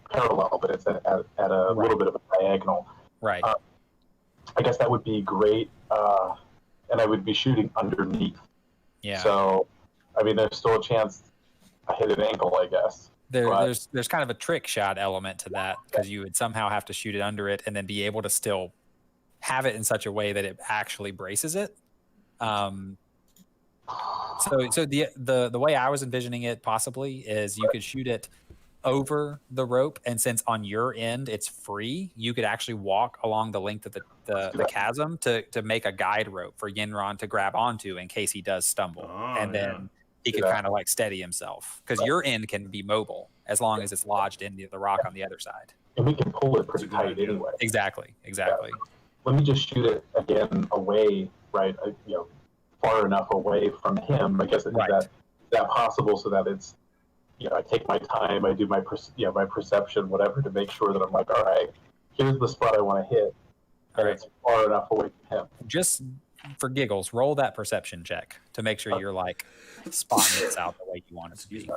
[SPEAKER 3] parallel, but it's at a little bit of a diagonal.
[SPEAKER 1] Right.
[SPEAKER 3] I guess that would be great, and I would be shooting underneath.
[SPEAKER 1] Yeah.
[SPEAKER 3] So, I mean, there's still a chance I hit an ankle, I guess. Right.
[SPEAKER 1] There's kind of a trick shot element to that, because you would somehow have to shoot it under it and then be able to still have it in such a way that it actually braces it. So the way I was envisioning it possibly is you could shoot it over the rope, and since on your end it's free, you could actually walk along the length of the chasm to make a guide rope for Yinron to grab onto in case he does stumble,
[SPEAKER 2] Oh,
[SPEAKER 1] and then
[SPEAKER 2] yeah.
[SPEAKER 1] he could
[SPEAKER 3] Yeah.
[SPEAKER 1] kind of like steady himself, because your end can be mobile as long as it's lodged in the rock on the other side.
[SPEAKER 3] And we can pull it pretty
[SPEAKER 2] That's a good
[SPEAKER 3] tight
[SPEAKER 2] idea.
[SPEAKER 3] anyway.
[SPEAKER 1] Exactly.
[SPEAKER 3] Let me just shoot it again away, right? Far enough away from him. I guess is
[SPEAKER 1] Right.
[SPEAKER 3] that possible, so that it's, I take my time, I do my my perception, whatever, to make sure that I'm like, all right, here's the spot I want to hit,
[SPEAKER 1] All
[SPEAKER 3] and
[SPEAKER 1] right.
[SPEAKER 3] it's far enough away from him.
[SPEAKER 1] Just for giggles, roll that perception check to make sure you're like spotting this out the way you want it to be.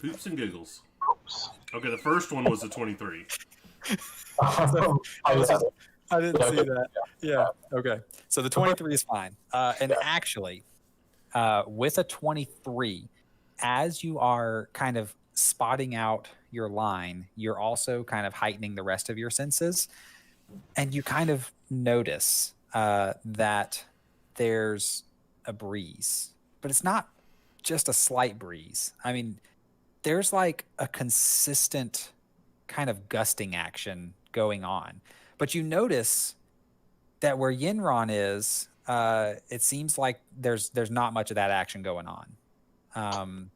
[SPEAKER 2] Poops and giggles. Okay, the first one was a 23.
[SPEAKER 3] I have it.
[SPEAKER 1] I didn't
[SPEAKER 3] Yeah,
[SPEAKER 1] see
[SPEAKER 3] but-
[SPEAKER 1] that. Yeah. Okay. So the 23 is fine. And
[SPEAKER 3] Yeah.
[SPEAKER 1] actually, with a 23, as you are kind of spotting out your line, you're also kind of heightening the rest of your senses. And you kind of notice that there's a breeze, but it's not just a slight breeze. I mean, there's like a consistent kind of gusting action going on. But you notice that where Yinron is, it seems like there's not much of that action going on.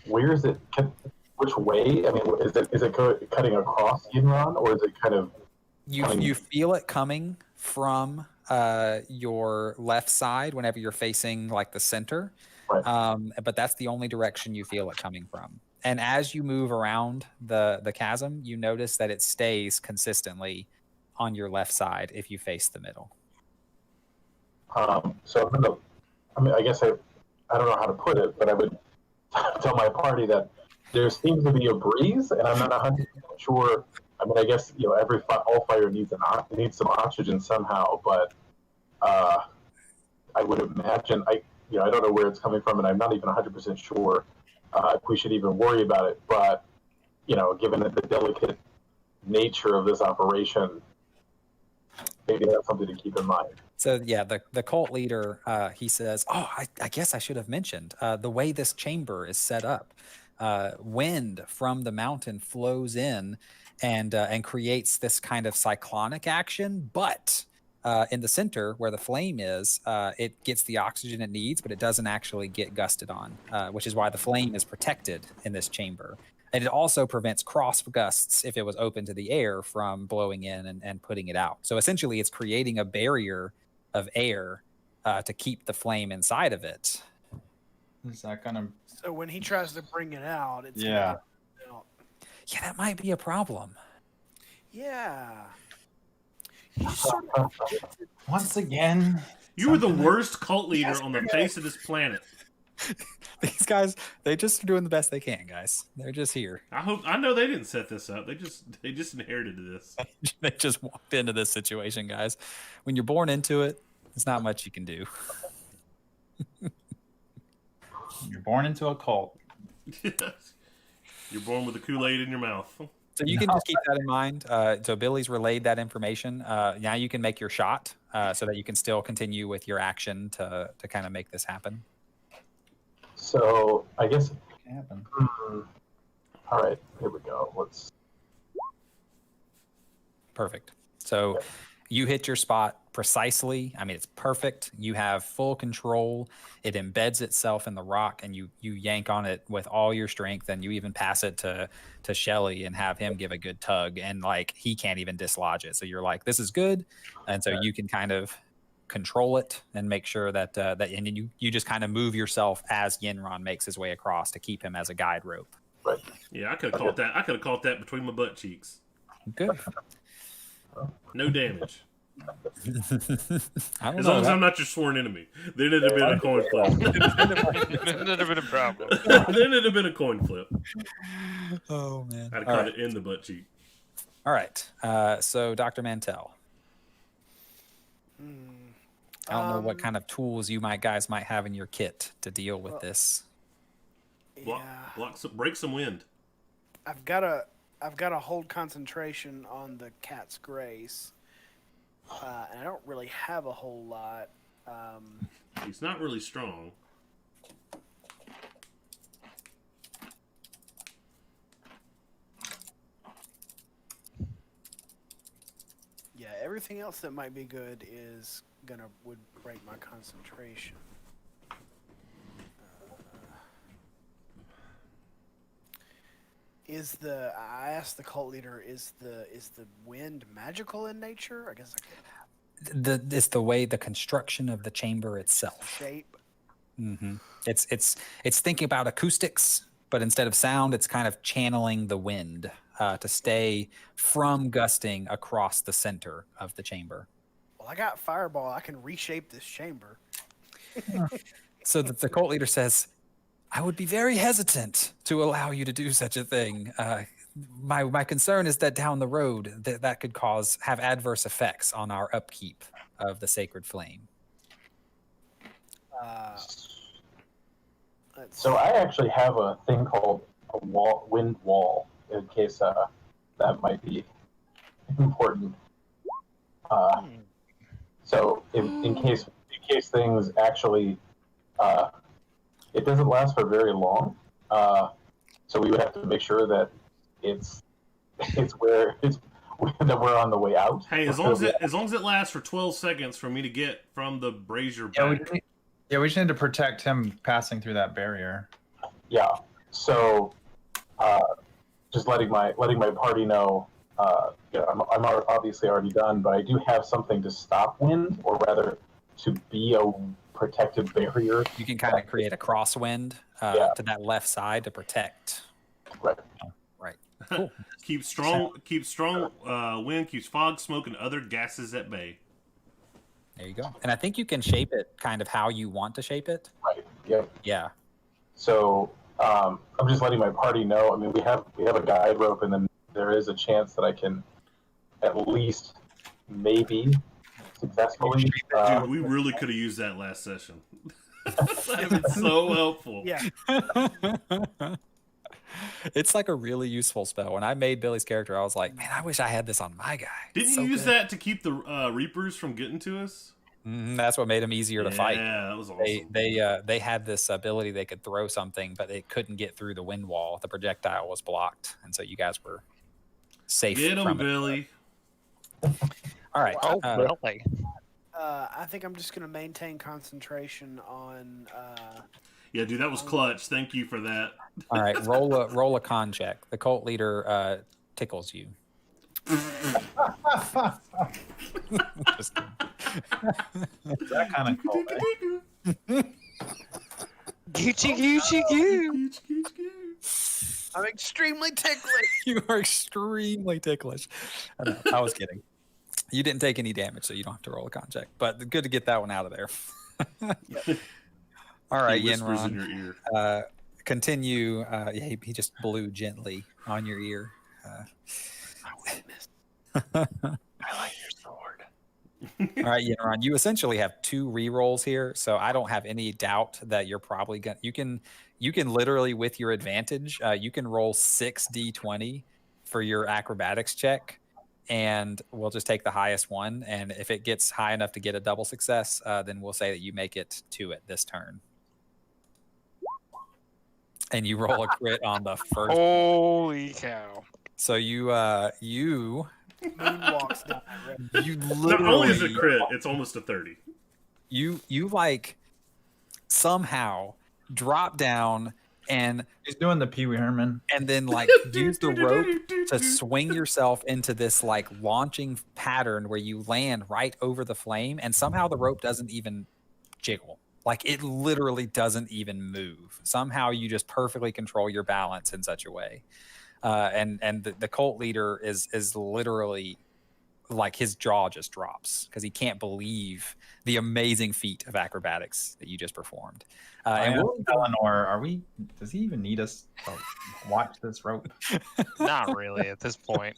[SPEAKER 3] Where is it? Which way? I mean, is it cutting across Yinron, or is it kind of?
[SPEAKER 1] You feel it coming from your left side whenever you're facing like the center,
[SPEAKER 3] Right.
[SPEAKER 1] but that's the only direction you feel it coming from. And as you move around the chasm, you notice that it stays consistently on your left side if you face the middle.
[SPEAKER 3] So I guess I don't know how to put it, but I would tell my party that there seems to be a breeze, and I'm not 100% sure. I mean, I guess all fire needs some oxygen somehow, but I would imagine I don't know where it's coming from, and I'm not even 100% sure if we should even worry about it. But given the delicate nature of this operation, maybe that's something to keep in mind.
[SPEAKER 1] So yeah, the cult leader, he says, "Oh, I guess I should have mentioned the way this chamber is set up. Wind from the mountain flows in and creates this kind of cyclonic action, but in the center where the flame is, it gets the oxygen it needs, but it doesn't actually get gusted on, which is why the flame is protected in this chamber. And it also prevents cross gusts if it was open to the air from blowing in and putting it out. So essentially, it's creating a barrier of air to keep the flame inside of it.
[SPEAKER 4] Is that gonna?
[SPEAKER 5] So when he tries to bring it out, it's
[SPEAKER 4] Yeah.
[SPEAKER 5] gonna get out.
[SPEAKER 1] Yeah, that might be a problem.
[SPEAKER 5] Yeah. You just sort of
[SPEAKER 4] Once again,
[SPEAKER 2] You were the
[SPEAKER 4] something-
[SPEAKER 2] worst cult leader on the face of this planet.
[SPEAKER 1] These guys, they just are doing the best they can, guys. They're just here.
[SPEAKER 2] I know they didn't set this up. They just inherited this.
[SPEAKER 1] They just walked into this situation, guys. When you're born into it, there's not much you can do.
[SPEAKER 4] You're born into a cult.
[SPEAKER 2] You're born with the Kool-Aid in your mouth.
[SPEAKER 1] So you can just keep that in mind. So Billy's relayed that information. Now you can make your shot so that you can still continue with your action to kind of make this happen.
[SPEAKER 3] So I guess.
[SPEAKER 4] Can happen.
[SPEAKER 3] All right, here we go. Let's.
[SPEAKER 1] Perfect. So you hit your spot precisely. I mean, it's perfect. You have full control. It embeds itself in the rock, and you yank on it with all your strength, and you even pass it to Shelly and have him give a good tug, and like he can't even dislodge it. So you're like, this is good, and so you can kind of control it and make sure that and then you just kind of move yourself as Yenron makes his way across to keep him as a guide rope.
[SPEAKER 2] Yeah, I could have caught that. I could have caught that between my butt cheeks.
[SPEAKER 1] Good.
[SPEAKER 2] No damage.
[SPEAKER 1] I don't
[SPEAKER 2] As
[SPEAKER 1] know.
[SPEAKER 2] long as I'm not your sworn enemy. Then it'd have been a coin flip.
[SPEAKER 6] That'd have been a problem.
[SPEAKER 2] Then it'd have been a coin flip.
[SPEAKER 1] Oh man.
[SPEAKER 2] I'd have
[SPEAKER 1] All
[SPEAKER 2] caught
[SPEAKER 1] right.
[SPEAKER 2] it in the butt cheek.
[SPEAKER 1] All right. So Dr. Mantell. I don't know what kind of tools you guys might have in your kit to deal with this.
[SPEAKER 2] Break some wind.
[SPEAKER 5] I've got to hold concentration on the cat's grace, and I don't really have a whole lot.
[SPEAKER 2] He's not really strong.
[SPEAKER 5] Yeah, everything else that might be good would break my concentration. I asked the cult leader, is the wind magical in nature? I guess
[SPEAKER 1] It's the way the construction of the chamber itself.
[SPEAKER 5] shape.
[SPEAKER 1] Hmm. It's thinking about acoustics, but instead of sound, it's kind of channeling the wind to stay from gusting across the center of the chamber.
[SPEAKER 5] Well, I got fireball. I can reshape this chamber.
[SPEAKER 1] So the cult leader says, I would be very hesitant to allow you to do such a thing. My concern is that down the road that could have adverse effects on our upkeep of the sacred flame.
[SPEAKER 3] So I actually have a thing called a wind wall, in case that might be important. So in case things actually, it doesn't last for very long. So we would have to make sure that that we're on the way out.
[SPEAKER 2] Hey, as long as it lasts for 12 seconds for me to get from the brazier back.
[SPEAKER 4] We just need to protect him passing through that barrier.
[SPEAKER 3] Yeah. So, just letting my party know. I'm obviously already done, but I do have something to stop wind, or rather, to be a protective barrier.
[SPEAKER 1] You can kind of create a crosswind to that left side to protect.
[SPEAKER 3] Right.
[SPEAKER 1] Right. Cool.
[SPEAKER 2] Keep strong wind, keeps fog, smoke, and other gases at bay.
[SPEAKER 1] There you go. And I think you can shape it kind of how you want to shape it.
[SPEAKER 3] Right. Yep.
[SPEAKER 1] Yeah.
[SPEAKER 3] So I'm just letting my party know. I mean, we have a guide rope, and then there is a chance that I can at least maybe successfully.
[SPEAKER 2] Dude, we really could have used that last session. That'd have been so helpful.
[SPEAKER 5] Yeah.
[SPEAKER 1] It's like a really useful spell. When I made Billy's character, I was like, man, I wish I had this on my guy.
[SPEAKER 2] Didn't
[SPEAKER 1] It's
[SPEAKER 2] you
[SPEAKER 1] so
[SPEAKER 2] use
[SPEAKER 1] good.
[SPEAKER 2] that to keep the Reapers from getting to us?
[SPEAKER 1] That's what made him easier to fight.
[SPEAKER 2] Yeah, that was awesome.
[SPEAKER 1] They had this ability they could throw something, but it couldn't get through the wind wall. The projectile was blocked, and so you guys were safe.
[SPEAKER 2] Get him,
[SPEAKER 1] from it.
[SPEAKER 2] Billy.
[SPEAKER 1] All right.
[SPEAKER 6] Oh, really?
[SPEAKER 5] I think I'm just gonna maintain concentration on.
[SPEAKER 2] Yeah, dude, that was clutch. Thank you for that.
[SPEAKER 1] All right, roll a con check. The cult leader tickles you. Just kidding.
[SPEAKER 4] That kind of cool. Eh?
[SPEAKER 6] Gucci, Gucci, Goo.
[SPEAKER 5] I'm extremely ticklish.
[SPEAKER 1] You are extremely ticklish. I know, I was kidding. You didn't take any damage, so you don't have to roll a con check. But good to get that one out of there. All right,
[SPEAKER 2] He whispers in
[SPEAKER 1] Yenron.
[SPEAKER 2] your ear.
[SPEAKER 1] Continue. Yeah, he just blew gently on your ear.
[SPEAKER 4] I like your sword.
[SPEAKER 1] All right, Yenron. You essentially have 2 re-rolls here, so I don't have any doubt that you're probably gonna. You can literally, with your advantage, you can roll 6d20 for your acrobatics check, and we'll just take the highest one. And if it gets high enough to get a double success, then we'll say that you make it to it this turn. And you roll a crit on the first.
[SPEAKER 6] Holy cow.
[SPEAKER 1] So you
[SPEAKER 5] Moonwalks down that road.
[SPEAKER 1] you
[SPEAKER 2] Not only is it
[SPEAKER 1] literally
[SPEAKER 2] crit, it's almost a 30.
[SPEAKER 1] you like somehow drop down and
[SPEAKER 4] He's doing the Pee Wee Herman.
[SPEAKER 1] then like use the rope to swing yourself into this like launching pattern where you land right over the flame, and somehow the rope doesn't even jiggle. Like it literally doesn't even move. Somehow you just perfectly control your balance in such a way. And the cult leader is literally like his jaw just drops because he can't believe the amazing feat of acrobatics that you just performed. And we'll,
[SPEAKER 4] Eleanor, does he even need us to watch this rope?
[SPEAKER 6] Not really at this point.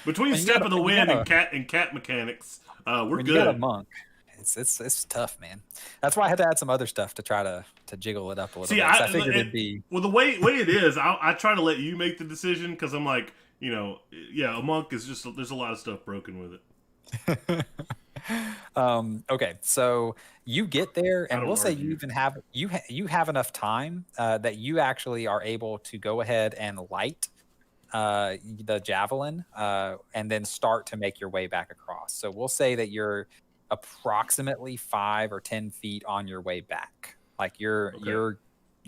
[SPEAKER 2] Between
[SPEAKER 1] When you
[SPEAKER 2] Step
[SPEAKER 1] got
[SPEAKER 2] of
[SPEAKER 1] a-
[SPEAKER 2] the
[SPEAKER 1] when you
[SPEAKER 2] Wind
[SPEAKER 1] got
[SPEAKER 2] and cat mechanics, we're
[SPEAKER 1] when you got a
[SPEAKER 2] good.
[SPEAKER 1] monk, it's tough, man. That's why I had to add some other stuff to try to jiggle it up a little
[SPEAKER 2] See,
[SPEAKER 1] bit. So I figured
[SPEAKER 2] it-
[SPEAKER 1] it'd be
[SPEAKER 2] Well, the way it is, I try to let you make the decision because I'm like, yeah, a monk is just there's a lot of stuff broken with it.
[SPEAKER 1] Okay, so you get there,
[SPEAKER 2] I
[SPEAKER 1] and
[SPEAKER 2] don't
[SPEAKER 1] we'll say
[SPEAKER 2] argue.
[SPEAKER 1] you even have you have enough time that you actually are able to go ahead and light the javelin, and then start to make your way back across. So we'll say that you're approximately 5 or 10 feet on your way back. Like you're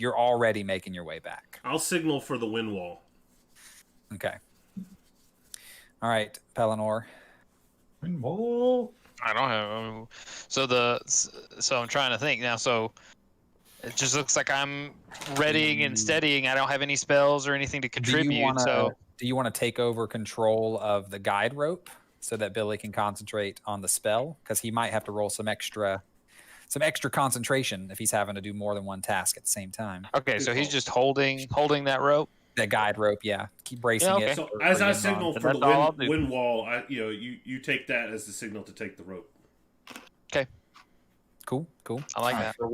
[SPEAKER 1] already making your way back.
[SPEAKER 2] I'll signal for the wind wall.
[SPEAKER 1] Okay. All right, Pellinor.
[SPEAKER 4] Whoa.
[SPEAKER 6] I don't have. So I'm trying to think now. So it just looks like I'm readying and steadying. I don't have any spells or anything to contribute.
[SPEAKER 1] Do you want to take over control of the guide rope so that Billy can concentrate on the spell? Because he might have to roll some extra concentration if he's having to do more than one task at the same time.
[SPEAKER 6] Okay, so he's just holding that rope.
[SPEAKER 1] The guide rope, yeah. Keep bracing
[SPEAKER 6] Yeah, okay.
[SPEAKER 1] it.
[SPEAKER 2] So
[SPEAKER 1] for
[SPEAKER 2] as I
[SPEAKER 1] Yenron.
[SPEAKER 2] signal
[SPEAKER 6] Then
[SPEAKER 2] for the
[SPEAKER 6] that's all I'll do.
[SPEAKER 2] wind wall, you take that as the signal to take the rope.
[SPEAKER 1] Cool.
[SPEAKER 6] I like
[SPEAKER 4] All right,
[SPEAKER 6] that.
[SPEAKER 4] so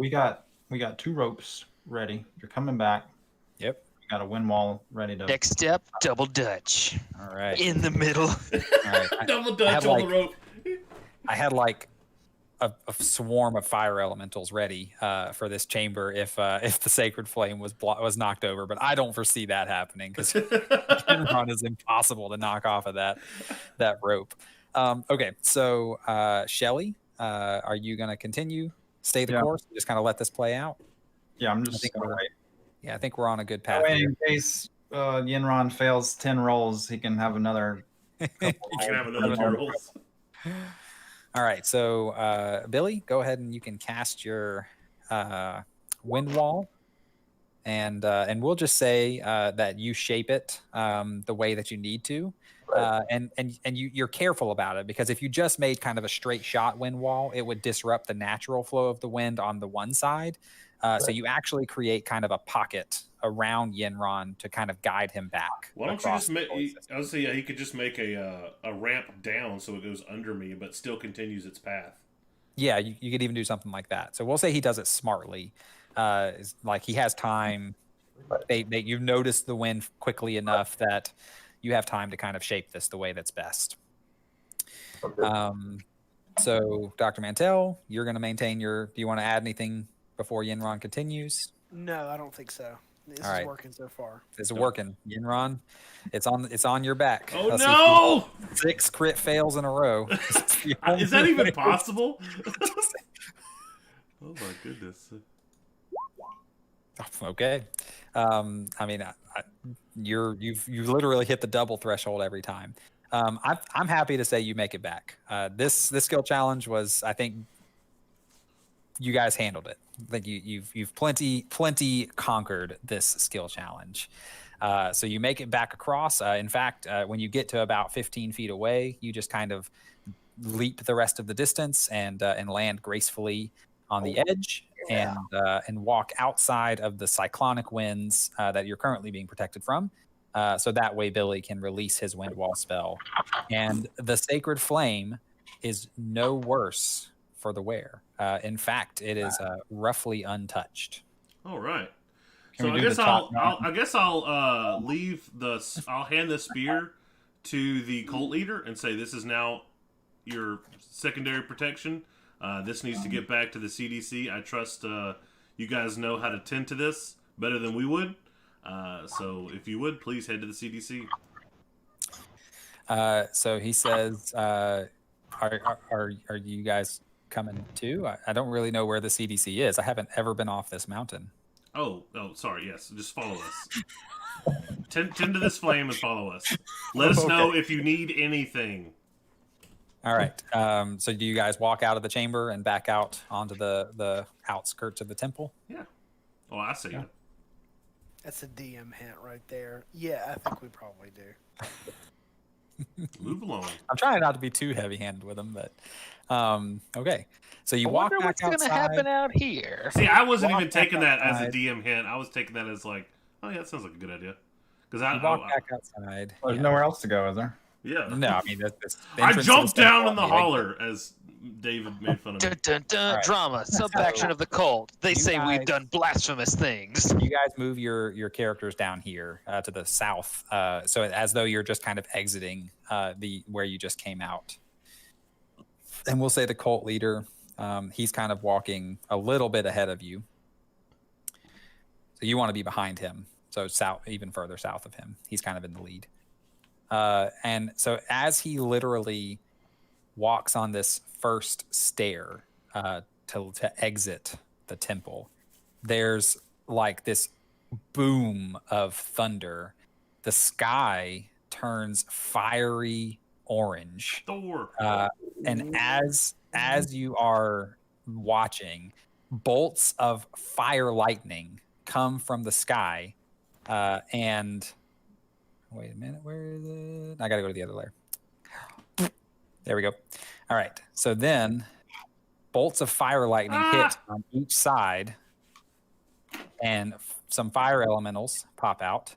[SPEAKER 4] we got 2 ropes ready. You're coming back.
[SPEAKER 1] Yep.
[SPEAKER 4] We got a wind wall ready to.
[SPEAKER 6] Next step, double dutch
[SPEAKER 1] All right.
[SPEAKER 6] in the middle.
[SPEAKER 1] All right.
[SPEAKER 2] Double
[SPEAKER 1] I
[SPEAKER 2] dutch
[SPEAKER 1] have,
[SPEAKER 2] on
[SPEAKER 1] like,
[SPEAKER 2] the rope.
[SPEAKER 1] I had like a swarm of fire elementals ready for this chamber if the sacred flame was knocked over, but I don't foresee that happening because Yenron is impossible to knock off of that rope. Okay, so Shelly, are you going to continue, stay the
[SPEAKER 4] Yeah.
[SPEAKER 1] course, just kind of let this play out?
[SPEAKER 4] Yeah, I'm just
[SPEAKER 1] think
[SPEAKER 4] gonna
[SPEAKER 1] we're-
[SPEAKER 4] wait.
[SPEAKER 1] Yeah, I think we're on a good
[SPEAKER 4] That
[SPEAKER 1] path
[SPEAKER 4] way,
[SPEAKER 1] here.
[SPEAKER 4] in case Yenron fails 10 rolls, he can have another.
[SPEAKER 2] You can have another 2 rolls.
[SPEAKER 1] All right, so Billy, go ahead and you can cast your wind wall, and we'll just say that you shape it the way that you need to,
[SPEAKER 3] Right.
[SPEAKER 1] and you're careful about it, because if you just made kind of a straight shot wind wall, it would disrupt the natural flow of the wind on the one side. So
[SPEAKER 3] Right.
[SPEAKER 1] you actually create kind of a pocket around Yenron to kind of guide him back.
[SPEAKER 2] Why don't you
[SPEAKER 1] across
[SPEAKER 2] just
[SPEAKER 1] the
[SPEAKER 2] make?
[SPEAKER 1] solar system.
[SPEAKER 2] I would say yeah, he could just make a ramp down so it goes under me, but still continues its path.
[SPEAKER 1] Yeah, you could even do something like that. So we'll say he does it smartly. It's like he has time.
[SPEAKER 3] Right.
[SPEAKER 1] You've noticed the wind quickly enough that you have time to kind of shape this the way that's best.
[SPEAKER 3] Okay.
[SPEAKER 1] So Dr. Mantell, you're going to maintain your. Do you want to add anything before Yenron continues?
[SPEAKER 5] No, I don't think so. This
[SPEAKER 1] All right.
[SPEAKER 5] is working so far.
[SPEAKER 1] It's working, Yinron. It's on your back.
[SPEAKER 2] Oh
[SPEAKER 1] Let's see if you-
[SPEAKER 2] no!
[SPEAKER 1] 6 crit fails in a row. It's the
[SPEAKER 2] Is that
[SPEAKER 1] only
[SPEAKER 2] even
[SPEAKER 1] way-
[SPEAKER 2] possible? Oh my goodness.
[SPEAKER 1] Okay. I mean, you've literally hit the double threshold every time. I'm happy to say you make it back. This skill challenge was, I think, you guys handled it. I think you've plenty conquered this skill challenge. So you make it back across. In fact, when you get to about 15 feet away, you just kind of leap the rest of the distance and land gracefully on the edge and walk outside of the cyclonic winds that you're currently being protected from. So that way Billy can release his wind wall spell. And the sacred flame is no worse for the wear. In fact, it is roughly untouched.
[SPEAKER 2] All right.
[SPEAKER 4] Can
[SPEAKER 2] So
[SPEAKER 4] we
[SPEAKER 2] I
[SPEAKER 4] do
[SPEAKER 2] guess
[SPEAKER 4] the top
[SPEAKER 2] I'll leave I'll hand the spear to the cult leader and say this is now your secondary protection. This needs to get back to the CDC. I trust you guys know how to tend to this better than we would. So if you would, please head to the CDC.
[SPEAKER 1] So he says, "Are you guys coming too? I don't really know where the CDC is. I haven't ever been off this mountain."
[SPEAKER 2] Oh, sorry. Yes, just follow us. Tend to this flame and follow us. Let us know if you need anything.
[SPEAKER 1] All right. So do you guys walk out of the chamber and back out onto the outskirts of the temple?
[SPEAKER 2] Yeah. Oh, I see.
[SPEAKER 4] Yeah.
[SPEAKER 5] That's a DM hint right there. Yeah, I think we probably do.
[SPEAKER 2] Move along.
[SPEAKER 1] I'm trying not to be too heavy-handed with them, but okay. So you
[SPEAKER 6] I
[SPEAKER 1] walk
[SPEAKER 6] wonder
[SPEAKER 1] back
[SPEAKER 6] what's going to
[SPEAKER 1] outside.
[SPEAKER 6] happen out here.
[SPEAKER 2] See, I wasn't
[SPEAKER 1] Walk
[SPEAKER 2] even
[SPEAKER 1] back
[SPEAKER 2] taking that as a
[SPEAKER 1] outside.
[SPEAKER 2] DM hint. I was taking that as like, oh yeah, that sounds like a good idea. Because
[SPEAKER 1] You walk back outside.
[SPEAKER 4] There's
[SPEAKER 1] Yeah.
[SPEAKER 4] nowhere else to go, is there?
[SPEAKER 2] yeah.
[SPEAKER 1] No, I mean the
[SPEAKER 2] I
[SPEAKER 1] entrance to
[SPEAKER 2] jumped
[SPEAKER 1] the
[SPEAKER 2] down
[SPEAKER 1] temple
[SPEAKER 2] in the
[SPEAKER 1] would be like-
[SPEAKER 2] holler as David made fun of me.
[SPEAKER 6] Dun, dun, dun,
[SPEAKER 1] All right.
[SPEAKER 6] Drama, sub-faction of the cult. They
[SPEAKER 1] You
[SPEAKER 6] say we've
[SPEAKER 1] guys-
[SPEAKER 6] done blasphemous things.
[SPEAKER 1] You guys move your characters down here to the south, so as though you're just kind of exiting the where you just came out. And we'll say the cult leader, he's kind of walking a little bit ahead of you. So you want to be behind him, so south, even further south of him. He's kind of in the lead. And so as he literally walks on this first stair to exit the temple, there's like this boom of thunder. The sky turns fiery orange,
[SPEAKER 2] Thor.
[SPEAKER 1] and as you are watching, bolts of fire lightning come from the sky, and wait a minute, where is it? I gotta go to the other layer. There we go. All right. So then bolts of fire lightning hit on each side, and some fire elementals pop out.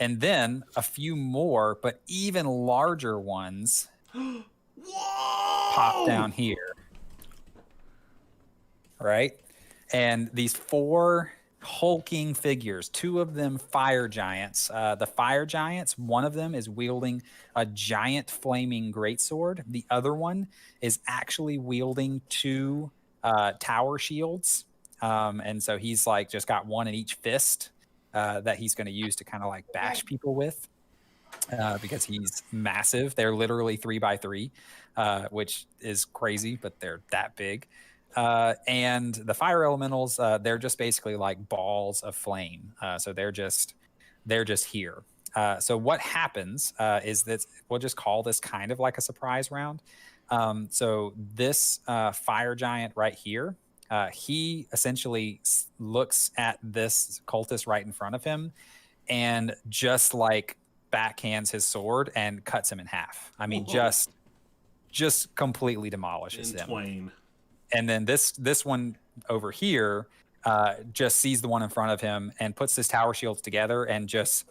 [SPEAKER 1] And then a few more, but even larger ones
[SPEAKER 2] Whoa!
[SPEAKER 1] pop down here. Right? And these 4 hulking figures, 2 of them fire giants. The fire giants, one of them is wielding a giant flaming greatsword. The other one is actually wielding 2 tower shields. And so he's like just got one in each fist that he's going to use to kind of like bash people with because he's massive. They're literally 3x3, which is crazy, but they're that big. And the fire elementals, they're just basically like balls of flame. So they're just here. So what happens is that we'll just call this kind of like a surprise round. So this fire giant right here, he essentially looks at this cultist right in front of him and just like backhands his sword and cuts him in half. I mean,
[SPEAKER 2] Whoa.
[SPEAKER 1] just completely demolishes
[SPEAKER 2] In
[SPEAKER 1] him.
[SPEAKER 2] twain.
[SPEAKER 1] And then this one over here just sees the one in front of him and puts his tower shields together and just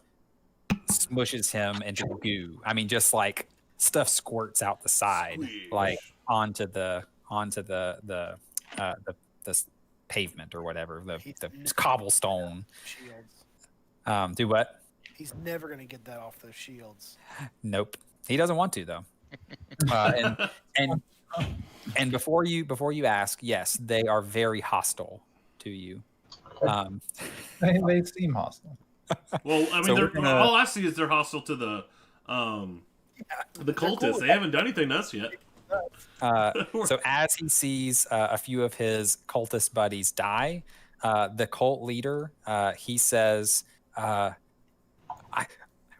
[SPEAKER 1] smushes him into goo. I mean, just like stuff squirts out the side,
[SPEAKER 2] Squish.
[SPEAKER 1] like onto the pavement or whatever, the cobblestone.
[SPEAKER 5] Shields.
[SPEAKER 1] Do what?
[SPEAKER 5] He's never going to get that off those shields.
[SPEAKER 1] Nope. He doesn't want to though. And before you ask, yes, they are very hostile to you.
[SPEAKER 4] They seem hostile.
[SPEAKER 2] Well, I mean,
[SPEAKER 1] So we're
[SPEAKER 2] they're,
[SPEAKER 1] gonna-
[SPEAKER 2] all I see is they're hostile to the cultists.
[SPEAKER 5] cool.
[SPEAKER 2] They haven't done anything to us yet.
[SPEAKER 1] So as he sees a few of his cultist buddies die, the cult leader he says,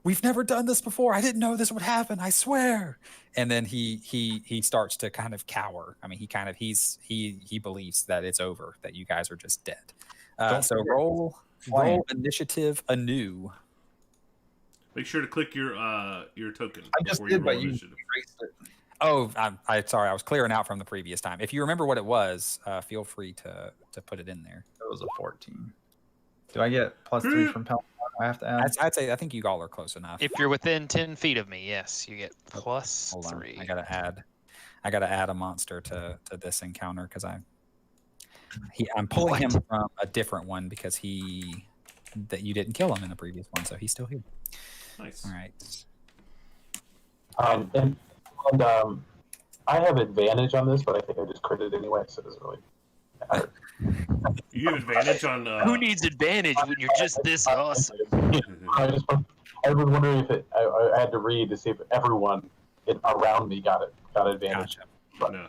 [SPEAKER 1] "We've never done this before. I didn't know this would happen. I swear." And then he starts to kind of cower. I mean, he believes that it's over, that you guys are just dead. So roll initiative anew.
[SPEAKER 2] Make sure to click your token.
[SPEAKER 4] I just
[SPEAKER 2] before
[SPEAKER 4] did,
[SPEAKER 2] roll
[SPEAKER 4] but you
[SPEAKER 2] initiative.
[SPEAKER 4] erased it.
[SPEAKER 1] Oh, I'm sorry. I was clearing out from the previous time. If you remember what it was, feel free to put it in there.
[SPEAKER 4] It was a 14. Do I get +3 from Pelon? I have to add.
[SPEAKER 1] I'd say I think you all are close enough.
[SPEAKER 6] If you're within 10 feet of me, yes, you get plus
[SPEAKER 1] Hold on.
[SPEAKER 6] 3.
[SPEAKER 1] I gotta add a monster to this encounter because I'm pulling him from a different one because that you didn't kill him in the previous one, so he's still here.
[SPEAKER 2] Nice.
[SPEAKER 1] All right.
[SPEAKER 3] And I have advantage on this, but I think I just critted anyway, so it doesn't really matter.
[SPEAKER 2] You have advantage on.
[SPEAKER 6] Who needs advantage when you're just this awesome?
[SPEAKER 3] I was wondering if I had to read to see if everyone around me got advantage.
[SPEAKER 1] Gotcha.
[SPEAKER 3] But
[SPEAKER 2] No.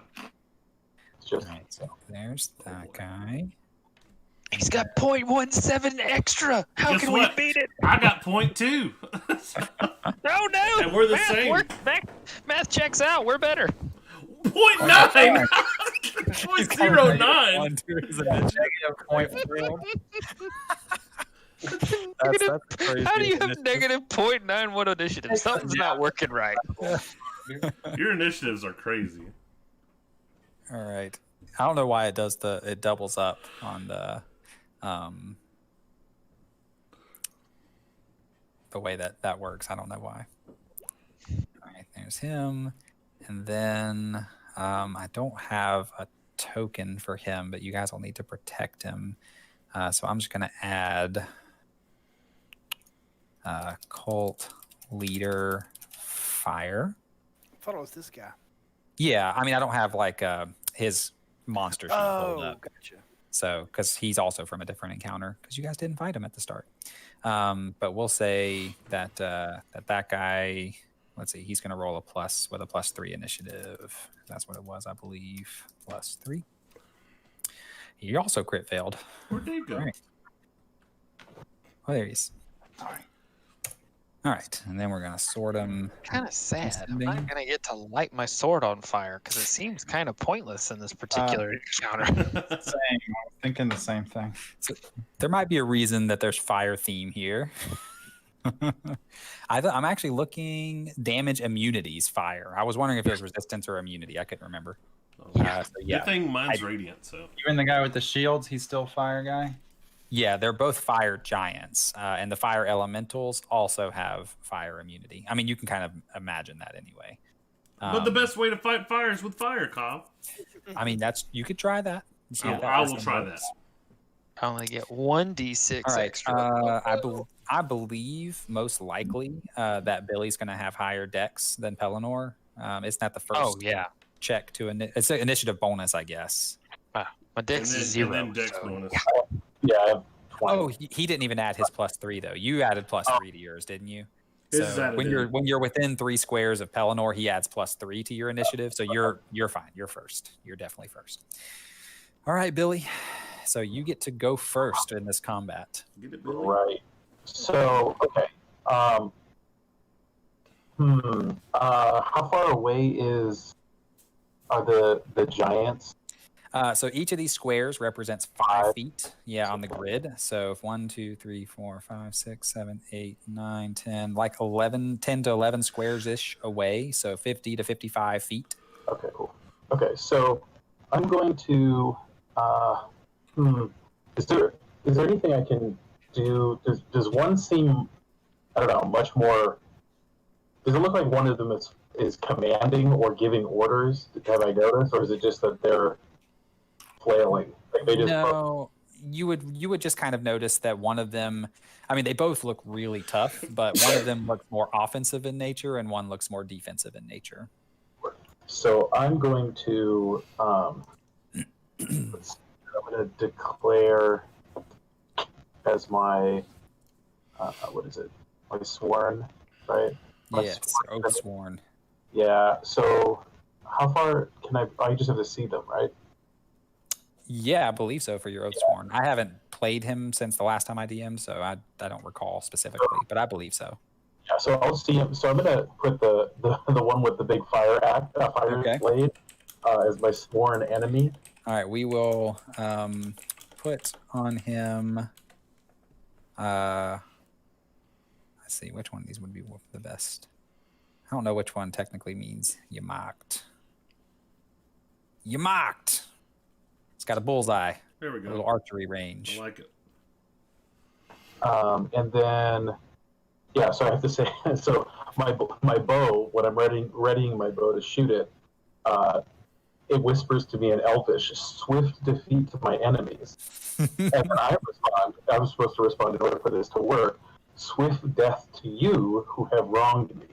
[SPEAKER 3] it's just
[SPEAKER 1] All right. So there's that guy.
[SPEAKER 6] He's got 0.17 extra. How
[SPEAKER 2] Guess
[SPEAKER 6] can
[SPEAKER 2] what?
[SPEAKER 6] we beat it?
[SPEAKER 2] I got 0.2.
[SPEAKER 6] No.
[SPEAKER 2] And we're the
[SPEAKER 6] math
[SPEAKER 2] same.
[SPEAKER 6] Math checks out. We're better.
[SPEAKER 2] 0.9.
[SPEAKER 1] He's got a negative
[SPEAKER 2] 0.09.
[SPEAKER 1] one to his initiative. That's crazy.
[SPEAKER 6] How do you have
[SPEAKER 1] initiative.
[SPEAKER 6] negative 0.91 initiative? Something's not working right.
[SPEAKER 2] Your initiatives are crazy.
[SPEAKER 1] All right. I don't know why it doubles up on the way that works. I don't know why. All right, there's him. And then I don't have a token for him, but you guys will need to protect him. So I'm just going to add cult leader fire.
[SPEAKER 5] I thought it was this guy.
[SPEAKER 1] Yeah, I mean, I don't have like his monster sheet pulled
[SPEAKER 5] Oh,
[SPEAKER 1] up.
[SPEAKER 5] gotcha.
[SPEAKER 1] So, because he's also from a different encounter, because you guys didn't fight him at the start. But we'll say that that guy, let's see, he's going to roll a plus with a +3 initiative. That's what it was, I believe. +3. He also crit failed.
[SPEAKER 2] Where'd Dave go?
[SPEAKER 1] All right. Oh, there he is. All right, and then we're going to sort him.
[SPEAKER 6] Kind of sad. I'm
[SPEAKER 1] Ascending.
[SPEAKER 6] not gonna get to light my sword on fire because it seems kind of pointless in this particular encounter.
[SPEAKER 4] Same. I was thinking the same thing.
[SPEAKER 1] There might be a reason that there's fire theme here. I'm actually looking damage immunities fire. I was wondering if it was resistance or immunity. I couldn't remember.
[SPEAKER 2] Oh,
[SPEAKER 1] So yeah,
[SPEAKER 2] Good thing mine's radiant, so.
[SPEAKER 4] Even the guy with the shields, he's still fire guy.
[SPEAKER 1] yeah, they're both fire giants, and the fire elementals also have fire immunity. I mean, you can kind of imagine that anyway.
[SPEAKER 2] But the best way to fight fire is with fire, Cobb.
[SPEAKER 1] I mean, you could try that. See if
[SPEAKER 2] I will
[SPEAKER 1] lesson
[SPEAKER 2] try
[SPEAKER 1] works.
[SPEAKER 6] I only get 1d6
[SPEAKER 1] All right.
[SPEAKER 6] extra.
[SPEAKER 1] I believe most likely that Billy's going to have higher dex than Pellinor. Isn't that the first
[SPEAKER 6] Oh yeah,
[SPEAKER 1] check to it's an initiative bonus, I guess.
[SPEAKER 6] my dex is 0.
[SPEAKER 2] And then dex
[SPEAKER 6] so-
[SPEAKER 2] bonus.
[SPEAKER 3] yeah, I have 20.
[SPEAKER 1] Oh, he didn't even add his +3 though. You added +3 to yours, didn't you?
[SPEAKER 2] His is
[SPEAKER 1] So
[SPEAKER 2] added
[SPEAKER 1] when
[SPEAKER 2] in.
[SPEAKER 1] you're within 3 squares of Pellinor, he adds +3 to your initiative. So you're fine. You're first. You're definitely first. All right, Billy. So you get to go first in this combat.
[SPEAKER 2] Get it, Billy?
[SPEAKER 3] Right. So, okay. How far away are the giants?
[SPEAKER 1] So each of these squares represents 5 feet. Yeah, on the grid. So if 1, 2, 3, 4, 5, 6, 7, 8, 9, 10, like 10 to 11 squares ish away. So 50 to 55 feet.
[SPEAKER 3] Okay, cool. Okay, so I'm going to. Is there anything I can do? Does one seem, I don't know, much more? Does it look like one of them is commanding or giving orders? Have I noticed, or is it just that they're flailing? Like they just
[SPEAKER 1] No, you would just kind of notice that one of them. I mean, they both look really tough, but one of them looks more offensive in nature, and one looks more defensive in nature.
[SPEAKER 3] So I'm going to I'm going to declare as my what is it? My sworn, right? My
[SPEAKER 1] Yes,
[SPEAKER 3] sworn
[SPEAKER 1] oath sworn.
[SPEAKER 3] Yeah. So how far can I? I just have to see them, right?
[SPEAKER 1] Yeah, I believe so for your oath sworn. I haven't played him since the last time I DM'd, so I don't recall specifically, but I believe so.
[SPEAKER 3] Yeah. So I'll see him. So I'm gonna put the one with the big fire fire
[SPEAKER 1] Okay.
[SPEAKER 3] blade as my sworn enemy.
[SPEAKER 1] All right, we will put on him. Let's see, which one of these would be the best? I don't know which one technically means you mocked. You mocked. It's got a bullseye,
[SPEAKER 2] There we
[SPEAKER 1] a
[SPEAKER 2] go.
[SPEAKER 1] little archery
[SPEAKER 2] I
[SPEAKER 1] range.
[SPEAKER 2] like it.
[SPEAKER 3] And then, yeah. So I have to say, so my bow, when I'm readying my bow to shoot it, it whispers to me in Elvish, "Swift defeat to my enemies." And then I respond. I was supposed to respond in order for this to work. "Swift death to you who have wronged me."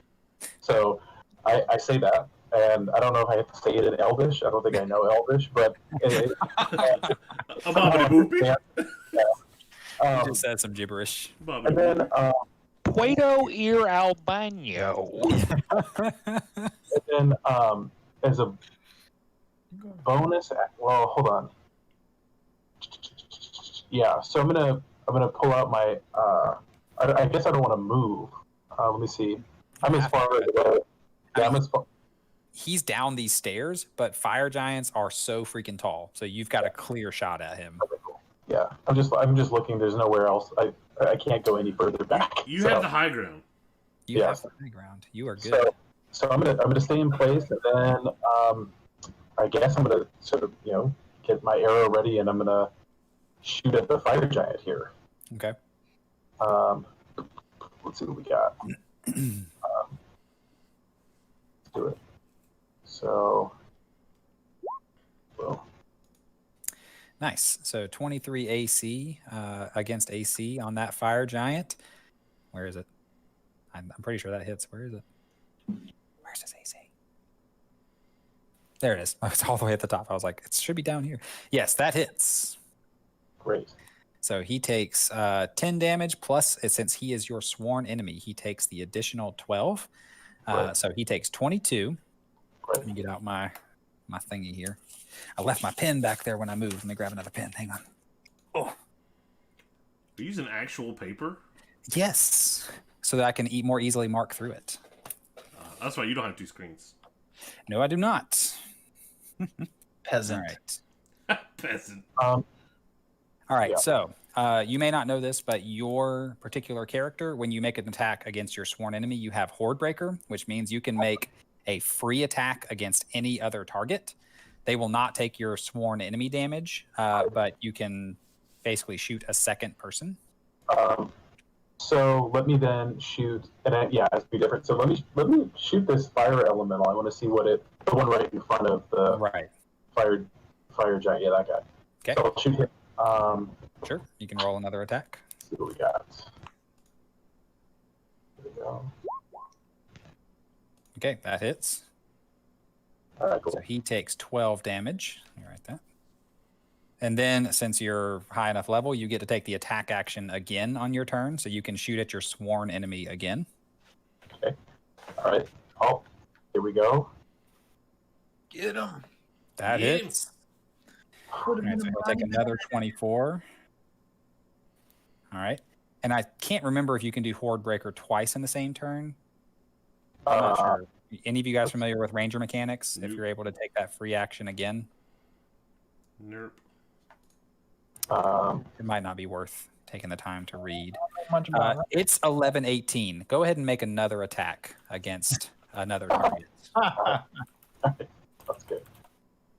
[SPEAKER 3] So I say that, and I don't know if I have to say it in Elvish. I don't think I know Elvish, but
[SPEAKER 2] Ababidi boopy.
[SPEAKER 1] He just said some gibberish.
[SPEAKER 3] and then
[SPEAKER 6] Puerto Ir Albano.
[SPEAKER 3] as a bonus, well, hold on. Yeah, so I'm gonna pull out my. I guess I don't want to move. Let me see. I'm as far away. Yeah, I'm as far.
[SPEAKER 1] He's down these stairs, but fire giants are so freaking tall, so you've got a clear shot at him.
[SPEAKER 3] Yeah, I'm just looking. There's nowhere else. I can't go any further back.
[SPEAKER 2] You
[SPEAKER 3] so,
[SPEAKER 2] have the high ground.
[SPEAKER 1] You
[SPEAKER 3] Yeah.
[SPEAKER 1] have the high ground. You are good.
[SPEAKER 3] So I'm gonna stay in place, and then I guess I'm gonna sort of get my arrow ready, and I'm gonna shoot at the fire giant here.
[SPEAKER 1] Okay.
[SPEAKER 3] Let's see what we got. Let's do it. So, well,
[SPEAKER 1] Nice. So 23 AC against AC on that fire giant. Where is it? I'm pretty sure that hits. Where is it? Where's his AC? There it is. Oh, it's all the way at the top. I was like, it should be down here. Yes, that hits.
[SPEAKER 3] great.
[SPEAKER 1] So he takes 10 damage plus, since he is your sworn enemy, he takes the additional 12.
[SPEAKER 3] Right.
[SPEAKER 1] So he takes 22.
[SPEAKER 3] Great.
[SPEAKER 1] Let me get out my thingy here. I left my pen back there when I moved. Let me grab another pen. Hang on. Oh,
[SPEAKER 2] We use an actual paper.
[SPEAKER 1] yes. So that I can more easily mark through it.
[SPEAKER 2] That's why you don't have two screens.
[SPEAKER 1] No, I do not.
[SPEAKER 4] Peasant.
[SPEAKER 1] All right.
[SPEAKER 2] Peasant.
[SPEAKER 1] All right.
[SPEAKER 3] Yeah.
[SPEAKER 1] So you may not know this, but your particular character, when you make an attack against your sworn enemy, you have Horde Breaker, which means you can make a free attack against any other target. They will not take your sworn enemy damage, but you can basically shoot a second person.
[SPEAKER 3] So let me then shoot, and it's be different. So let me shoot this fire elemental. I want to see the one right in front of the
[SPEAKER 1] Right.
[SPEAKER 3] fire giant. Yeah, that guy.
[SPEAKER 1] Okay.
[SPEAKER 3] So I'll shoot him.
[SPEAKER 1] Sure. You can roll another attack.
[SPEAKER 3] Let's see what we got. There we go.
[SPEAKER 1] Okay, that hits.
[SPEAKER 3] All right, cool.
[SPEAKER 1] So he takes 12 damage. Let me write that. And then, since you're high enough level, you get to take the attack action again on your turn, so you can shoot at your sworn enemy again.
[SPEAKER 3] All right. Oh, here we go.
[SPEAKER 4] Get him.
[SPEAKER 1] That
[SPEAKER 2] Yeah.
[SPEAKER 1] hits. All right, so he'll take another 24. All right. And I can't remember if you can do Horde Breaker twice in the same turn. I'm not sure. Any of you guys familiar with Ranger mechanics? If
[SPEAKER 2] Nope.
[SPEAKER 1] you're able to take that free action again,
[SPEAKER 2] Nerp.
[SPEAKER 1] it might not be worth taking the time to read.
[SPEAKER 4] Much about that.
[SPEAKER 1] It's 11-18. Go ahead and make another attack against another target.
[SPEAKER 3] That's good.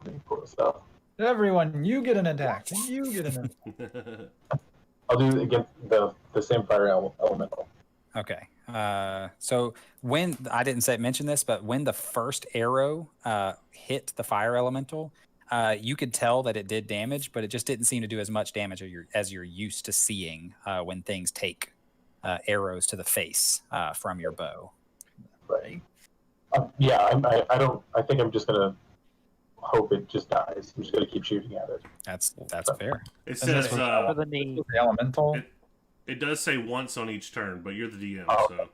[SPEAKER 3] Let me pull this up.
[SPEAKER 4] Everyone, you get an attack. You get an attack.
[SPEAKER 3] I'll do it against the same fire elemental.
[SPEAKER 1] Okay. So when I didn't mention this, but when the first arrow hit the fire elemental, you could tell that it did damage, but it just didn't seem to do as much damage as you're used to seeing when things take arrows to the face from your bow.
[SPEAKER 3] Right. I think I'm just gonna hope it just dies. I'm just gonna keep shooting at it.
[SPEAKER 1] That's fair.
[SPEAKER 2] It
[SPEAKER 4] And
[SPEAKER 2] says
[SPEAKER 4] this was
[SPEAKER 6] For the knee.
[SPEAKER 4] The elemental.
[SPEAKER 2] It does say once on each turn, but you're the DM,
[SPEAKER 3] Oh.
[SPEAKER 2] so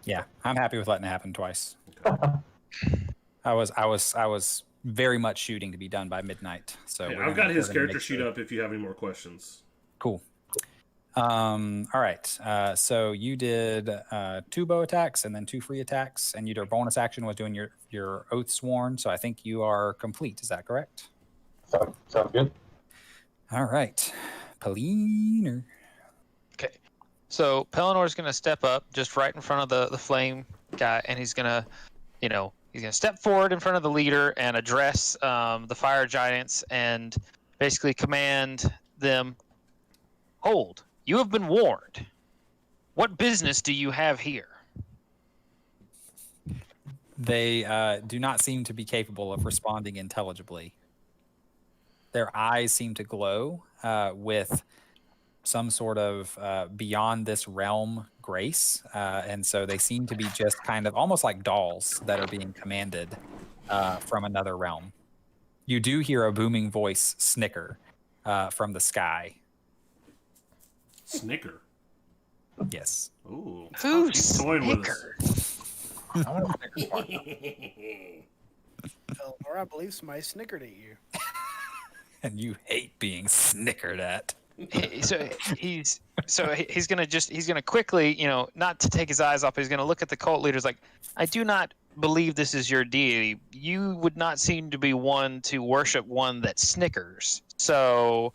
[SPEAKER 1] Yeah, I'm happy with letting it happen twice.
[SPEAKER 2] okay.
[SPEAKER 1] I was very much shooting to be done by midnight. So
[SPEAKER 2] Yeah,
[SPEAKER 1] we're
[SPEAKER 2] I've
[SPEAKER 1] gonna-
[SPEAKER 2] got his
[SPEAKER 1] we're gonna
[SPEAKER 2] character
[SPEAKER 1] make
[SPEAKER 2] sheet
[SPEAKER 1] sure.
[SPEAKER 2] up if you have any more questions.
[SPEAKER 1] Cool. All right. So you did 2 bow attacks and then 2 free attacks, and your bonus action was doing your oath sworn. So I think you are complete. Is that correct?
[SPEAKER 3] Sounds good.
[SPEAKER 1] All right, Polina.
[SPEAKER 6] Okay. So Pellinor is going to step up just right in front of the flame guy, and he's going to, he's going to step forward in front of the leader and address the fire giants and basically command them, hold. You have been warned. What business do you have here?
[SPEAKER 1] They do not seem to be capable of responding intelligibly. Their eyes seem to glow with some sort of beyond this realm grace. And so they seem to be just kind of almost like dolls that are being commanded from another realm. You do hear a booming voice snicker from the sky.
[SPEAKER 2] Snicker.
[SPEAKER 1] Yes.
[SPEAKER 2] Ooh.
[SPEAKER 6] Who
[SPEAKER 2] He's toying with us.
[SPEAKER 6] snickered?
[SPEAKER 4] I want to pick a part.
[SPEAKER 5] Or I believe somebody snickered at you.
[SPEAKER 1] And you hate being snickered at.
[SPEAKER 6] So he's gonna quickly, not to take his eyes off, he's gonna look at the cult leaders like, I do not believe this is your deity. You would not seem to be one to worship one that snickers. So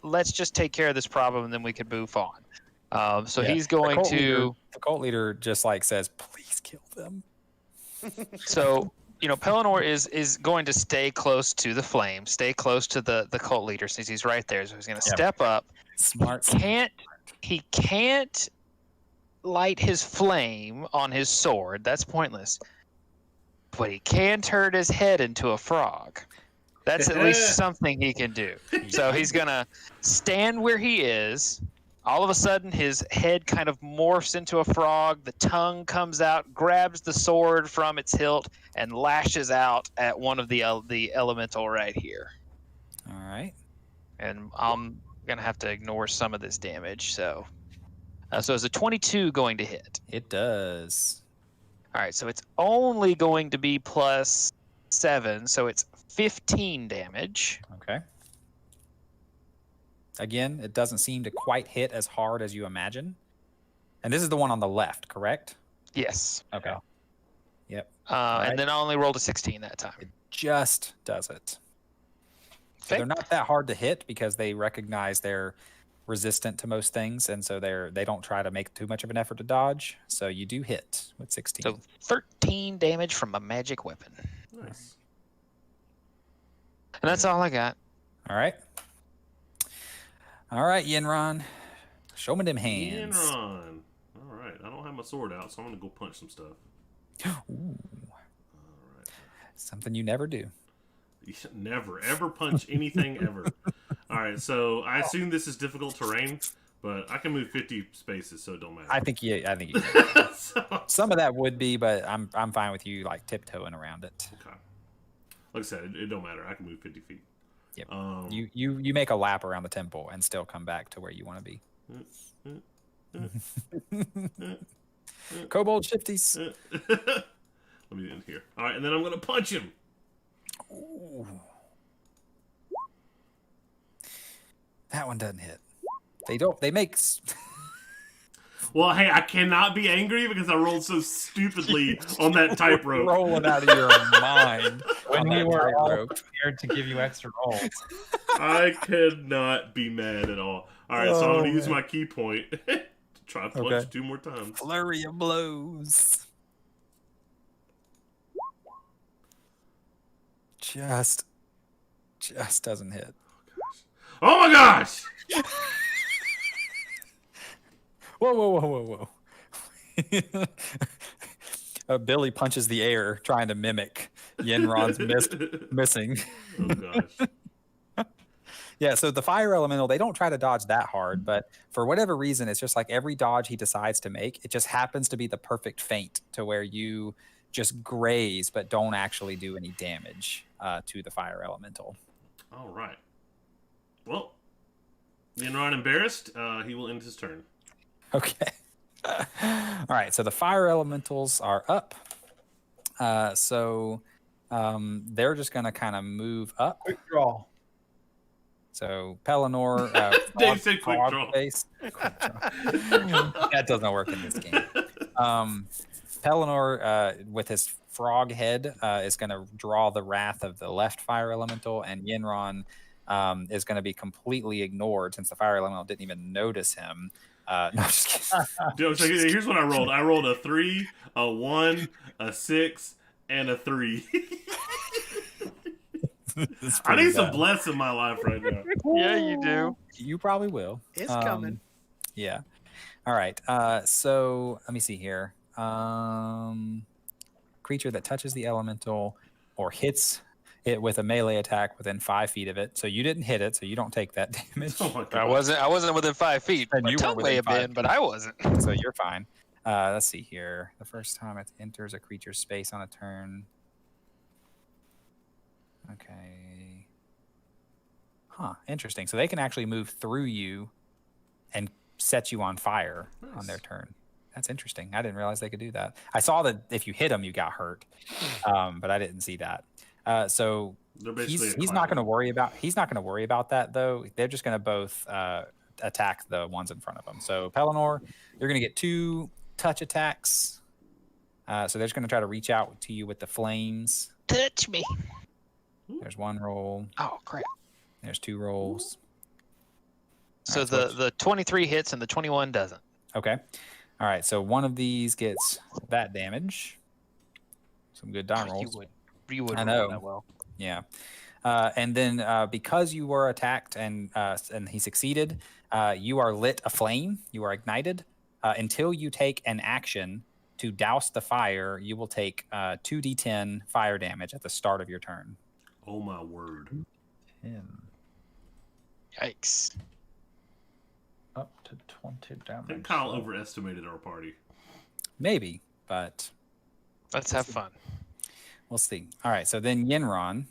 [SPEAKER 6] let's just take care of this problem and then we can move on. So
[SPEAKER 1] Yeah,
[SPEAKER 6] he's going to.
[SPEAKER 1] The cult leader just like says, please kill them.
[SPEAKER 6] So, Pellinor is going to stay close to the flame, stay close to the cult leader since he's right there. So he's going to
[SPEAKER 1] Yeah.
[SPEAKER 6] step up.
[SPEAKER 1] Smart.
[SPEAKER 6] He can't light his flame on his sword. That's pointless. But he can turn his head into a frog. That's at least something he can do. So he's going to stand where he is. All of a sudden, his head kind of morphs into a frog. The tongue comes out, grabs the sword from its hilt, and lashes out at one of the elemental right here.
[SPEAKER 1] All right.
[SPEAKER 6] And I'm gonna have to ignore some of this damage. So it's a 22 going to hit.
[SPEAKER 1] It does.
[SPEAKER 6] All right, so it's only going to be plus 7, so it's 15 damage.
[SPEAKER 1] Okay. Again, it doesn't seem to quite hit as hard as you imagine. And this is the one on the left, correct?
[SPEAKER 6] Yes.
[SPEAKER 1] Okay. Yep.
[SPEAKER 6] And then I only rolled a 16 that time.
[SPEAKER 1] It just does it. So
[SPEAKER 6] Okay.
[SPEAKER 1] they're not that hard to hit because they recognize they're resistant to most things, and so they don't try to make too much of an effort to dodge. So you do hit with 16.
[SPEAKER 6] So 13 damage from a magic weapon.
[SPEAKER 2] Nice.
[SPEAKER 6] And that's all I got.
[SPEAKER 1] All right. All right, Yenron. Show me them hands.
[SPEAKER 2] Enron. All right. I don't have my sword out, so I'm going to go punch some stuff.
[SPEAKER 1] Ooh,
[SPEAKER 2] All right.
[SPEAKER 1] something you never do.
[SPEAKER 2] You should never, ever punch anything ever. All right. So I assume this is difficult terrain, but I can move 50 spaces, so it don't matter.
[SPEAKER 1] I think you.
[SPEAKER 2] So-
[SPEAKER 1] Some of that would be, but I'm fine with you like tiptoeing around it.
[SPEAKER 2] okay. Like I said, it don't matter. I can move 50 feet.
[SPEAKER 1] Yep.
[SPEAKER 2] You
[SPEAKER 1] You make a lap around the temple and still come back to where you want to be. Kobold shifties.
[SPEAKER 2] Let me in here. All right, and then I'm gonna punch him.
[SPEAKER 1] Ooh. That one doesn't hit. They make
[SPEAKER 2] Well, hey, I cannot be angry because I rolled so stupidly on that tightrope.
[SPEAKER 1] rolling out of your mind.
[SPEAKER 4] When
[SPEAKER 1] on
[SPEAKER 4] we
[SPEAKER 1] that
[SPEAKER 4] were all
[SPEAKER 1] tightrope.
[SPEAKER 4] prepared to give you extra rolls.
[SPEAKER 2] I could not be mad at all. All right, so I'm
[SPEAKER 1] Oh,
[SPEAKER 2] gonna use
[SPEAKER 1] man.
[SPEAKER 2] my key point to try to punch
[SPEAKER 1] Okay.
[SPEAKER 2] 2 more times.
[SPEAKER 1] Flurry of blows. Just doesn't hit.
[SPEAKER 2] Oh my gosh!
[SPEAKER 1] Whoa. Billy punches the air trying to mimic Yenron's missing.
[SPEAKER 2] Oh gosh.
[SPEAKER 1] Yeah, so the fire elemental, they don't try to dodge that hard, but for whatever reason, it's just like every dodge he decides to make, it just happens to be the perfect feint to where you just graze but don't actually do any damage to the fire elemental.
[SPEAKER 2] All right. Well, Yenron embarrassed. He will end his turn.
[SPEAKER 1] Okay. All right. So the fire elementals are up. They're just going to kind of move up.
[SPEAKER 4] Quick draw.
[SPEAKER 1] So Pellinor,
[SPEAKER 2] Dave said quick
[SPEAKER 1] frog
[SPEAKER 2] draw.
[SPEAKER 1] face. That doesn't work in this game. Pellinor, with his frog head, is going to draw the wrath of the left fire elemental, and Yenron is going to be completely ignored since the fire elemental didn't even notice him. No, I'm just kidding.
[SPEAKER 2] Dude, so here's what I rolled. I rolled a 3, a 1, a 6, and a 3.
[SPEAKER 1] It's
[SPEAKER 2] I
[SPEAKER 1] pretty
[SPEAKER 2] need some
[SPEAKER 1] bad.
[SPEAKER 2] bless in my life right now.
[SPEAKER 6] Yeah, you do.
[SPEAKER 1] You probably will.
[SPEAKER 5] It's coming.
[SPEAKER 1] Yeah. All right. So let me see here. Creature that touches the elemental or hits it with a melee attack within 5 feet of it. So you didn't hit it, so you don't take that damage.
[SPEAKER 2] Oh my
[SPEAKER 6] I
[SPEAKER 2] god.
[SPEAKER 6] wasn't within 5 feet.
[SPEAKER 1] And
[SPEAKER 6] My
[SPEAKER 1] you
[SPEAKER 6] tongue
[SPEAKER 1] were
[SPEAKER 6] may
[SPEAKER 1] within
[SPEAKER 6] have
[SPEAKER 1] 5
[SPEAKER 6] been, but I wasn't.
[SPEAKER 1] So you're fine. Let's see here. The first time it enters a creature's space on a turn. Okay. Huh. Interesting. So they can actually move through you and set you on fire on their
[SPEAKER 2] Nice.
[SPEAKER 1] turn. That's interesting. I didn't realize they could do that. I saw that if you hit them, you got hurt, but I didn't see that. So
[SPEAKER 2] They're basically
[SPEAKER 1] he's not going to worry about that though. They're just going to both attack the ones in front of them. So Pellinor, you're going to get 2 touch attacks. So they're just going to try to reach out to you with the flames.
[SPEAKER 6] Touch me.
[SPEAKER 1] There's 1 roll.
[SPEAKER 6] Oh crap.
[SPEAKER 1] There's 2 rolls.
[SPEAKER 6] So
[SPEAKER 1] Alright, so it's-
[SPEAKER 6] the 23 hits and the 21 doesn't.
[SPEAKER 1] Okay. All right. So one of these gets that damage. Some good die rolls.
[SPEAKER 6] You would
[SPEAKER 1] I
[SPEAKER 6] roll
[SPEAKER 1] know.
[SPEAKER 6] that well.
[SPEAKER 1] Yeah. And then because you were attacked and he succeeded, you are lit aflame. You are ignited. Until you take an action to douse the fire, you will take 2d10 fire damage at the start of your turn.
[SPEAKER 2] Oh my word.
[SPEAKER 4] 10
[SPEAKER 6] Yikes.
[SPEAKER 4] up to 20
[SPEAKER 2] I
[SPEAKER 4] damage.
[SPEAKER 2] think Kyle overestimated our party.
[SPEAKER 1] Maybe, but
[SPEAKER 6] Let's have fun.
[SPEAKER 1] we'll see. All right. So then Yenron,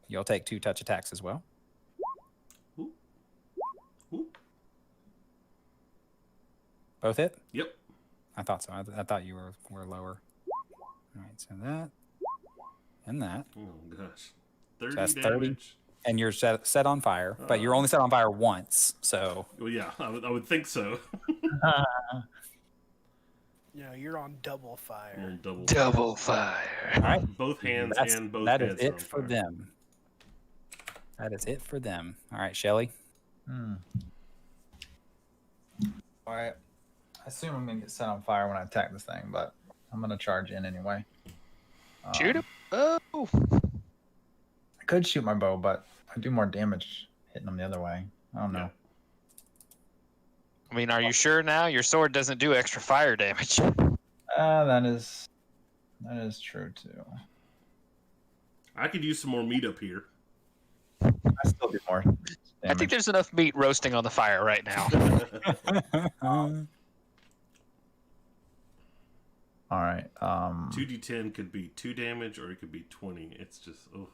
[SPEAKER 1] you'll take 2 touch attacks as well.
[SPEAKER 2] Ooh. Ooh.
[SPEAKER 1] Both hit?
[SPEAKER 2] Yep.
[SPEAKER 1] I thought so. I thought you were lower. All right, so that and that,
[SPEAKER 2] Oh gosh. 30
[SPEAKER 1] that's 30.
[SPEAKER 2] damage.
[SPEAKER 1] and you're set on fire, but you're only set on fire once. So
[SPEAKER 2] Well, yeah, I would think so.
[SPEAKER 5] You know, you're on double fire.
[SPEAKER 2] Double.
[SPEAKER 6] Fire.
[SPEAKER 1] all right,
[SPEAKER 2] Both hands
[SPEAKER 1] that's,
[SPEAKER 2] and both
[SPEAKER 1] that
[SPEAKER 2] heads
[SPEAKER 1] is
[SPEAKER 2] are
[SPEAKER 1] it
[SPEAKER 2] on
[SPEAKER 1] for
[SPEAKER 2] fire.
[SPEAKER 1] them. That is it for them. All right, Shelly.
[SPEAKER 4] All right. I assume I'm gonna get set on fire when I attack this thing, but I'm gonna charge in anyway.
[SPEAKER 6] Shoot him. Oh.
[SPEAKER 4] I could shoot my bow, but I do more damage hitting them the other way. I don't know.
[SPEAKER 6] I mean, are you sure now? Your sword doesn't do extra fire damage.
[SPEAKER 4] That is true too.
[SPEAKER 2] I could use some more meat up here.
[SPEAKER 4] I still do more damage.
[SPEAKER 6] I think there's enough meat roasting on the fire right now.
[SPEAKER 4] All right.
[SPEAKER 2] 2d10 could be 2 damage or it could be 20. It's just, oh.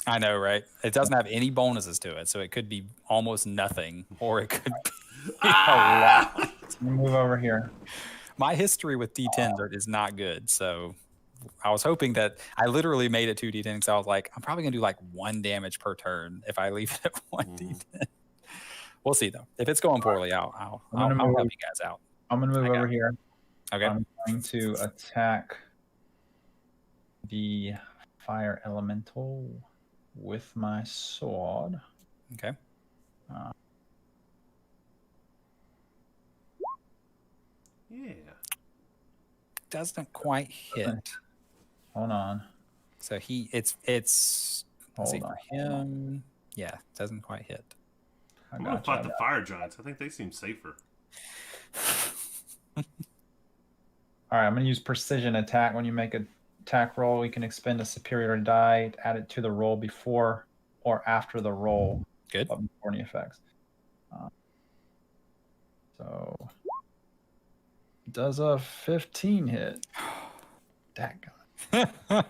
[SPEAKER 1] I know, right? It doesn't have any bonuses to it, so it could be almost nothing, or it could be a lot.
[SPEAKER 4] Let me move over here.
[SPEAKER 1] My history with D10s is not good, so I was hoping that I literally made it 2d10 because I was like, I'm probably gonna do like 1 damage per turn if I leave it at 1d10. We'll see though. If it's going poorly, I'll help you guys out.
[SPEAKER 4] I'm gonna move
[SPEAKER 1] I got
[SPEAKER 4] over
[SPEAKER 1] it.
[SPEAKER 4] here.
[SPEAKER 1] Okay.
[SPEAKER 4] I'm going to attack the fire elemental with my sword.
[SPEAKER 1] Okay.
[SPEAKER 2] Yeah.
[SPEAKER 1] Doesn't quite hit.
[SPEAKER 4] Hold on.
[SPEAKER 1] So it's let's see
[SPEAKER 4] Hold
[SPEAKER 1] for him. Yeah, doesn't quite hit.
[SPEAKER 4] I
[SPEAKER 2] I'm going to
[SPEAKER 4] got
[SPEAKER 2] fight the fire giants. I think they seem safer.
[SPEAKER 4] All right, I'm going to use precision attack. When you make an attack roll, you can expend a superior die, add it to the roll before or after the roll.
[SPEAKER 1] Good.
[SPEAKER 4] But before any effects. So, does a 15 hit? Daggone.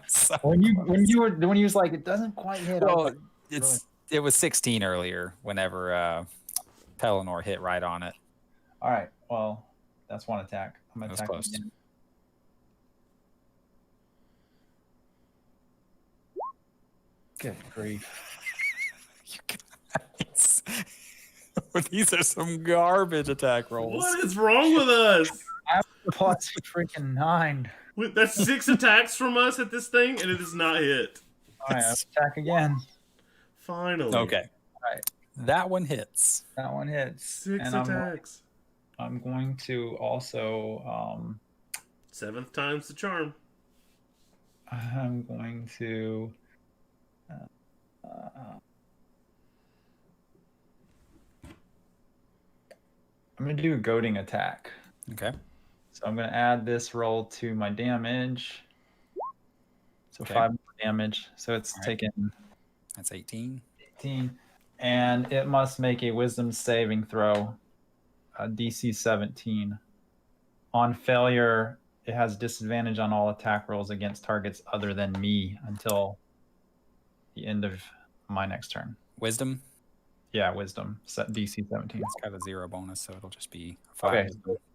[SPEAKER 1] So
[SPEAKER 4] When you was like, it doesn't quite hit. I was
[SPEAKER 1] well,
[SPEAKER 4] like,
[SPEAKER 1] it was 16 earlier. Whenever Pelennor hit right on it.
[SPEAKER 4] All right. Well, that's one attack. I'm
[SPEAKER 1] That
[SPEAKER 4] gonna
[SPEAKER 1] was
[SPEAKER 4] attack
[SPEAKER 1] close.
[SPEAKER 4] again. Good grief.
[SPEAKER 1] You guys. These are some garbage attack rolls.
[SPEAKER 2] What is wrong with us?
[SPEAKER 4] Plus freaking 9.
[SPEAKER 2] That's 6 attacks from us at this thing, and it is not hit.
[SPEAKER 4] All right, I'll attack again.
[SPEAKER 2] Finally.
[SPEAKER 1] Okay.
[SPEAKER 4] Right.
[SPEAKER 1] That one hits.
[SPEAKER 4] That one hits.
[SPEAKER 2] 6
[SPEAKER 4] And
[SPEAKER 2] attacks.
[SPEAKER 4] I'm going to also
[SPEAKER 2] 7th time's the charm.
[SPEAKER 4] I'm going to I'm going to do a goading attack.
[SPEAKER 1] Okay.
[SPEAKER 4] So I'm going to add this roll to my damage. So
[SPEAKER 1] Okay.
[SPEAKER 4] 5 more damage. So it's
[SPEAKER 1] All right.
[SPEAKER 4] taken
[SPEAKER 1] That's 18.
[SPEAKER 4] 18. And it must make a wisdom saving throw, DC 17. On failure, it has disadvantage on all attack rolls against targets other than me until the end of my next turn.
[SPEAKER 1] Wisdom.
[SPEAKER 4] Yeah, wisdom. Set DC 17.
[SPEAKER 1] It's got a 0 bonus, so it'll just be 5.
[SPEAKER 4] Okay.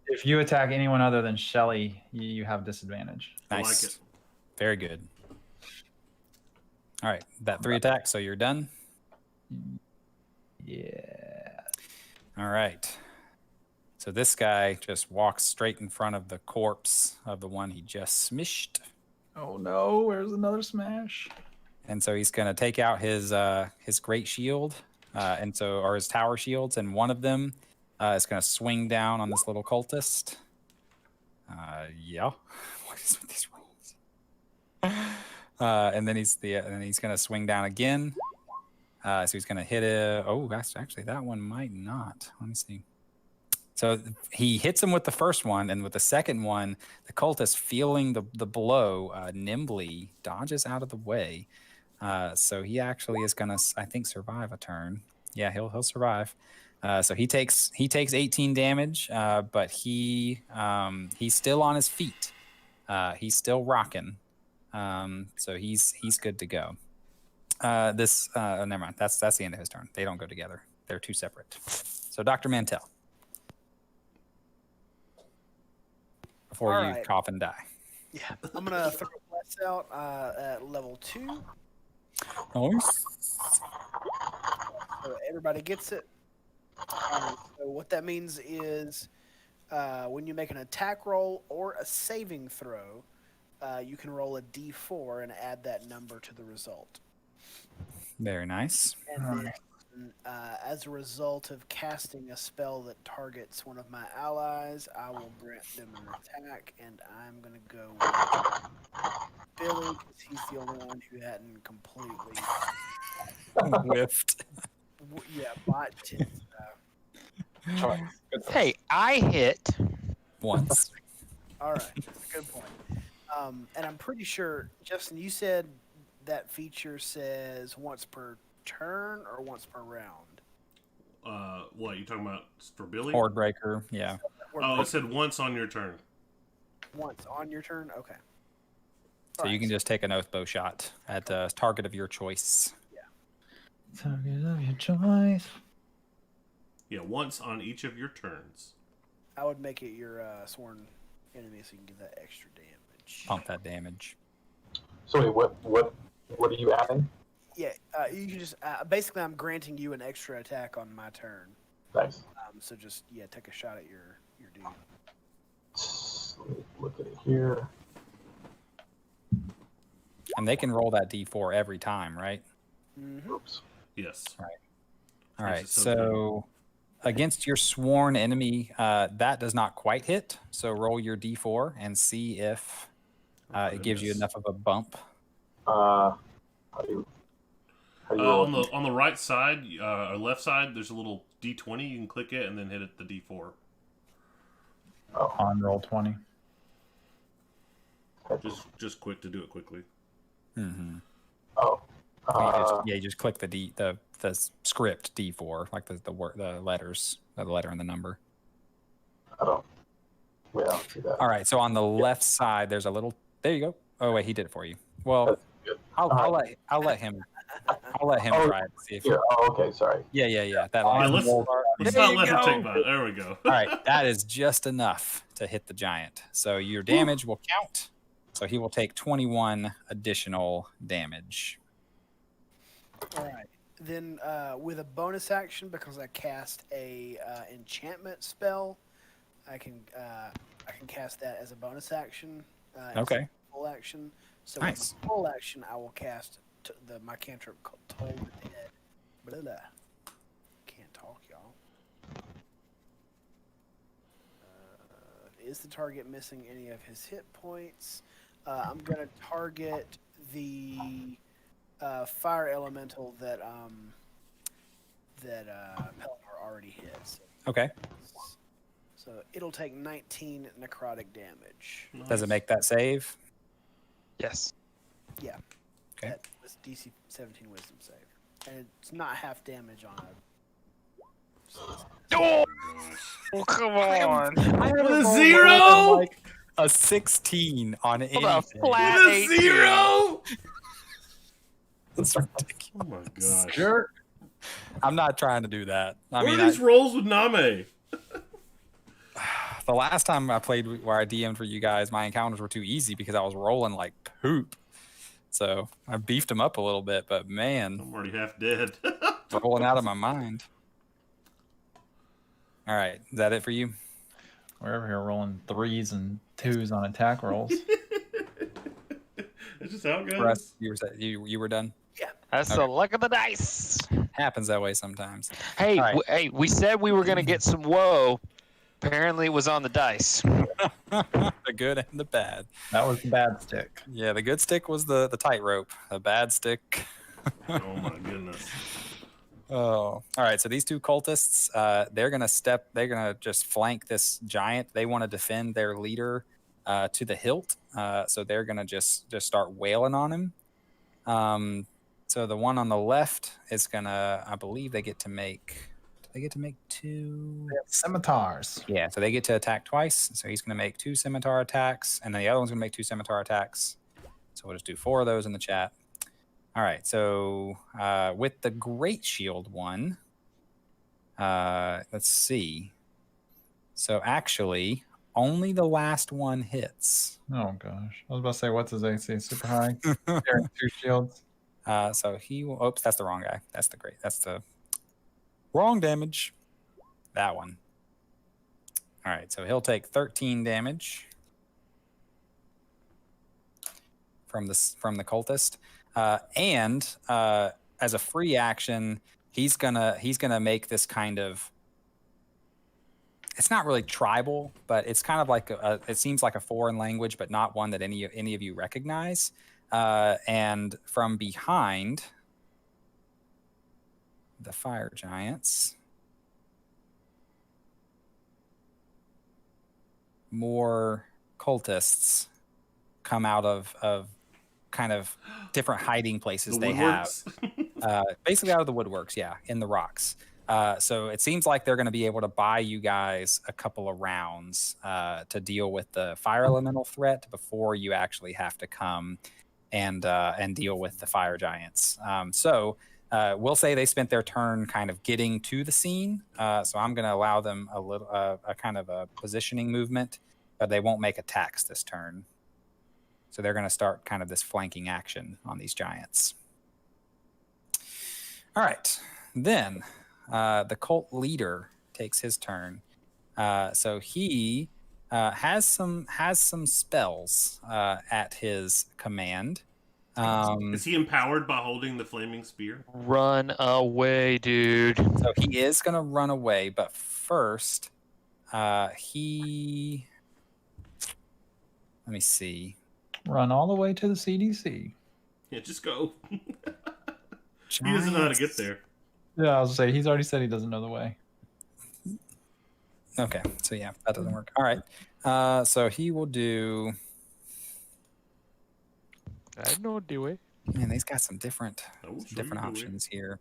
[SPEAKER 4] If you attack anyone other than Shelly, you have disadvantage.
[SPEAKER 2] I like
[SPEAKER 1] Nice.
[SPEAKER 2] it.
[SPEAKER 1] Very good. All right. That 3 attacks, so you're done.
[SPEAKER 4] Yeah.
[SPEAKER 1] All right. So this guy just walks straight in front of the corpse of the one he just smished.
[SPEAKER 4] Oh no, where's another smash?
[SPEAKER 1] And so he's going to take out his great shield, or his tower shields, and one of them is going to swing down on this little cultist. Yeah. What is with these rolls? And then he's going to swing down again. So he's going to hit it. Oh, that's actually that one might not. Let me see. So he hits him with the first one, and with the second one, the cultist, feeling the blow, nimbly dodges out of the way. So he actually is going to, I think, survive a turn. Yeah, he'll survive. So he takes 18 damage, but he's still on his feet. He's still rocking. So he's good to go. Never mind. That's the end of his turn. They don't go together. They're two separate. So Dr. Mantell, before
[SPEAKER 5] All
[SPEAKER 1] you
[SPEAKER 5] right.
[SPEAKER 1] cough and die.
[SPEAKER 5] Yeah, I'm gonna throw Bless out at level 2.
[SPEAKER 1] Nice.
[SPEAKER 5] So everybody gets it. So what that means is, when you make an attack roll or a saving throw, you can roll a d4 and add that number to the result.
[SPEAKER 1] Very nice.
[SPEAKER 5] And then, as a result of casting a spell that targets one of my allies, I will grant them an attack, and I'm going to go with Billy because he's the only one who hadn't completely
[SPEAKER 1] Whiffed.
[SPEAKER 5] bought it.
[SPEAKER 4] Choice.
[SPEAKER 6] Hey, I hit.
[SPEAKER 1] Once.
[SPEAKER 5] All right, good point. And I'm pretty sure, Justin, you said that feature says once per turn or once per round?
[SPEAKER 2] What you talking about for Billy?
[SPEAKER 1] Horde breaker. Yeah.
[SPEAKER 2] Oh, it said once on your turn.
[SPEAKER 5] Once on your turn? Okay.
[SPEAKER 1] So you can just take an oath bow shot at a target of your choice.
[SPEAKER 4] Target of your choice.
[SPEAKER 2] Yeah, once on each of your turns.
[SPEAKER 5] I would make it your sworn enemy so you can get that extra damage.
[SPEAKER 1] Pump that damage.
[SPEAKER 3] So wait, what are you adding?
[SPEAKER 5] Yeah, you can just basically I'm granting you an extra attack on my turn.
[SPEAKER 3] Nice.
[SPEAKER 5] So just take a shot at your dude.
[SPEAKER 3] Let me look at it here.
[SPEAKER 1] And they can roll that d4 every time, right?
[SPEAKER 5] Mm-hmm.
[SPEAKER 3] Oops.
[SPEAKER 2] Yes.
[SPEAKER 1] All right.
[SPEAKER 2] is so
[SPEAKER 1] So against your sworn enemy, that does not quite hit. So roll your d4 and see if it gives you enough of a bump.
[SPEAKER 3] How do you roll?
[SPEAKER 2] On the right side or left side, there's a little D20. You can click it and then hit it the D4.
[SPEAKER 4] On roll 20.
[SPEAKER 2] Just quick to do it quickly.
[SPEAKER 1] Mm-hmm.
[SPEAKER 3] Oh.
[SPEAKER 1] You just click the script d4, like the letters, the letter and the number.
[SPEAKER 3] I don't. Wait, I don't see that.
[SPEAKER 1] All right. So on the left side, there's a little. There you go. Oh wait, he did it for you. Well,
[SPEAKER 3] That's good.
[SPEAKER 1] I'll let him I'll let him
[SPEAKER 3] Oh,
[SPEAKER 1] try it. See if
[SPEAKER 3] Here. Oh, okay. Sorry.
[SPEAKER 1] yeah. That
[SPEAKER 2] Yeah,
[SPEAKER 1] last
[SPEAKER 2] let's
[SPEAKER 1] roll.
[SPEAKER 2] let's
[SPEAKER 6] There
[SPEAKER 2] not
[SPEAKER 6] you
[SPEAKER 2] let him
[SPEAKER 6] go.
[SPEAKER 2] take that. There we go.
[SPEAKER 1] All right, that is just enough to hit the giant. So your damage will count. So he will take 21 additional damage.
[SPEAKER 5] All right. Then with a bonus action, because I cast a enchantment spell, I can cast that as a bonus action. Instead
[SPEAKER 1] Okay.
[SPEAKER 5] of full action. So
[SPEAKER 1] Nice.
[SPEAKER 5] with my full action, I will cast my cantrip called Toll the Dead. Blah, blah. Can't talk, y'all. Is the target missing any of his hit points? I'm gonna target the fire elemental that Pelennor already hit.
[SPEAKER 1] Okay.
[SPEAKER 5] So it'll take 19 necrotic damage.
[SPEAKER 1] Does it make that save?
[SPEAKER 6] Yes.
[SPEAKER 5] Yeah.
[SPEAKER 1] Okay.
[SPEAKER 5] That was DC 17 Wisdom save, and it's not half damage on a.
[SPEAKER 6] Oh, come on.
[SPEAKER 1] I
[SPEAKER 2] With a 0?
[SPEAKER 1] like a 16 on
[SPEAKER 6] Hold on,
[SPEAKER 1] anything.
[SPEAKER 6] flat
[SPEAKER 2] With a
[SPEAKER 6] 18.
[SPEAKER 2] 0?
[SPEAKER 1] That's ridiculous.
[SPEAKER 2] Oh my gosh.
[SPEAKER 4] Sure.
[SPEAKER 1] I'm not trying to do that. I
[SPEAKER 2] What
[SPEAKER 1] mean,
[SPEAKER 2] are these rolls with Name?
[SPEAKER 1] the last time I played where I DM'd for you guys, my encounters were too easy because I was rolling like poop. So I beefed them up a little bit, but man,
[SPEAKER 2] I'm already half dead.
[SPEAKER 1] rolling out of my mind. All right, is that it for you?
[SPEAKER 4] We're over here rolling 3s and 2s on attack rolls.
[SPEAKER 2] That's just how it goes.
[SPEAKER 1] Russ, you were done.
[SPEAKER 6] That's the luck of the dice.
[SPEAKER 1] Happens that way sometimes.
[SPEAKER 6] Hey,
[SPEAKER 1] All right.
[SPEAKER 6] hey, we said we were gonna get some woe. Apparently, it was on the dice.
[SPEAKER 1] The good and the bad.
[SPEAKER 4] That was the bad stick.
[SPEAKER 1] Yeah, the good stick was the tightrope. The bad stick.
[SPEAKER 2] Oh my goodness.
[SPEAKER 1] Oh, all right. So these two cultists, they're gonna just flank this giant. They want to defend their leader to the hilt. So they're gonna just start wailing on him. So the one on the left is gonna, I believe they get to make. Do they get to make 2?
[SPEAKER 4] They have scimitars.
[SPEAKER 1] Yeah. So they get to attack twice. So he's gonna make 2 scimitar attacks, and then the other one's gonna make 2 scimitar attacks. So we'll just do 4 of those in the chat. All right, so with the Great Shield one, let's see. So actually, only the last one hits.
[SPEAKER 4] Oh gosh. I was about to say, what's his AC? Super high. Carrying 2 shields.
[SPEAKER 1] So he will. Oops, that's the wrong guy. That's the wrong damage. That one. All right, so he'll take 13 damage from the cultist. And as a free action, he's gonna make this kind of. It's not really tribal, but it's kind of like it seems like a foreign language, but not one that any of you recognize. And from behind the fire giants, more cultists come out of kind of different hiding places they have.
[SPEAKER 2] Woodworks?
[SPEAKER 1] Basically out of the woodworks, yeah, in the rocks. So it seems like they're going to be able to buy you guys a couple of rounds to deal with the fire elemental threat before you actually have to come and deal with the fire giants. So we'll say they spent their turn kind of getting to the scene. So I'm going to allow them a kind of a positioning movement, but they won't make attacks this turn. So they're going to start kind of this flanking action on these giants. All right, then the cult leader takes his turn. So he has some spells at his command.
[SPEAKER 2] Is he empowered by holding the flaming spear?
[SPEAKER 6] Run away, dude.
[SPEAKER 1] So he is going to run away, but first, let me see.
[SPEAKER 4] Run all the way to the CDC.
[SPEAKER 2] Yeah, just go. He doesn't know how to get there.
[SPEAKER 4] Yeah, I was gonna say he's already said he doesn't know the way.
[SPEAKER 1] Okay, so yeah, that doesn't work. All right, so he will do.
[SPEAKER 6] I know do it.
[SPEAKER 1] Man, they've got some different
[SPEAKER 2] I will show
[SPEAKER 1] different
[SPEAKER 2] you the way.
[SPEAKER 1] options here.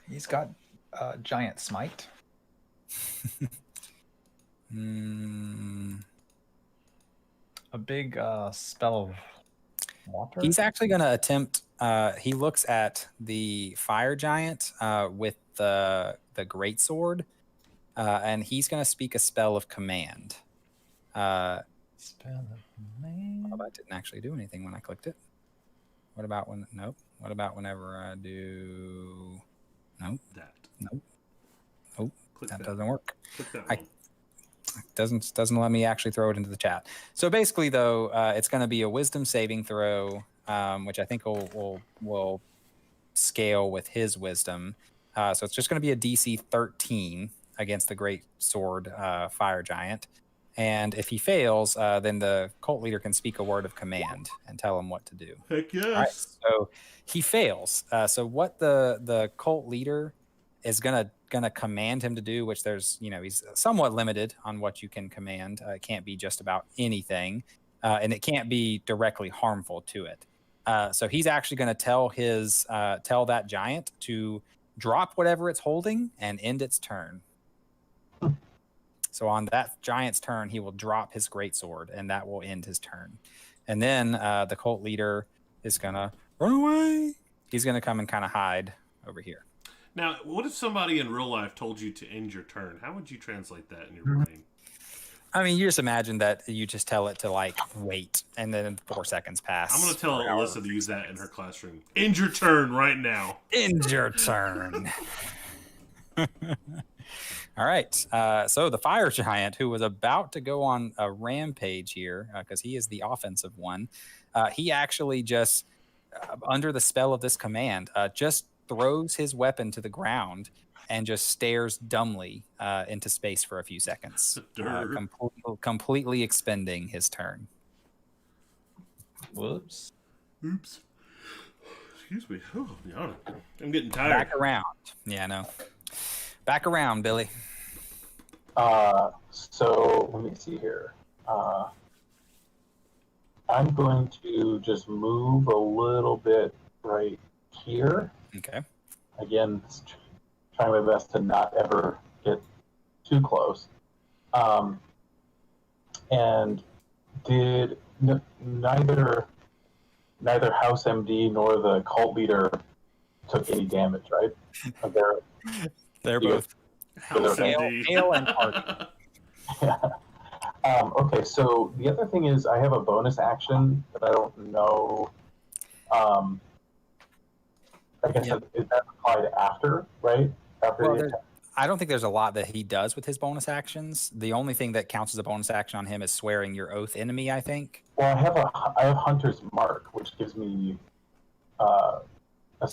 [SPEAKER 4] He's got giant smite.
[SPEAKER 1] Mm,
[SPEAKER 4] A big spell of Water?
[SPEAKER 1] He's actually going to attempt. He looks at the fire giant with the great sword, and he's going to speak a spell of command.
[SPEAKER 4] Spell of man.
[SPEAKER 1] Oh, that didn't actually do anything when I clicked it. What about when? Nope. What about whenever I do? Nope.
[SPEAKER 2] That.
[SPEAKER 1] Nope. Nope.
[SPEAKER 2] Click
[SPEAKER 1] That
[SPEAKER 2] that.
[SPEAKER 1] doesn't work.
[SPEAKER 2] Click that
[SPEAKER 1] I-
[SPEAKER 2] one.
[SPEAKER 1] Doesn't let me actually throw it into the chat. So basically, though, it's going to be a wisdom saving throw, which I think will scale with his wisdom. So it's just going to be a DC 13 against the great sword fire giant. And if he fails, then the cult leader can speak a word of command and tell him what to do.
[SPEAKER 2] Heck yes.
[SPEAKER 1] All right, so he fails. So what the cult leader is gonna command him to do, which there's he's somewhat limited on what you can command. It can't be just about anything, and it can't be directly harmful to it. So he's actually going to tell that giant to drop whatever it's holding and end its turn. So on that giant's turn, he will drop his greatsword, and that will end his turn. And then the cult leader is gonna run away. He's gonna come and kind of hide over here.
[SPEAKER 2] Now, what if somebody in real life told you to end your turn? How would you translate that in your brain?
[SPEAKER 1] I mean, you just imagine that you just tell it to wait, and then 4 seconds pass.
[SPEAKER 2] I'm going to tell
[SPEAKER 1] or however
[SPEAKER 2] Alyssa to use that in her classroom. End your turn right now.
[SPEAKER 1] End your turn. All right. So the fire giant, who was about to go on a rampage here, because he is the offensive one, he actually just, under the spell of this command, just throws his weapon to the ground and just stares dumbly into space for a few seconds, completely expending his turn.
[SPEAKER 4] Whoops.
[SPEAKER 2] Oops. Excuse me. Oh, yeah, I'm getting tired.
[SPEAKER 1] Back around. Yeah, no. Back around, Billy.
[SPEAKER 3] So let me see here. I'm going to just move a little bit right here.
[SPEAKER 1] Okay.
[SPEAKER 3] Again, trying my best to not ever get too close. And did neither House MD nor the cult leader took any damage, right?
[SPEAKER 1] They're
[SPEAKER 3] You-
[SPEAKER 1] both
[SPEAKER 2] House
[SPEAKER 1] Hail-
[SPEAKER 2] MD.
[SPEAKER 1] hail and party.
[SPEAKER 3] Okay, so the other thing is I have a bonus action that I don't know. I guess
[SPEAKER 1] Yep.
[SPEAKER 3] is that applied after, right? After
[SPEAKER 1] Well,
[SPEAKER 3] the
[SPEAKER 1] there-
[SPEAKER 3] attack?
[SPEAKER 1] I don't think there's a lot that he does with his bonus actions. The only thing that counts as a bonus action on him is swearing your oath enemy, I think.
[SPEAKER 3] Well, I have Hunter's Mark, which gives me.
[SPEAKER 1] So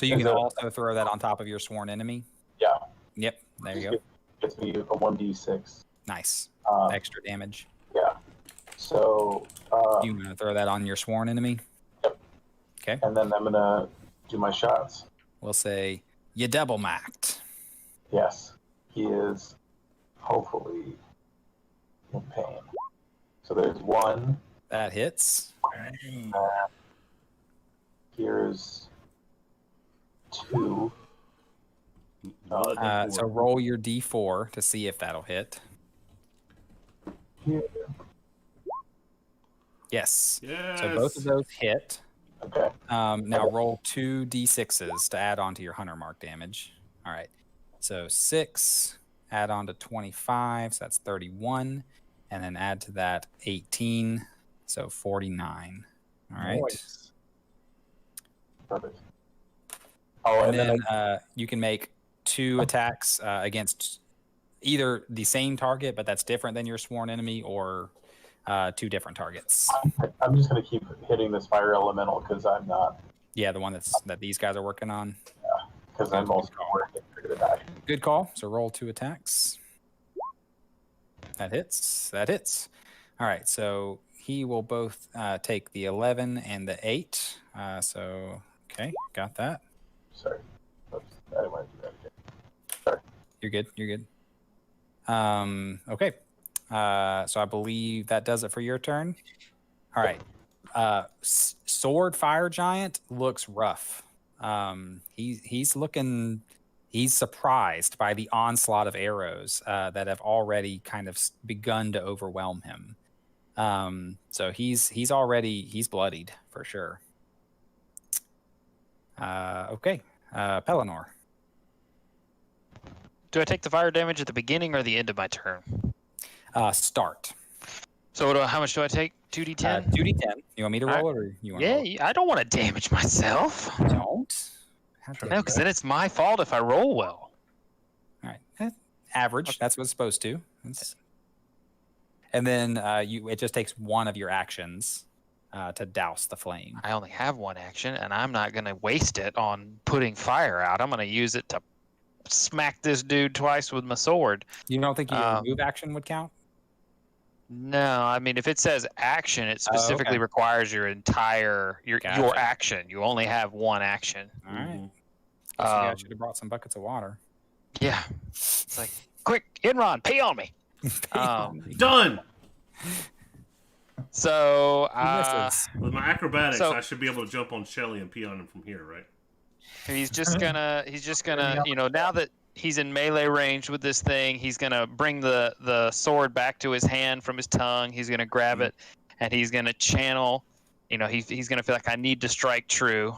[SPEAKER 1] you can also throw that on top of your sworn enemy.
[SPEAKER 3] Yeah.
[SPEAKER 1] Yep. There you go.
[SPEAKER 3] Gets me a 1d6.
[SPEAKER 1] Nice.
[SPEAKER 3] Um,
[SPEAKER 1] Extra damage.
[SPEAKER 3] yeah. So.
[SPEAKER 1] You want to throw that on your sworn enemy?
[SPEAKER 3] Yep.
[SPEAKER 1] Okay.
[SPEAKER 3] And then I'm gonna do my shots.
[SPEAKER 1] We'll say you double macked.
[SPEAKER 3] Yes, he is hopefully in pain. So there's one.
[SPEAKER 1] That hits.
[SPEAKER 3] Here's two.
[SPEAKER 1] So roll your d4 to see if that'll hit.
[SPEAKER 3] Here.
[SPEAKER 1] Yes.
[SPEAKER 2] Yes.
[SPEAKER 1] So both of those hit.
[SPEAKER 3] Okay.
[SPEAKER 1] Now roll 2 d6s to add on to your hunter mark damage. All right. So 6, add on to 25, so that's 31, and then add to that 18, so 49. All right.
[SPEAKER 4] Nice.
[SPEAKER 3] Perfect. Oh,
[SPEAKER 1] And
[SPEAKER 3] then
[SPEAKER 1] then you can make 2 attacks against either the same target, but that's different than your sworn enemy, or 2 different targets.
[SPEAKER 3] I'm just gonna keep hitting this fire elemental because I'm not.
[SPEAKER 1] Yeah, the one that these guys are working on.
[SPEAKER 3] Because I'm also working for the die.
[SPEAKER 1] Good call. So roll 2 attacks. That hits. That hits. All right. So he will both take the 11 and the 8. So, okay. Got that.
[SPEAKER 3] Sorry. Oops, I didn't want to do that again.
[SPEAKER 1] You're good. You're good. Okay. So I believe that does it for your turn. All right. Sword Fire Giant looks rough. He's surprised by the onslaught of arrows that have already kind of begun to overwhelm him. So he's bloodied for sure. Okay. Pelennor.
[SPEAKER 6] Do I take the fire damage at the beginning or the end of my turn?
[SPEAKER 1] Start.
[SPEAKER 6] So how much do I take? 2d10?
[SPEAKER 1] 2d10. You want me to
[SPEAKER 6] All right.
[SPEAKER 1] roll it, or you want?
[SPEAKER 6] Yeah,
[SPEAKER 1] to roll
[SPEAKER 6] I don't want to damage myself.
[SPEAKER 1] it? Don't. How dare
[SPEAKER 6] No,
[SPEAKER 1] you.
[SPEAKER 6] because then it's my fault if I roll well.
[SPEAKER 1] All right. Average. That's what it's supposed to. And then it just takes one of your actions to douse the flame.
[SPEAKER 6] I only have one action, and I'm not going to waste it on putting fire out. I'm going to use it to smack this dude twice with my sword.
[SPEAKER 1] You don't think your move action would count?
[SPEAKER 6] No, I mean, if it says action, it specifically
[SPEAKER 1] okay.
[SPEAKER 6] requires your entire your
[SPEAKER 1] Gotcha.
[SPEAKER 6] action. You only have one action.
[SPEAKER 1] All right.
[SPEAKER 2] Mhm.
[SPEAKER 1] I should have brought some buckets of water.
[SPEAKER 6] Yeah, it's like quick, Enron, pee on me.
[SPEAKER 2] Done.
[SPEAKER 6] So
[SPEAKER 1] Misses.
[SPEAKER 2] With my acrobatics,
[SPEAKER 6] So-
[SPEAKER 2] I should be able to jump on Shelly and pee on him from here, right?
[SPEAKER 6] he's just gonna now that he's in melee range with this thing, he's gonna bring the sword back to his hand from his tongue. He's gonna grab it, and he's gonna channel. He's gonna feel like I need to strike true.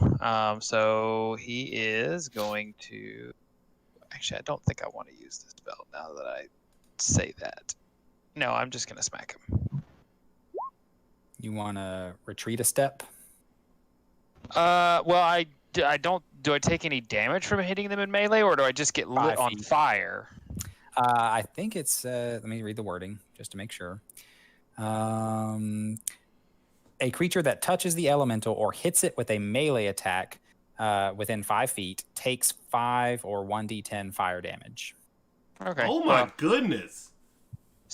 [SPEAKER 6] So he is going to. Actually, I don't think I want to use this spell now that I say that. No, I'm just gonna smack him.
[SPEAKER 1] You want to retreat a step?
[SPEAKER 6] Well, I don't. Do I take any damage from hitting them in melee, or do I just get lit
[SPEAKER 1] 5
[SPEAKER 6] on
[SPEAKER 1] feet.
[SPEAKER 6] fire?
[SPEAKER 1] I think it's. Let me read the wording just to make sure. A creature that touches the elemental or hits it with a melee attack within 5 feet takes 5 or 1d10 fire damage.
[SPEAKER 6] Okay.
[SPEAKER 2] Oh my
[SPEAKER 6] well,
[SPEAKER 2] goodness!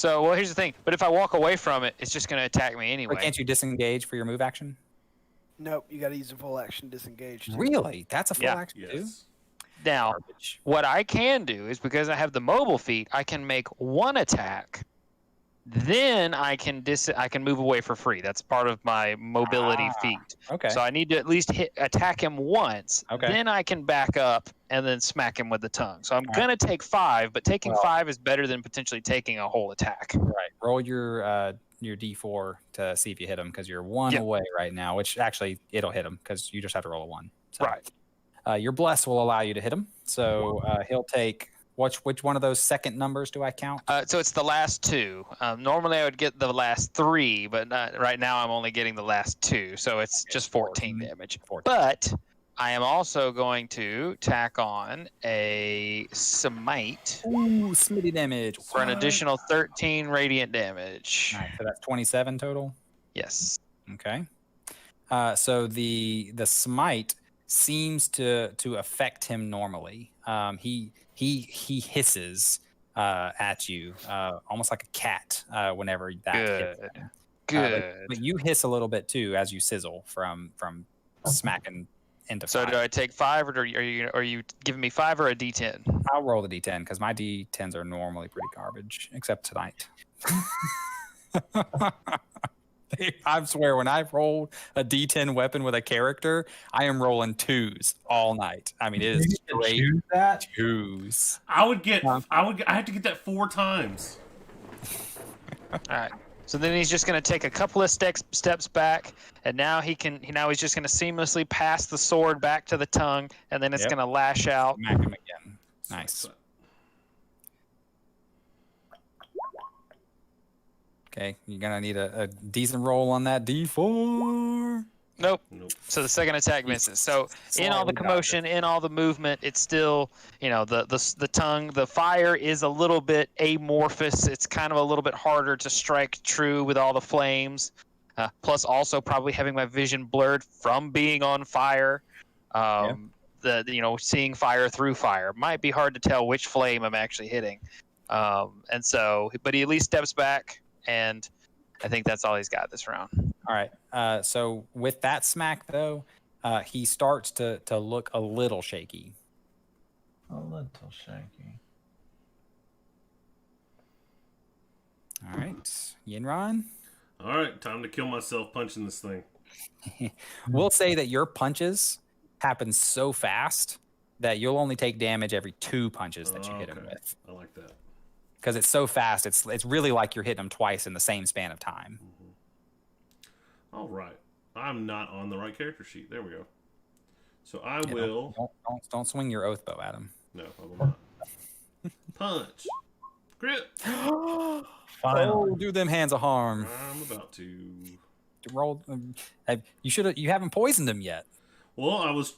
[SPEAKER 6] well, here's the thing. But if I walk away from it, it's just going to attack me
[SPEAKER 1] Or
[SPEAKER 6] anyway.
[SPEAKER 1] can't you disengage for your move action?
[SPEAKER 5] Nope, you got to use a full action disengage. too.
[SPEAKER 1] Really? That's a full
[SPEAKER 6] Yeah.
[SPEAKER 1] action too?
[SPEAKER 2] Yes.
[SPEAKER 6] Now,
[SPEAKER 1] Garbage.
[SPEAKER 6] what I can do is because I have the mobile feat, I can make one attack. Then I can move away for free. That's part of my mobility feat.
[SPEAKER 1] Okay.
[SPEAKER 6] So I need to at least attack him once.
[SPEAKER 1] Okay.
[SPEAKER 6] Then I can back up and then smack him with the tongue. So I'm
[SPEAKER 1] All right.
[SPEAKER 6] gonna take 5, but taking
[SPEAKER 1] Well-
[SPEAKER 6] 5 is better than potentially taking a whole attack.
[SPEAKER 1] Right. Roll your d4 to see if you hit him because you're 1
[SPEAKER 6] Yeah.
[SPEAKER 1] away right now, which actually it'll hit him because you just have to roll a 1. So,
[SPEAKER 6] Right.
[SPEAKER 1] Your bless will allow you to hit him. So he'll take which one of those second numbers do I count?
[SPEAKER 6] So it's the last 2. Normally I would get the last 3, but right now I'm only getting the last 2. So it's just 14 damage.
[SPEAKER 1] 14.
[SPEAKER 6] But I am also going to tack on a smite
[SPEAKER 1] Ooh, smitty damage
[SPEAKER 6] for an
[SPEAKER 1] What?
[SPEAKER 6] additional 13 radiant damage.
[SPEAKER 1] All right, so that's 27 total.
[SPEAKER 6] Yes.
[SPEAKER 1] Okay. So the smite seems to affect him normally. He hisses at you almost like a cat whenever that hits
[SPEAKER 6] Good.
[SPEAKER 1] him.
[SPEAKER 6] Good.
[SPEAKER 1] But you hiss a little bit too as you sizzle from smacking into
[SPEAKER 6] So
[SPEAKER 1] fire.
[SPEAKER 6] do I take 5, or are you giving me 5 or a D10?
[SPEAKER 1] I'll roll the d10 because my d10s are normally pretty garbage, except tonight. I swear, when I've rolled a d10 weapon with a character, I am rolling 2s all night. I mean, it is
[SPEAKER 4] You can
[SPEAKER 1] straight
[SPEAKER 4] choose that.
[SPEAKER 1] 2s.
[SPEAKER 2] I have to get that 4 times.
[SPEAKER 6] All right. So then he's just going to take a couple of steps back, and now he's just going to seamlessly pass the sword back to the tongue, and then it's
[SPEAKER 1] Yep.
[SPEAKER 6] going to lash out.
[SPEAKER 1] Smack him again. Nice. Okay, you're gonna need a decent roll on that d4.
[SPEAKER 6] Nope.
[SPEAKER 2] Nope.
[SPEAKER 6] So the second attack misses. So in all the
[SPEAKER 1] Slightly
[SPEAKER 6] commotion, in all the movement, it's still, the tongue, the fire is a little bit amorphous. It's kind of a little bit harder to strike true with all the flames. Plus, also probably having my vision blurred from being on fire. Seeing fire through fire might be hard to tell which flame I'm actually hitting. And so, but he at least steps back, and I think that's all he's got this round.
[SPEAKER 1] All right. So with that smack though, he starts to look a little shaky.
[SPEAKER 4] A little shaky.
[SPEAKER 1] All right, Yinron.
[SPEAKER 2] All right, time to kill myself punching this thing.
[SPEAKER 1] We'll say that your punches happen so fast that you'll only take damage every 2 punches that you hit him
[SPEAKER 2] Okay.
[SPEAKER 1] with.
[SPEAKER 2] I like that.
[SPEAKER 1] Because it's so fast, it's really like you're hitting him twice in the same span of time.
[SPEAKER 2] All right. I'm not on the right character sheet. There we go. So I
[SPEAKER 1] Yeah,
[SPEAKER 2] will.
[SPEAKER 1] don't swing your oath bow at him.
[SPEAKER 2] No, I will not. Punch. Crit.
[SPEAKER 4] Finally.
[SPEAKER 1] Oh, do them hands of harm.
[SPEAKER 2] I'm about to.
[SPEAKER 1] Roll. You haven't poisoned him yet.
[SPEAKER 2] Well, I was.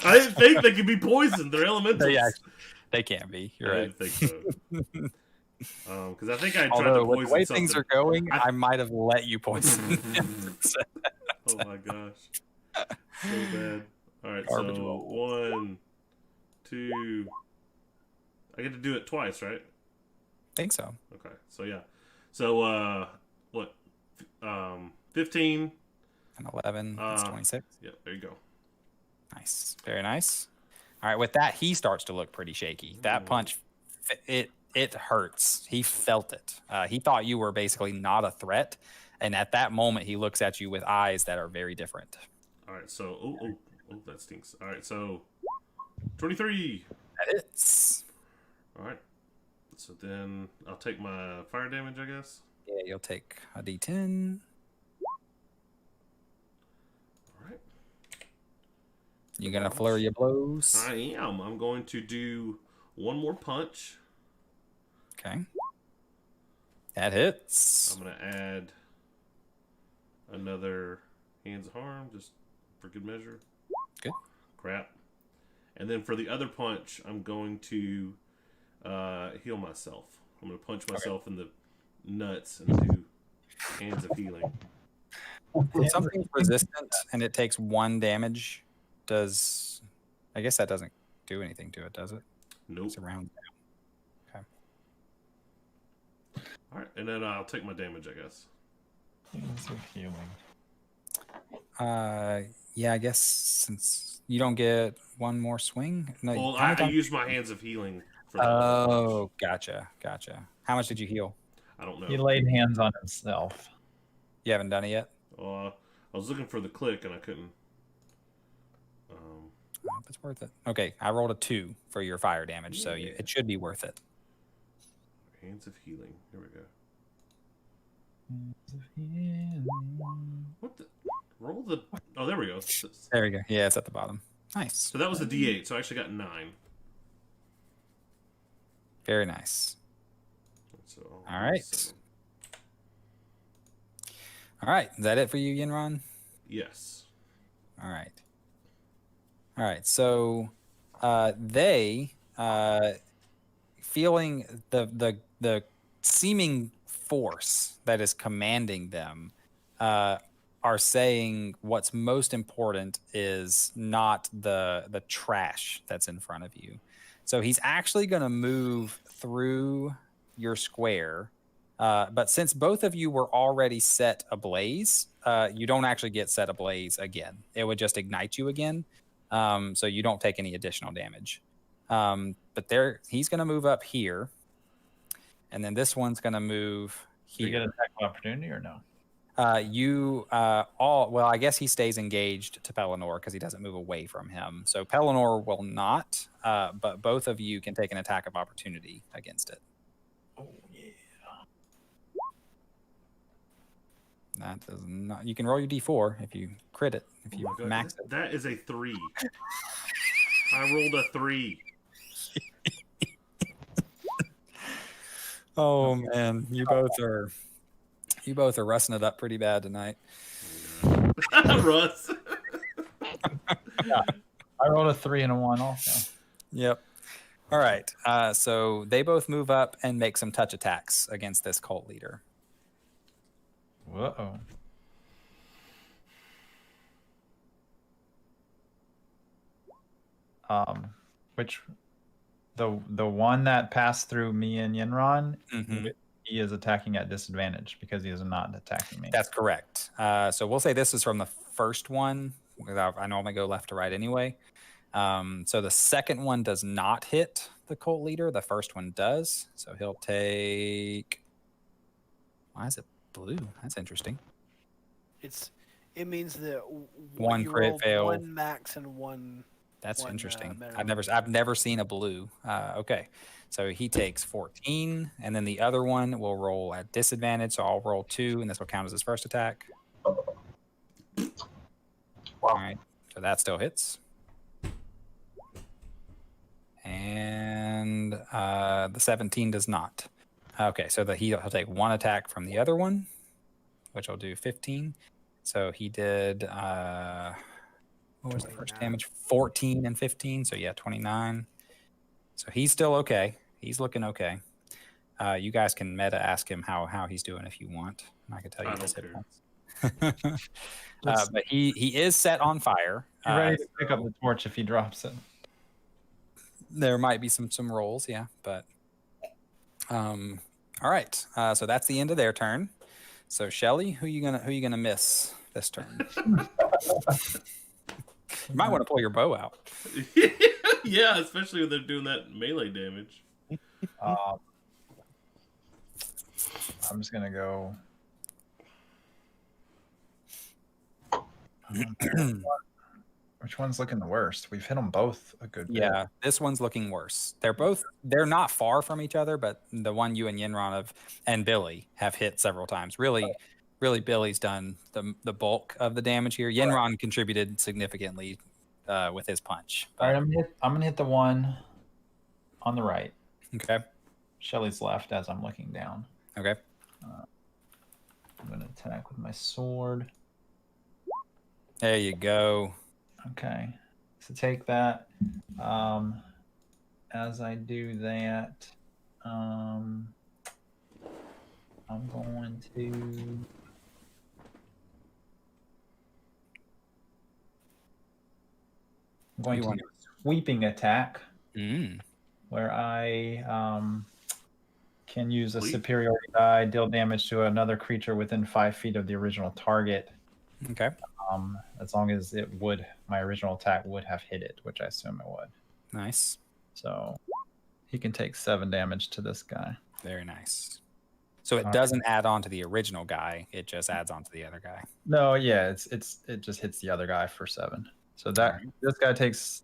[SPEAKER 2] I didn't think they could be poisoned. They're elementals.
[SPEAKER 1] They can't be. You're
[SPEAKER 2] I
[SPEAKER 1] right.
[SPEAKER 2] didn't think so. Because I think I tried
[SPEAKER 1] Although
[SPEAKER 2] to
[SPEAKER 1] with
[SPEAKER 2] poison
[SPEAKER 1] the way
[SPEAKER 2] something.
[SPEAKER 1] things are going,
[SPEAKER 2] I-
[SPEAKER 1] I might have let you poison him.
[SPEAKER 2] Oh my gosh. So bad. Alright,
[SPEAKER 1] Garbage
[SPEAKER 2] so
[SPEAKER 1] roll.
[SPEAKER 2] 1, 2. I get to do it twice, right?
[SPEAKER 1] think so.
[SPEAKER 2] Okay, so yeah. So, what? 15.
[SPEAKER 1] And 11. That's 26.
[SPEAKER 2] Yep, there you go.
[SPEAKER 1] Nice. Very nice. All right. With that, he starts to look pretty shaky. That punch, it hurts. He felt it. He thought you were basically not a threat. And at that moment, he looks at you with eyes that are very different.
[SPEAKER 2] Alright, so. Oh, that stinks. Alright, so. 23.
[SPEAKER 1] That is.
[SPEAKER 2] Alright. So then I'll take my fire damage, I guess.
[SPEAKER 1] Yeah, you'll take a d10.
[SPEAKER 2] Alright.
[SPEAKER 1] You're going to flurry of blows.
[SPEAKER 2] I am. I'm going to do one more punch.
[SPEAKER 1] Okay. That hits.
[SPEAKER 2] I'm going to add another hands of harm, just for good measure.
[SPEAKER 1] Good.
[SPEAKER 2] Crap. And then for the other punch, I'm going to heal myself. I'm going to punch myself in the nuts and do hands of healing.
[SPEAKER 1] If something's resistant and it takes 1 damage, I guess that doesn't do anything to it, does it?
[SPEAKER 2] Nope.
[SPEAKER 1] It's around.
[SPEAKER 2] All right, and then I'll take my damage, I guess.
[SPEAKER 4] Hands of healing.
[SPEAKER 1] Yeah, I guess since you don't get one more swing. No,
[SPEAKER 2] Well,
[SPEAKER 1] how much
[SPEAKER 2] I
[SPEAKER 1] time-
[SPEAKER 2] used my hands of healing for that.
[SPEAKER 1] Oh, gotcha. How much did you heal?
[SPEAKER 2] I don't know.
[SPEAKER 4] He laid hands on himself.
[SPEAKER 1] You haven't done it yet.
[SPEAKER 2] I was looking for the click and I couldn't.
[SPEAKER 1] Oh, if it's worth it. Okay, I rolled a 2 for your fire damage, so it should be worth it.
[SPEAKER 2] Hands of healing. Here we go.
[SPEAKER 4] Hands of healing.
[SPEAKER 2] What the? Roll the. Oh, there we go.
[SPEAKER 1] There we go. Yeah, it's at the bottom. Nice.
[SPEAKER 2] So that was a D8. So I actually got 9.
[SPEAKER 1] Very nice.
[SPEAKER 2] So
[SPEAKER 1] All right.
[SPEAKER 2] 7.
[SPEAKER 1] All right. Is that it for you, Yinron?
[SPEAKER 2] Yes.
[SPEAKER 1] All right. So they feeling the seeming force that is commanding them are saying what's most important is not the trash that's in front of you. So he's actually going to move through your square. But since both of you were already set ablaze, you don't actually get set ablaze again. It would just ignite you again. So you don't take any additional damage. But he's going to move up here. And then this one's going to move
[SPEAKER 4] Do you get
[SPEAKER 1] here.
[SPEAKER 4] an attack of opportunity or no?
[SPEAKER 1] Well, I guess he stays engaged to Pellinor because he doesn't move away from him. So Pellinor will not, but both of you can take an attack of opportunity against it.
[SPEAKER 4] Oh yeah.
[SPEAKER 1] That does not. You can roll your d4 if you crit it. If you
[SPEAKER 2] Oh my God,
[SPEAKER 1] max it.
[SPEAKER 2] that is a 3. I rolled a 3.
[SPEAKER 1] Oh man, you both are rusting it up pretty bad tonight.
[SPEAKER 2] Russ.
[SPEAKER 4] I rolled a 3 and a 1 also.
[SPEAKER 1] Yep. All right. So they both move up and make some touch attacks against this cult leader.
[SPEAKER 4] Whoa. Which the one that passed through me and Yinron,
[SPEAKER 1] Mhm.
[SPEAKER 4] he is attacking at disadvantage because he is not attacking me.
[SPEAKER 1] That's correct. So we'll say this is from the first one. I normally go left to right anyway. So the second one does not hit the cult leader. The first one does. So he'll take. Why is it blue? That's interesting.
[SPEAKER 5] It means that
[SPEAKER 1] One
[SPEAKER 5] you
[SPEAKER 1] crit
[SPEAKER 5] rolled
[SPEAKER 1] fail.
[SPEAKER 5] 1 max and 1.
[SPEAKER 1] That's
[SPEAKER 5] One,
[SPEAKER 1] interesting.
[SPEAKER 5] minimum.
[SPEAKER 1] I've never seen a blue. Okay, so he takes 14, and then the other one will roll at disadvantage. So I'll roll 2, and this will count as his first attack. All right, So that still hits. And the 17 does not. Okay, so he'll take one attack from the other one, which will do 15. So he did, what was the first
[SPEAKER 5] 29.
[SPEAKER 1] damage? 14 and 15. So yeah, 29. So he's still okay. He's looking okay. You guys can meta ask him how he's doing if you want. I can tell you
[SPEAKER 2] I
[SPEAKER 1] his
[SPEAKER 2] don't
[SPEAKER 1] hit points. But he is set on fire.
[SPEAKER 4] Be ready to pick up the torch if he drops it.
[SPEAKER 1] There might be some rolls, yeah, but all right. So that's the end of their turn. So Shelly, who you gonna miss this turn? You might want to pull your bow out.
[SPEAKER 2] Yeah, especially when they're doing that melee damage.
[SPEAKER 4] I'm just gonna go. Which one's looking the worst? We've hit them both a good bit.
[SPEAKER 1] Yeah, this one's looking worse. They're not far from each other, but the one you and Yinron and Billy have hit several times. Really, Billy's done the bulk of the damage here. Yinron contributed significantly with his punch.
[SPEAKER 4] All right, I'm gonna hit the one on the right.
[SPEAKER 1] Okay.
[SPEAKER 4] Shelly's left as I'm looking down.
[SPEAKER 1] Okay.
[SPEAKER 4] I'm gonna attack with my sword.
[SPEAKER 1] There you go.
[SPEAKER 4] Okay, so take that. As I do that, I'm going to do a sweeping attack where I can use a
[SPEAKER 2] Sweep.
[SPEAKER 4] superiority die, deal damage to another creature within 5 feet of the original target.
[SPEAKER 1] Okay.
[SPEAKER 4] As long as my original attack would have hit it, which I assume it would.
[SPEAKER 1] Nice.
[SPEAKER 4] So he can take 7 damage to this guy.
[SPEAKER 1] Very nice. So it doesn't add on to the original guy. It just adds on to the other guy.
[SPEAKER 4] No, yeah, it just hits the other guy for 7. So this guy takes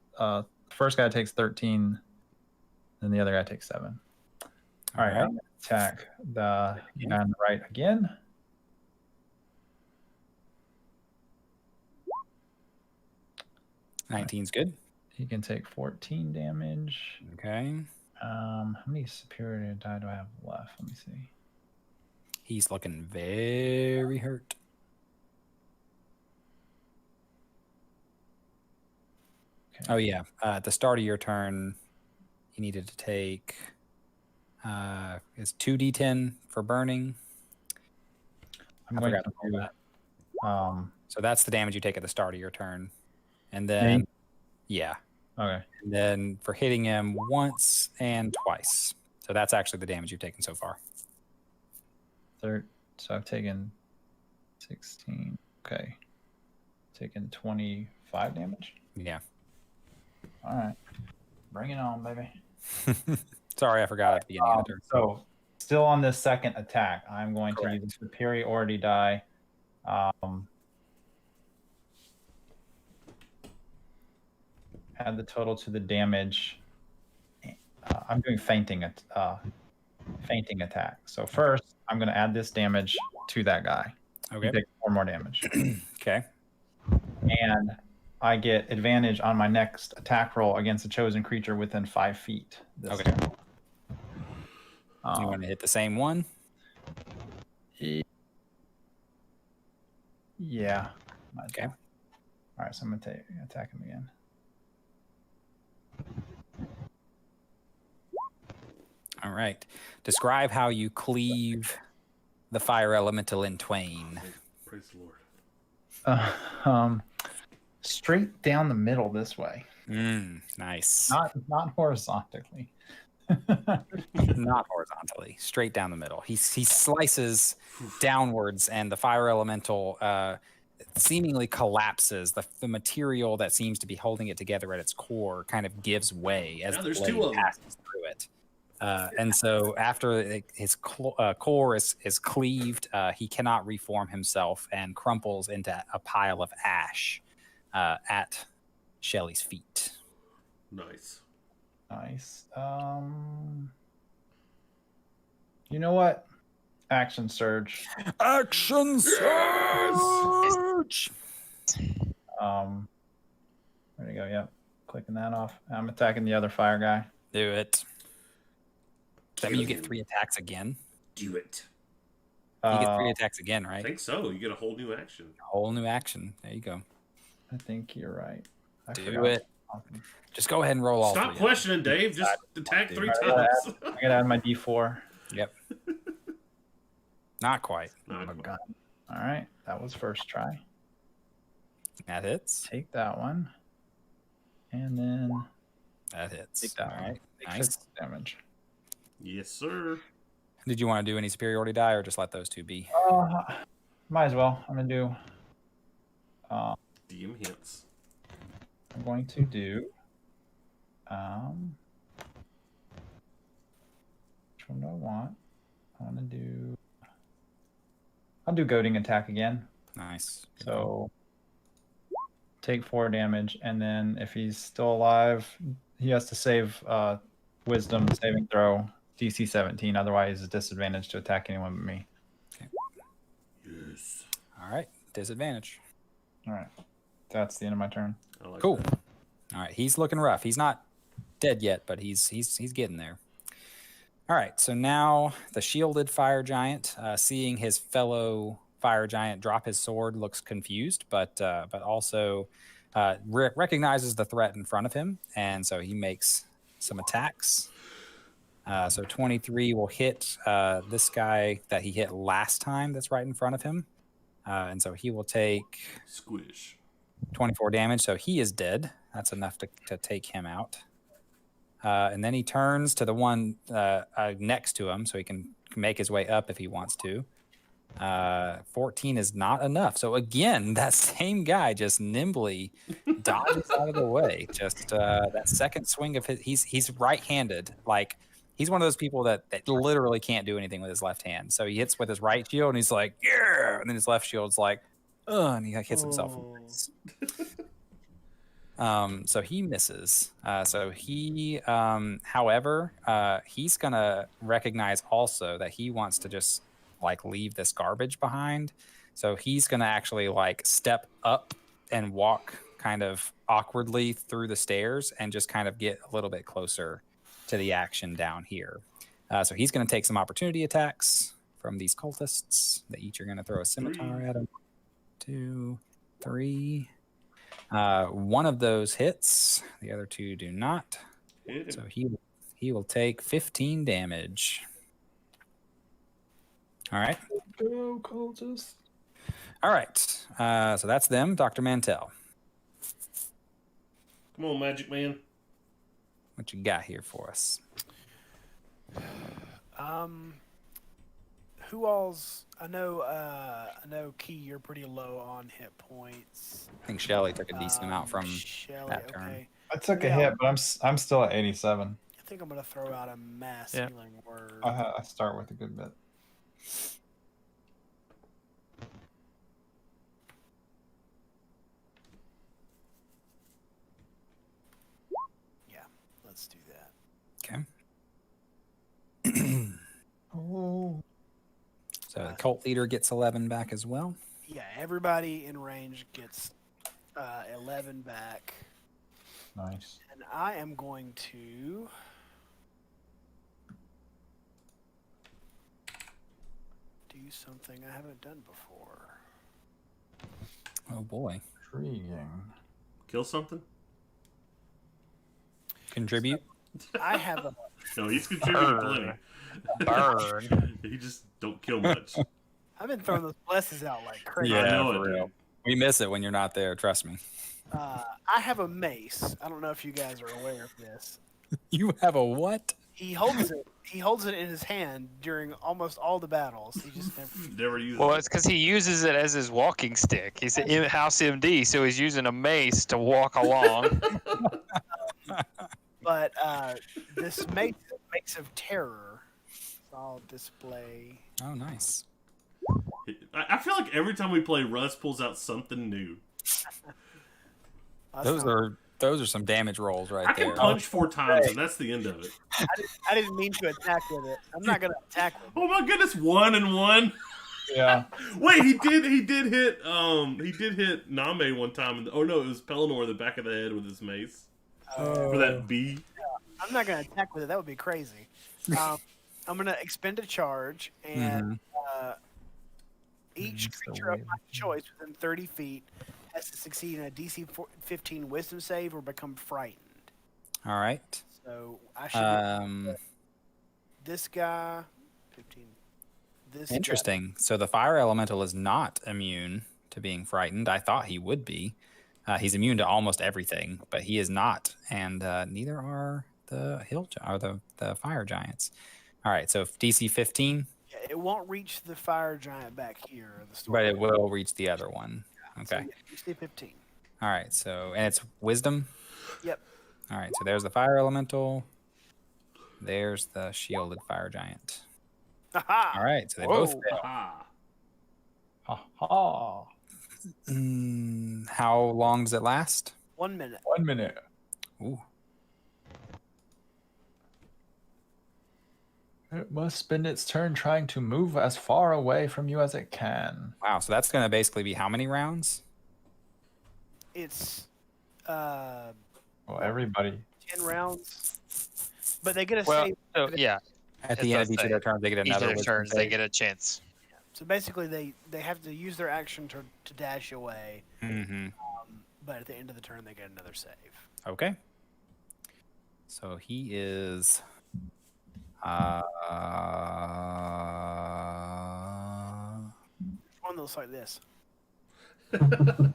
[SPEAKER 4] first guy takes 13, and the other guy takes 7. All right, I'm gonna attack the guy on the right again.
[SPEAKER 1] Nineteen's good.
[SPEAKER 4] He can take 14 damage.
[SPEAKER 1] Okay.
[SPEAKER 4] How many superior die do I have left? Let me see.
[SPEAKER 1] He's looking very hurt.
[SPEAKER 4] Okay.
[SPEAKER 1] Oh yeah. At the start of your turn, you needed to take is 2d10 for burning.
[SPEAKER 4] I'm
[SPEAKER 1] I
[SPEAKER 4] going
[SPEAKER 1] forgot
[SPEAKER 4] to
[SPEAKER 1] to roll
[SPEAKER 4] do
[SPEAKER 1] that. So that's the damage you take at the start of your turn. And then
[SPEAKER 4] Me?
[SPEAKER 1] yeah.
[SPEAKER 4] Okay.
[SPEAKER 1] And then for hitting him once and twice. So that's actually the damage you've taken so far.
[SPEAKER 4] So I've taken 16. Okay. Taken 25 damage.
[SPEAKER 1] Yeah.
[SPEAKER 4] All right. Bring it on, baby.
[SPEAKER 1] Sorry, I forgot at the beginning of the turn.
[SPEAKER 4] So still on this second attack, I'm going to use a superiority die. Add the total to the damage. I'm doing fainting attack. So first, I'm going to add this damage to that guy.
[SPEAKER 1] Okay.
[SPEAKER 4] He takes 4 more damage.
[SPEAKER 1] Okay.
[SPEAKER 4] And I get advantage on my next attack roll against a chosen creature within 5 feet.
[SPEAKER 1] Okay.
[SPEAKER 4] Time.
[SPEAKER 1] You want to hit the same one?
[SPEAKER 4] Yeah.
[SPEAKER 1] Okay.
[SPEAKER 4] All right, so I'm going to attack him again.
[SPEAKER 1] All right. Describe how you cleave the fire elemental in twain.
[SPEAKER 2] Praise the Lord.
[SPEAKER 4] Straight down the middle this way.
[SPEAKER 1] Nice.
[SPEAKER 4] Not horizontally.
[SPEAKER 1] Not horizontally, straight down the middle. He slices downwards, and the fire elemental seemingly collapses. The material that seems to be holding it together at its core kind of gives way as the
[SPEAKER 2] there's
[SPEAKER 1] blade
[SPEAKER 2] 2 of them.
[SPEAKER 1] passes through it. And so after his core is cleaved, he cannot reform himself and crumples into a pile of ash at Shelly's feet.
[SPEAKER 2] Nice.
[SPEAKER 4] Nice. You know what? Action surge.
[SPEAKER 1] Action surge!
[SPEAKER 4] go. Yep. Clicking that off. I'm attacking the other fire guy.
[SPEAKER 1] Do it. Does that mean you get 3 attacks again?
[SPEAKER 2] Do it.
[SPEAKER 1] You get 3
[SPEAKER 4] Uh,
[SPEAKER 1] attacks again,
[SPEAKER 2] I
[SPEAKER 1] right?
[SPEAKER 2] think so. You get a whole new action.
[SPEAKER 1] Whole new action. There you go.
[SPEAKER 4] I think you're right. I
[SPEAKER 1] Do
[SPEAKER 4] forgot.
[SPEAKER 1] it. Just go ahead and roll all
[SPEAKER 2] Stop
[SPEAKER 1] 3.
[SPEAKER 2] questioning, Dave. Just attack 3
[SPEAKER 4] All right,
[SPEAKER 2] times.
[SPEAKER 4] I gotta add my D4.
[SPEAKER 1] Yep. Not quite.
[SPEAKER 2] No,
[SPEAKER 4] Oh, God. All right, that was first try.
[SPEAKER 1] That hits.
[SPEAKER 4] Take that one, and then
[SPEAKER 1] That hits.
[SPEAKER 4] take that
[SPEAKER 1] All
[SPEAKER 4] one.
[SPEAKER 1] right.
[SPEAKER 4] Take
[SPEAKER 1] Nice.
[SPEAKER 4] 6 damage.
[SPEAKER 2] yes, sir.
[SPEAKER 1] Did you want to do any superiority die or just let those 2 be?
[SPEAKER 4] Might as well. I'm gonna do.
[SPEAKER 2] DM hints.
[SPEAKER 4] I'm going to do. Which one do I want? I want to do. I'll do goading attack again.
[SPEAKER 1] Nice.
[SPEAKER 4] So take 4 damage, and then if he's still alive, he has to save wisdom saving throw DC 17. Otherwise, it's disadvantage to attack anyone but me.
[SPEAKER 2] Yes.
[SPEAKER 1] All right. Disadvantage.
[SPEAKER 4] All right, that's the end of my turn.
[SPEAKER 2] I like
[SPEAKER 1] Cool.
[SPEAKER 2] that.
[SPEAKER 1] All right. He's looking rough. He's not dead yet, but he's getting there. All right. So now the shielded fire giant, seeing his fellow fire giant drop his sword, looks confused, but also recognizes the threat in front of him, and so he makes some attacks. So 23 will hit this guy that he hit last time. That's right in front of him, and so he will take
[SPEAKER 2] Squish.
[SPEAKER 1] 24 damage. So he is dead. That's enough to take him out. And then he turns to the one next to him, so he can make his way up if he wants to. 14 is not enough. So again, that same guy just nimbly dodges out of the way. Just that second swing of his, he's right-handed. Like he's one of those people that literally can't do anything with his left hand. So he hits with his right shield and he's like, yeah, and then his left shield's like, ugh, and he like hits himself in the face. So he misses. So he, however, he's gonna recognize also that he wants to just like leave this garbage behind. So he's gonna actually like step up and walk kind of awkwardly through the stairs and just kind of get a little bit closer to the action down here. So he's gonna take some opportunity attacks from these cultists. They each are gonna throw a scimitar at him. 2, 3. One of those hits. The other 2 do not.
[SPEAKER 2] Hit him.
[SPEAKER 1] So he will take 15 damage. All right.
[SPEAKER 4] Go, cultist.
[SPEAKER 1] All right. So that's them. Dr. Mantell,
[SPEAKER 2] Come on, Magic Man.
[SPEAKER 1] what you got here for us?
[SPEAKER 5] Who all's? I know Key, you're pretty low on hit points.
[SPEAKER 1] I think Shelly took a decent amount from
[SPEAKER 5] Shelly,
[SPEAKER 1] that turn.
[SPEAKER 5] okay.
[SPEAKER 4] I took a
[SPEAKER 5] Yeah.
[SPEAKER 4] hit, but I'm still at 87.
[SPEAKER 5] I think I'm gonna throw out a mass
[SPEAKER 6] Yeah.
[SPEAKER 5] healing word.
[SPEAKER 4] I start with a good bit.
[SPEAKER 5] Yeah, let's do that.
[SPEAKER 1] Okay.
[SPEAKER 4] Oh.
[SPEAKER 1] So the cult leader gets 11 back as well.
[SPEAKER 5] Yeah, everybody in range gets 11 back,
[SPEAKER 4] Nice.
[SPEAKER 5] and I am going to do something I haven't done before.
[SPEAKER 1] Oh boy.
[SPEAKER 4] Intriguing.
[SPEAKER 2] Kill something?
[SPEAKER 1] Contribute.
[SPEAKER 5] I have a
[SPEAKER 2] No, he's contributing plenty.
[SPEAKER 6] Burn.
[SPEAKER 2] He just don't kill much.
[SPEAKER 5] I've been throwing those blesses out like crazy.
[SPEAKER 2] I
[SPEAKER 1] Yeah,
[SPEAKER 2] know
[SPEAKER 1] for
[SPEAKER 2] it,
[SPEAKER 1] real.
[SPEAKER 2] dude.
[SPEAKER 1] We miss it when you're not there. Trust me.
[SPEAKER 5] I have a mace. I don't know if you guys are aware of this.
[SPEAKER 1] You have a what?
[SPEAKER 5] He holds it. He holds it in his hand during almost all the battles. He just never.
[SPEAKER 2] Never use
[SPEAKER 6] Well,
[SPEAKER 2] it.
[SPEAKER 6] it's because he uses it as his walking stick. He's an in-house MD, so he's using a mace to walk along.
[SPEAKER 5] But this mace is a mace of terror. So I'll display.
[SPEAKER 1] Oh, nice.
[SPEAKER 2] I feel like every time we play, Russ pulls out something new.
[SPEAKER 5] That's
[SPEAKER 1] Those
[SPEAKER 5] not-
[SPEAKER 1] are some damage rolls right
[SPEAKER 2] I can
[SPEAKER 1] there.
[SPEAKER 2] punch 4 times, and that's the end of it.
[SPEAKER 5] I didn't mean to attack with it. I'm not gonna attack with it.
[SPEAKER 2] Oh my goodness, 1 and 1.
[SPEAKER 4] Yeah.
[SPEAKER 2] Wait, he did hit Name one time. Oh no, it was Pelennor in the back of the head with his mace for that bee.
[SPEAKER 5] I'm not going to attack with it. That would be crazy. I'm going to expend a charge, and each creature of my choice within 30 feet has to succeed in a DC 15 Wisdom save or become frightened.
[SPEAKER 1] All right.
[SPEAKER 5] So I should.
[SPEAKER 1] Um,
[SPEAKER 5] This guy, 15. This
[SPEAKER 1] interesting. So the fire elemental is not immune to being frightened. I thought he would be. He's immune to almost everything, but he is not, and neither are the the fire giants. All right, so DC 15,
[SPEAKER 5] Guy, it won't reach the fire giant back here. The storm.
[SPEAKER 1] but it will reach the other one. Okay.
[SPEAKER 5] So, DC 15.
[SPEAKER 1] All right, so and it's wisdom.
[SPEAKER 5] Yep.
[SPEAKER 1] All right, so there's the fire elemental. There's the shielded fire giant.
[SPEAKER 5] Aha!
[SPEAKER 1] All right, so they
[SPEAKER 5] Whoa.
[SPEAKER 1] both fail.
[SPEAKER 2] Ah,
[SPEAKER 4] Ha ha.
[SPEAKER 1] How long does it last?
[SPEAKER 5] 1 minute.
[SPEAKER 4] 1 minute.
[SPEAKER 1] Ooh.
[SPEAKER 4] It must spend its turn trying to move as far away from you as it can.
[SPEAKER 1] Wow, so that's going to basically be how many rounds?
[SPEAKER 5] It's
[SPEAKER 4] Well, everybody.
[SPEAKER 5] 10 rounds, but they get a
[SPEAKER 6] Well,
[SPEAKER 5] save.
[SPEAKER 6] so yeah,
[SPEAKER 1] At
[SPEAKER 6] It
[SPEAKER 1] the end
[SPEAKER 6] does
[SPEAKER 1] of each of
[SPEAKER 6] say
[SPEAKER 1] their turns, they get
[SPEAKER 6] each of
[SPEAKER 1] another
[SPEAKER 6] their
[SPEAKER 1] wisdom
[SPEAKER 6] turns they
[SPEAKER 1] save.
[SPEAKER 6] get a chance.
[SPEAKER 5] So basically, they have to use their action to dash away,
[SPEAKER 1] Mm-hmm.
[SPEAKER 5] but at the end of the turn, they get another save.
[SPEAKER 1] Okay. So he is.
[SPEAKER 5] One that looks like this.
[SPEAKER 1] I'm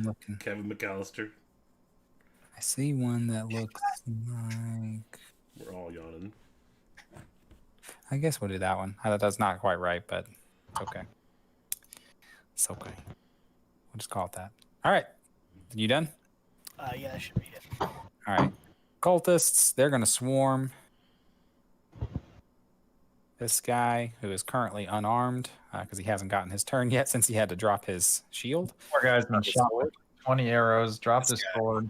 [SPEAKER 1] looking.
[SPEAKER 2] Kevin McAllister.
[SPEAKER 1] I see one that looks like.
[SPEAKER 2] We're all yawning.
[SPEAKER 1] I guess we'll do that one. That's not quite right, but it's okay. It's okay. We'll just call it that. All right. You done?
[SPEAKER 5] Yeah, that should be it.
[SPEAKER 1] All right. Cultists, they're going to swarm this guy who is currently unarmed because he hasn't gotten his turn yet since he had to drop his shield.
[SPEAKER 4] Poor guy's been
[SPEAKER 1] His
[SPEAKER 4] shot
[SPEAKER 1] sword.
[SPEAKER 4] with 20 arrows, dropped his sword.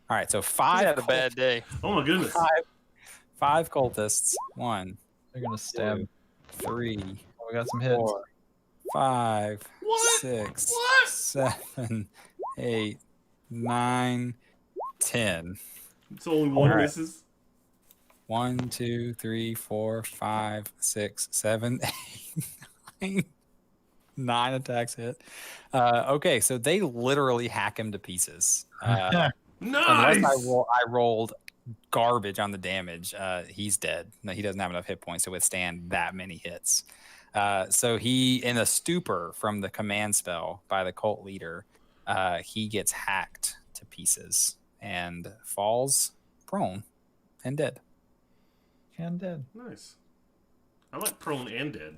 [SPEAKER 1] All right. So
[SPEAKER 6] He's
[SPEAKER 1] five.
[SPEAKER 6] had a bad day.
[SPEAKER 2] Oh my goodness.
[SPEAKER 1] Five cultists. 1,
[SPEAKER 4] They're gonna stab.
[SPEAKER 1] 2, 3,
[SPEAKER 4] Oh, we got some hits.
[SPEAKER 1] 4, 5,
[SPEAKER 2] What?
[SPEAKER 1] 6,
[SPEAKER 2] What?
[SPEAKER 1] 7, 8, 9, 10.
[SPEAKER 2] It's only one
[SPEAKER 1] All right.
[SPEAKER 2] misses.
[SPEAKER 1] 1, 2, 3, 4, 5, 6, 7, 8, 9. 9 attacks hit. Okay, so they literally hack him to pieces.
[SPEAKER 2] Nice.
[SPEAKER 1] Unless I rolled garbage on the damage, he's dead. No, he doesn't have enough hit points to withstand that many hits. So he, in a stupor from the command spell by the cult leader, he gets hacked to pieces and falls prone and dead.
[SPEAKER 4] And dead.
[SPEAKER 2] Nice. I like prone and dead.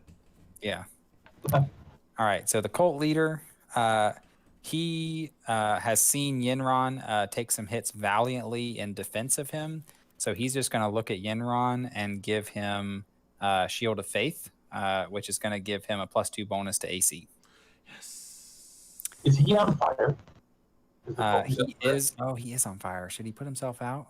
[SPEAKER 1] Yeah. All right. So the cult leader, he has seen Yinron take some hits valiantly in defense of him. So he's just going to look at Yinron and give him Shield of Faith, which is going to give him a +2 bonus to AC.
[SPEAKER 2] Yes.
[SPEAKER 3] Is he on fire?
[SPEAKER 1] He is. Oh, he is on fire. Should he put himself out?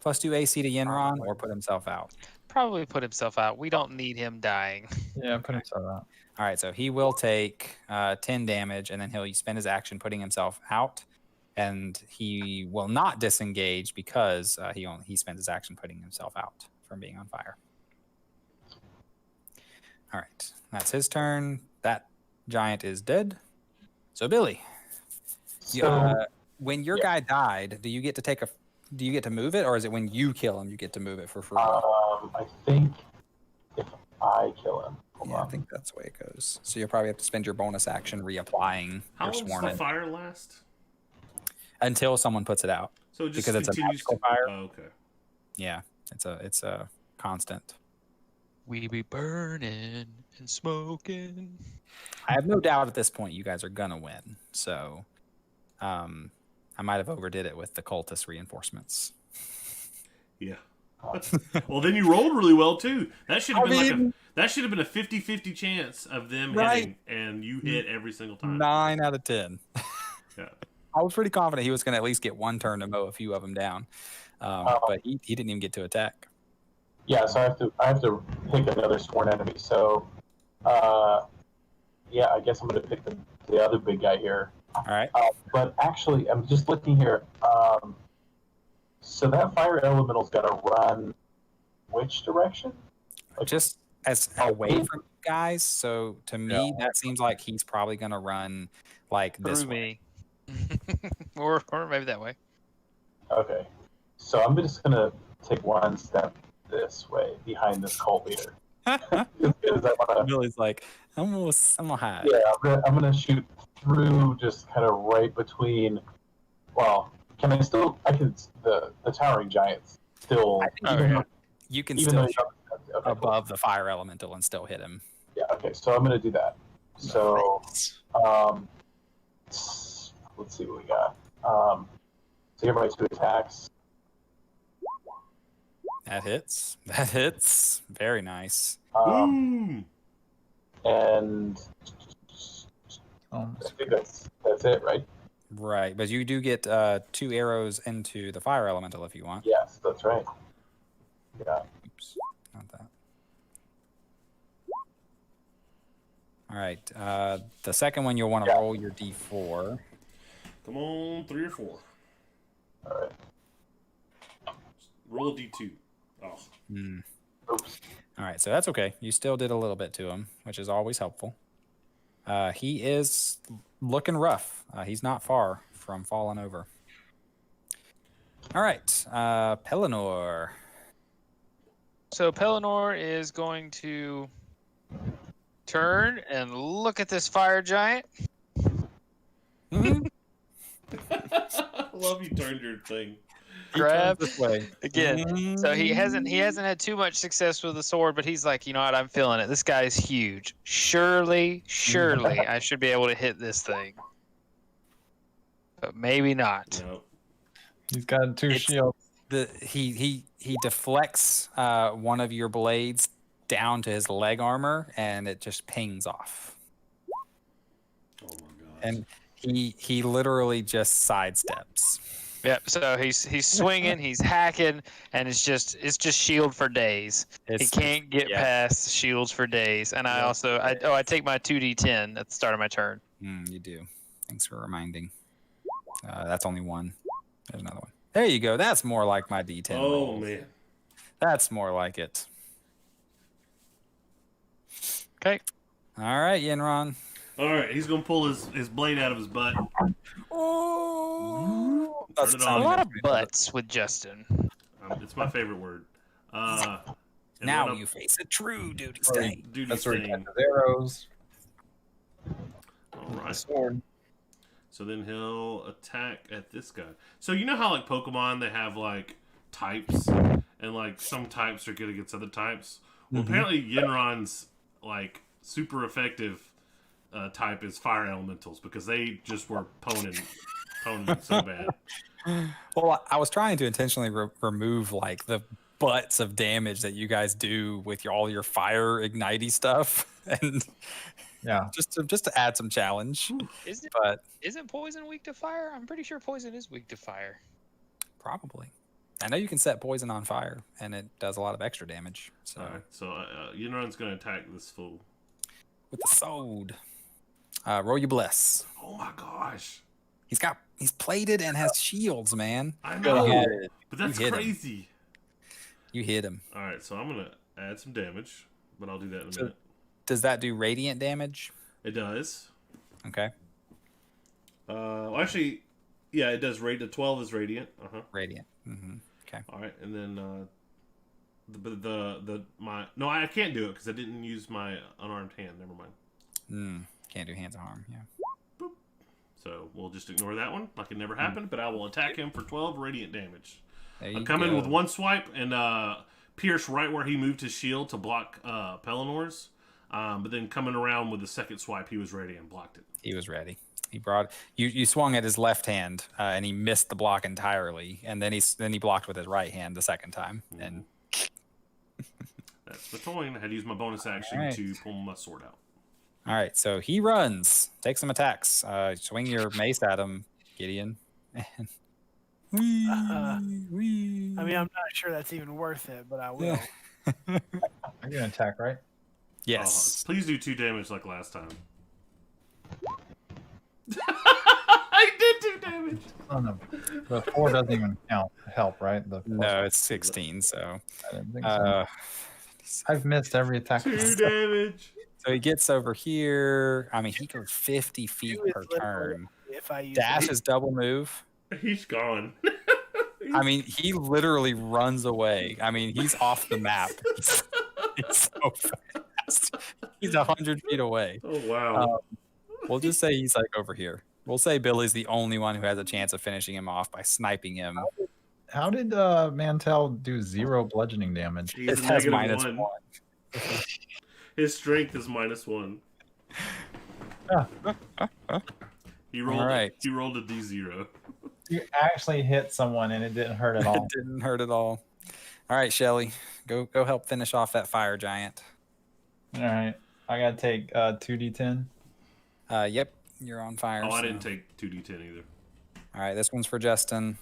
[SPEAKER 1] +2 AC to Yinron or put himself out?
[SPEAKER 6] Probably put himself out. We don't need him dying.
[SPEAKER 4] Yeah, put himself out.
[SPEAKER 1] All right, so he will take 10 damage, and then he'll spend his action putting himself out, and he will not disengage because he spends his action putting himself out from being on fire. All right, that's his turn. That giant is dead. So Billy, when your guy died, do you get to move it, or is it when you kill him you get to move it for free?
[SPEAKER 3] I think if I kill him. Hold
[SPEAKER 1] Yeah, I
[SPEAKER 3] on.
[SPEAKER 1] think that's the way it goes. So you'll probably have to spend your bonus action reapplying
[SPEAKER 2] How
[SPEAKER 1] your
[SPEAKER 2] long does
[SPEAKER 1] sworn
[SPEAKER 2] the
[SPEAKER 1] in
[SPEAKER 2] fire last?
[SPEAKER 1] until someone puts it out.
[SPEAKER 2] So it just
[SPEAKER 1] Because it's a
[SPEAKER 2] continues
[SPEAKER 1] magical
[SPEAKER 2] to...
[SPEAKER 1] fire.
[SPEAKER 2] Oh, okay.
[SPEAKER 1] Yeah, it's a constant.
[SPEAKER 6] We be burning and smoking.
[SPEAKER 1] I have no doubt at this point you guys are gonna win. So, I might have overdid it with the cultist reinforcements.
[SPEAKER 2] Yeah. Well, then you rolled really well too. That should have been that should have been a 50-50 chance of them hitting, and you hit every single time.
[SPEAKER 1] 9 out of 10.
[SPEAKER 2] Yeah.
[SPEAKER 1] I was pretty confident he was gonna at least get one turn to mow a few of them down, but he didn't even get to attack.
[SPEAKER 3] Yeah, so I have to pick another sworn enemy. So Yeah, I guess I'm gonna pick the other big guy here.
[SPEAKER 1] All right.
[SPEAKER 3] But actually, I'm just looking here. So that fire elemental's got to run which direction?
[SPEAKER 1] Just as away from you guys. So to me, that seems like he's probably going to run like this
[SPEAKER 6] Through
[SPEAKER 1] way.
[SPEAKER 6] me. or maybe that way.
[SPEAKER 3] Okay. So I'm just gonna take one step this way behind this cult leader. Because I wanna,
[SPEAKER 1] Billy's like, I'm gonna hide.
[SPEAKER 3] yeah, I'm gonna shoot through, just kind of right between. Well, can I still? I can. The towering giants still.
[SPEAKER 1] I think
[SPEAKER 6] Oh,
[SPEAKER 1] even
[SPEAKER 6] yeah.
[SPEAKER 1] though you can
[SPEAKER 3] Even
[SPEAKER 1] still
[SPEAKER 3] though
[SPEAKER 1] shoot
[SPEAKER 3] you okay, cool.
[SPEAKER 1] above the fire elemental and still hit him.
[SPEAKER 3] Yeah. Okay. So I'm gonna do that. So let's see what we got. So here are my 2 attacks.
[SPEAKER 1] That hits. That hits. Very nice.
[SPEAKER 2] Boom!
[SPEAKER 3] And I think that's it, right?
[SPEAKER 1] Right, but you do get 2 arrows into the fire elemental if you want.
[SPEAKER 3] Yes, that's right. Yeah.
[SPEAKER 1] Oops, not that. All right. The second one, you'll want to roll your d4.
[SPEAKER 2] Come on, 3 or 4.
[SPEAKER 3] All right.
[SPEAKER 2] Roll a d2. Oh,
[SPEAKER 1] Mm.
[SPEAKER 3] Oops.
[SPEAKER 1] All right, so that's okay. You still did a little bit to him, which is always helpful. He is looking rough. He's not far from falling over. All right, Pellinor.
[SPEAKER 6] So Pellinor is going to turn and look at this fire giant.
[SPEAKER 1] Mhm.
[SPEAKER 2] I love you turned your thing.
[SPEAKER 1] He
[SPEAKER 6] Grab
[SPEAKER 1] turns this way
[SPEAKER 6] again. So he hasn't had too much success with the sword, but he's like, you know what, I'm feeling it. This guy's huge. Surely I should be able to hit this thing. But maybe not.
[SPEAKER 2] No.
[SPEAKER 4] He's got 2
[SPEAKER 1] It's-
[SPEAKER 4] shields.
[SPEAKER 1] He deflects one of your blades down to his leg armor, and it just pings off.
[SPEAKER 2] Oh my god.
[SPEAKER 1] And he literally just sidesteps.
[SPEAKER 6] Yep. So he's swinging, he's hacking, and it's just shield for days. He
[SPEAKER 1] It's
[SPEAKER 6] can't get
[SPEAKER 1] yeah.
[SPEAKER 6] past shields for days. And I also I take my 2d10 at the start of my turn.
[SPEAKER 1] You do. Thanks for reminding. That's only one. There's another one. There you go. That's more like my D10.
[SPEAKER 2] Oh
[SPEAKER 1] rolls.
[SPEAKER 2] man.
[SPEAKER 1] That's more like it.
[SPEAKER 6] Okay.
[SPEAKER 1] All right, Yenron.
[SPEAKER 2] All right, he's gonna pull his blade out of his butt.
[SPEAKER 1] Oh,
[SPEAKER 2] Turn it
[SPEAKER 6] A
[SPEAKER 2] on.
[SPEAKER 6] lot of butts with Justin.
[SPEAKER 2] It's my favorite word. And
[SPEAKER 1] Now
[SPEAKER 2] then
[SPEAKER 1] you face a true duty
[SPEAKER 4] Or he-
[SPEAKER 1] stain.
[SPEAKER 2] duty
[SPEAKER 4] That's where he
[SPEAKER 2] stain.
[SPEAKER 4] catches arrows.
[SPEAKER 2] All
[SPEAKER 4] The
[SPEAKER 2] right.
[SPEAKER 4] sword.
[SPEAKER 2] So then he'll attack at this guy. So you know how like Pokemon they have like types, and like some types are good against other types. Well, apparently Yenron's like super effective type is fire elementals because they just were poning so bad.
[SPEAKER 1] Well, I was trying to intentionally remove like the butts of damage that you guys do with all your fire ignitey stuff, and
[SPEAKER 4] Yeah.
[SPEAKER 1] just to add some challenge.
[SPEAKER 6] Isn't poison weak to fire? I'm pretty sure poison is weak to fire.
[SPEAKER 1] Probably. I know you can set poison on fire, and it does a lot of extra damage. So
[SPEAKER 2] All right, so Yenron's gonna attack this fool.
[SPEAKER 1] with the sword, roll your bless.
[SPEAKER 2] Oh my gosh,
[SPEAKER 1] He's plated and has shields, man.
[SPEAKER 2] I
[SPEAKER 1] You
[SPEAKER 2] know,
[SPEAKER 1] hit it.
[SPEAKER 2] but that's
[SPEAKER 1] You hit him.
[SPEAKER 2] crazy.
[SPEAKER 1] You hit him.
[SPEAKER 2] All right, so I'm gonna add some damage, but I'll do that in a
[SPEAKER 1] So-
[SPEAKER 2] minute.
[SPEAKER 1] Does that do radiant damage?
[SPEAKER 2] It does.
[SPEAKER 1] Okay,
[SPEAKER 2] Well, actually, yeah, it does. The 12 is radiant.
[SPEAKER 1] radiant. Mm-hmm. Okay.
[SPEAKER 2] All right, and then no, I can't do it because I didn't use my unarmed hand. Never mind.
[SPEAKER 1] Can't do hands of harm. Yeah.
[SPEAKER 2] So we'll just ignore that one, like it never happened. But I will attack him for 12 radiant damage.
[SPEAKER 1] There
[SPEAKER 2] I
[SPEAKER 1] you
[SPEAKER 2] come in
[SPEAKER 1] go.
[SPEAKER 2] with one swipe and pierce right where he moved his shield to block Pellinor's. But then coming around with the second swipe, he was ready and blocked it.
[SPEAKER 1] He was ready. He brought you swung at his left hand, and he missed the block entirely, and then he blocked with his right hand the second time, and
[SPEAKER 2] That's the point. I had to use my bonus action
[SPEAKER 1] All right.
[SPEAKER 2] to pull my sword out.
[SPEAKER 1] all right. So he runs, takes some attacks. Swing your mace at him, Gideon. And whee, whee.
[SPEAKER 5] I mean, I'm not sure that's even worth it, but I will.
[SPEAKER 1] Yeah.
[SPEAKER 4] I'm gonna attack, right?
[SPEAKER 1] Yes.
[SPEAKER 2] Please do 2 damage like last time. I did 2 damage.
[SPEAKER 4] Oh, no. The 4 doesn't even help, right? The
[SPEAKER 1] No, it's 16. So,
[SPEAKER 4] I didn't think so.
[SPEAKER 1] uh,
[SPEAKER 4] I've missed every attack.
[SPEAKER 2] 2 damage.
[SPEAKER 1] so he gets over here. I mean, he goes 50 feet
[SPEAKER 5] Two is
[SPEAKER 1] per
[SPEAKER 5] literally
[SPEAKER 1] turn.
[SPEAKER 5] If I use
[SPEAKER 1] Dash
[SPEAKER 5] it.
[SPEAKER 1] is double move.
[SPEAKER 2] He's gone.
[SPEAKER 1] I mean, he literally runs away. I mean, he's off the map. He's so fast. He's 100 feet away.
[SPEAKER 2] Oh wow.
[SPEAKER 1] We'll just say he's like over here. We'll say Billy's the only one who has a chance of finishing him off by sniping him.
[SPEAKER 4] How did Mantel do 0 bludgeoning damage?
[SPEAKER 2] He's
[SPEAKER 1] It
[SPEAKER 2] a
[SPEAKER 1] has
[SPEAKER 2] negative
[SPEAKER 1] -1.
[SPEAKER 2] His strength is -1. He rolled.
[SPEAKER 1] Alright.
[SPEAKER 2] He rolled a D0.
[SPEAKER 4] You actually hit someone and it didn't hurt at all.
[SPEAKER 1] It didn't hurt at all. All right, Shelly, go help finish off that fire giant.
[SPEAKER 4] All right, I gotta take 2d10.
[SPEAKER 1] Yep, you're on fire.
[SPEAKER 2] Oh, I
[SPEAKER 1] so-
[SPEAKER 2] didn't take 2d10 either.
[SPEAKER 1] All right, this one's for Justin.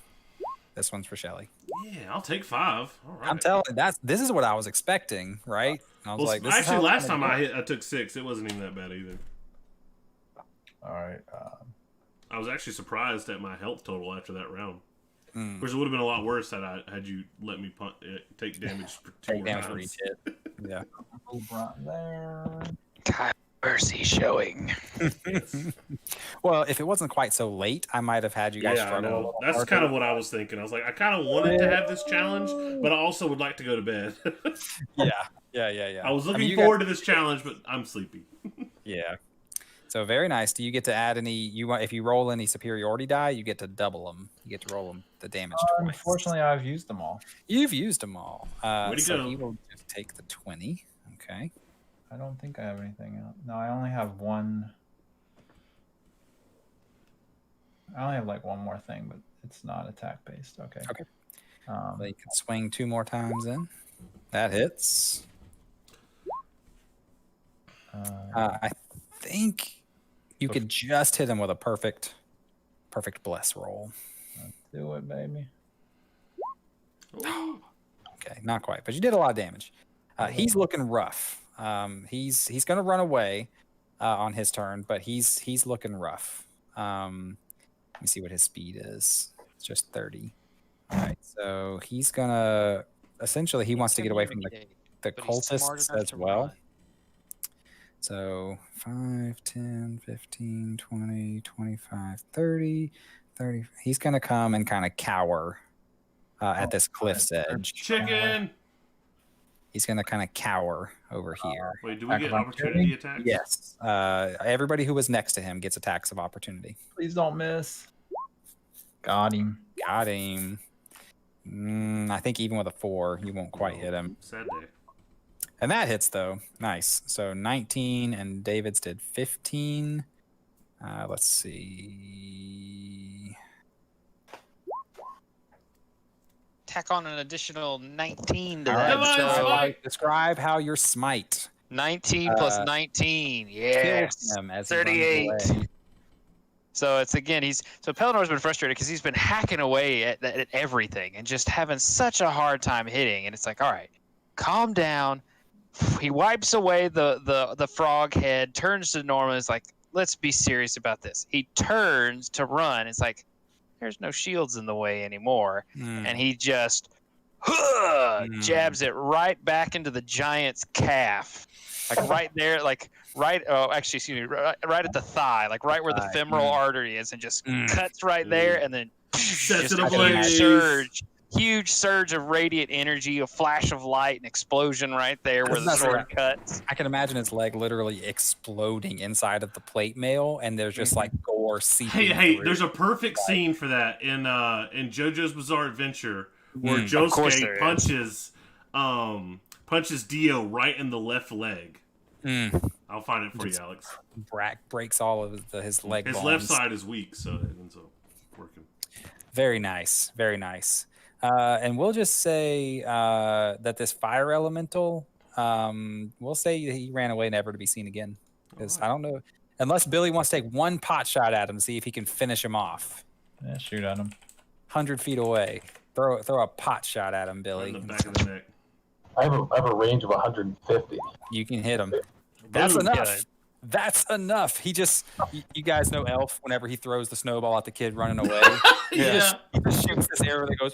[SPEAKER 1] This one's for Shelly.
[SPEAKER 2] Yeah, I'll take 5. All right.
[SPEAKER 1] I'm telling you, this is what I was expecting, right? I was
[SPEAKER 2] Well,
[SPEAKER 1] like, this is
[SPEAKER 2] actually,
[SPEAKER 1] how
[SPEAKER 2] last
[SPEAKER 1] it's
[SPEAKER 2] time
[SPEAKER 1] gonna
[SPEAKER 2] I took 6. It wasn't even that bad either.
[SPEAKER 4] All right.
[SPEAKER 2] I was actually surprised at my health total after that round.
[SPEAKER 1] go.
[SPEAKER 2] Of course, it would have been a lot worse had you let me take damage for 2
[SPEAKER 1] Take
[SPEAKER 2] more
[SPEAKER 1] damage for
[SPEAKER 2] times.
[SPEAKER 1] each hit. Yeah.
[SPEAKER 4] Move right there.
[SPEAKER 6] God, where's he showing?
[SPEAKER 1] Well, if it wasn't quite so late, I might have had you guys
[SPEAKER 2] Yeah, I
[SPEAKER 1] struggle a
[SPEAKER 2] know.
[SPEAKER 1] little
[SPEAKER 2] That's
[SPEAKER 1] harder.
[SPEAKER 2] kind of what I was thinking. I was like, I kind of wanted to have this challenge, but I also would like to go to bed.
[SPEAKER 1] Yeah.
[SPEAKER 2] I was looking
[SPEAKER 1] you
[SPEAKER 2] forward to this challenge, but I'm sleepy.
[SPEAKER 1] Yeah. So very nice. Do you get to add any? If you roll any superiority die, you get to double them. You get to roll them the damage twice.
[SPEAKER 4] Unfortunately, I've used them all.
[SPEAKER 1] You've used them all.
[SPEAKER 2] Way to
[SPEAKER 1] so
[SPEAKER 2] go.
[SPEAKER 1] he will just take the 20. Okay.
[SPEAKER 4] I don't think I have anything else. No, I only have one. I only have like one more thing, but it's not attack based. Okay.
[SPEAKER 1] Okay. Well, you can swing 2 more times in. That hits. I think you could just hit him with a perfect bless roll.
[SPEAKER 4] do it, baby.
[SPEAKER 2] Ooh.
[SPEAKER 1] Okay, not quite, but you did a lot of damage. He's looking rough. He's going to run away on his turn, but he's looking rough. Let me see what his speed is. It's just 30. All right, so he's gonna essentially he wants to get away from the
[SPEAKER 6] But he's smart
[SPEAKER 1] cultists
[SPEAKER 6] enough
[SPEAKER 1] as
[SPEAKER 6] to
[SPEAKER 1] well.
[SPEAKER 6] run.
[SPEAKER 1] So 5, 10, 15, 20, 25, 30, 30. He's going to come and kind of cower at this cliff's edge.
[SPEAKER 2] Chicken.
[SPEAKER 1] He's going to kind of cower over here.
[SPEAKER 2] Wait, do we
[SPEAKER 4] Attack
[SPEAKER 2] get
[SPEAKER 4] of
[SPEAKER 2] opportunity attacks?
[SPEAKER 1] Yes. Everybody who was next to him gets attacks of opportunity.
[SPEAKER 4] Please don't miss. Got him.
[SPEAKER 1] Got him. I think even with a 4, you won't quite hit him.
[SPEAKER 2] Sad day.
[SPEAKER 1] And that hits, though. Nice. So 19, and David's did 15. Let's see.
[SPEAKER 6] Tack on an additional 19 to
[SPEAKER 1] All
[SPEAKER 6] that.
[SPEAKER 2] Come on,
[SPEAKER 6] so
[SPEAKER 2] Smite.
[SPEAKER 1] Describe how your smite
[SPEAKER 6] 19 plus 19. Yes.
[SPEAKER 1] kills him as he runs
[SPEAKER 6] 38.
[SPEAKER 1] away.
[SPEAKER 6] So it's again, Pelennar's been frustrated because he's been hacking away at everything and just having such a hard time hitting. And it's like, all right, calm down. He wipes away the frog head, turns to Norman. It's like, let's be serious about this. He turns to run. It's like, there's no shields in the way anymore. And he just jabs it right back into the giant's calf. Like right there, like right, excuse me, right at the thigh, like right where the
[SPEAKER 1] Thigh,
[SPEAKER 6] femoral artery is, and just cuts right there, and then
[SPEAKER 2] Sets
[SPEAKER 6] just
[SPEAKER 2] it
[SPEAKER 6] a
[SPEAKER 2] ablaze.
[SPEAKER 6] huge surge of radiant energy, a flash of light, an explosion right there where the
[SPEAKER 1] That's
[SPEAKER 6] sword
[SPEAKER 1] right.
[SPEAKER 6] cuts.
[SPEAKER 1] I can imagine his leg literally exploding inside of the plate mail, and there's just like gore seeping.
[SPEAKER 2] Hey,
[SPEAKER 1] through.
[SPEAKER 2] there's a perfect scene for that in JoJo's Bizarre Adventure where
[SPEAKER 6] Of course there
[SPEAKER 2] Josuke
[SPEAKER 6] is.
[SPEAKER 2] punches Dio right in the left leg. I'll find it for you, Alex.
[SPEAKER 1] Brack breaks all of his leg
[SPEAKER 2] His
[SPEAKER 1] bones.
[SPEAKER 2] left side is weak, so it ends up working.
[SPEAKER 1] Very nice, very nice. And we'll just say that this fire elemental, we'll say he ran away never to be seen again. Because I don't know, unless Billy wants to take one pot shot at him, see if he can finish him off.
[SPEAKER 4] Yeah, shoot at him.
[SPEAKER 1] 100 feet away. Throw a pot shot at him, Billy.
[SPEAKER 2] In the back of the neck.
[SPEAKER 3] I have a range of 150.
[SPEAKER 1] You can hit him. That's
[SPEAKER 2] Boom.
[SPEAKER 1] enough.
[SPEAKER 6] Good.
[SPEAKER 1] That's enough. He just, you guys know Elf. Whenever he throws the snowball at the kid running away,
[SPEAKER 2] Yeah.
[SPEAKER 1] he just shoots this arrow that goes,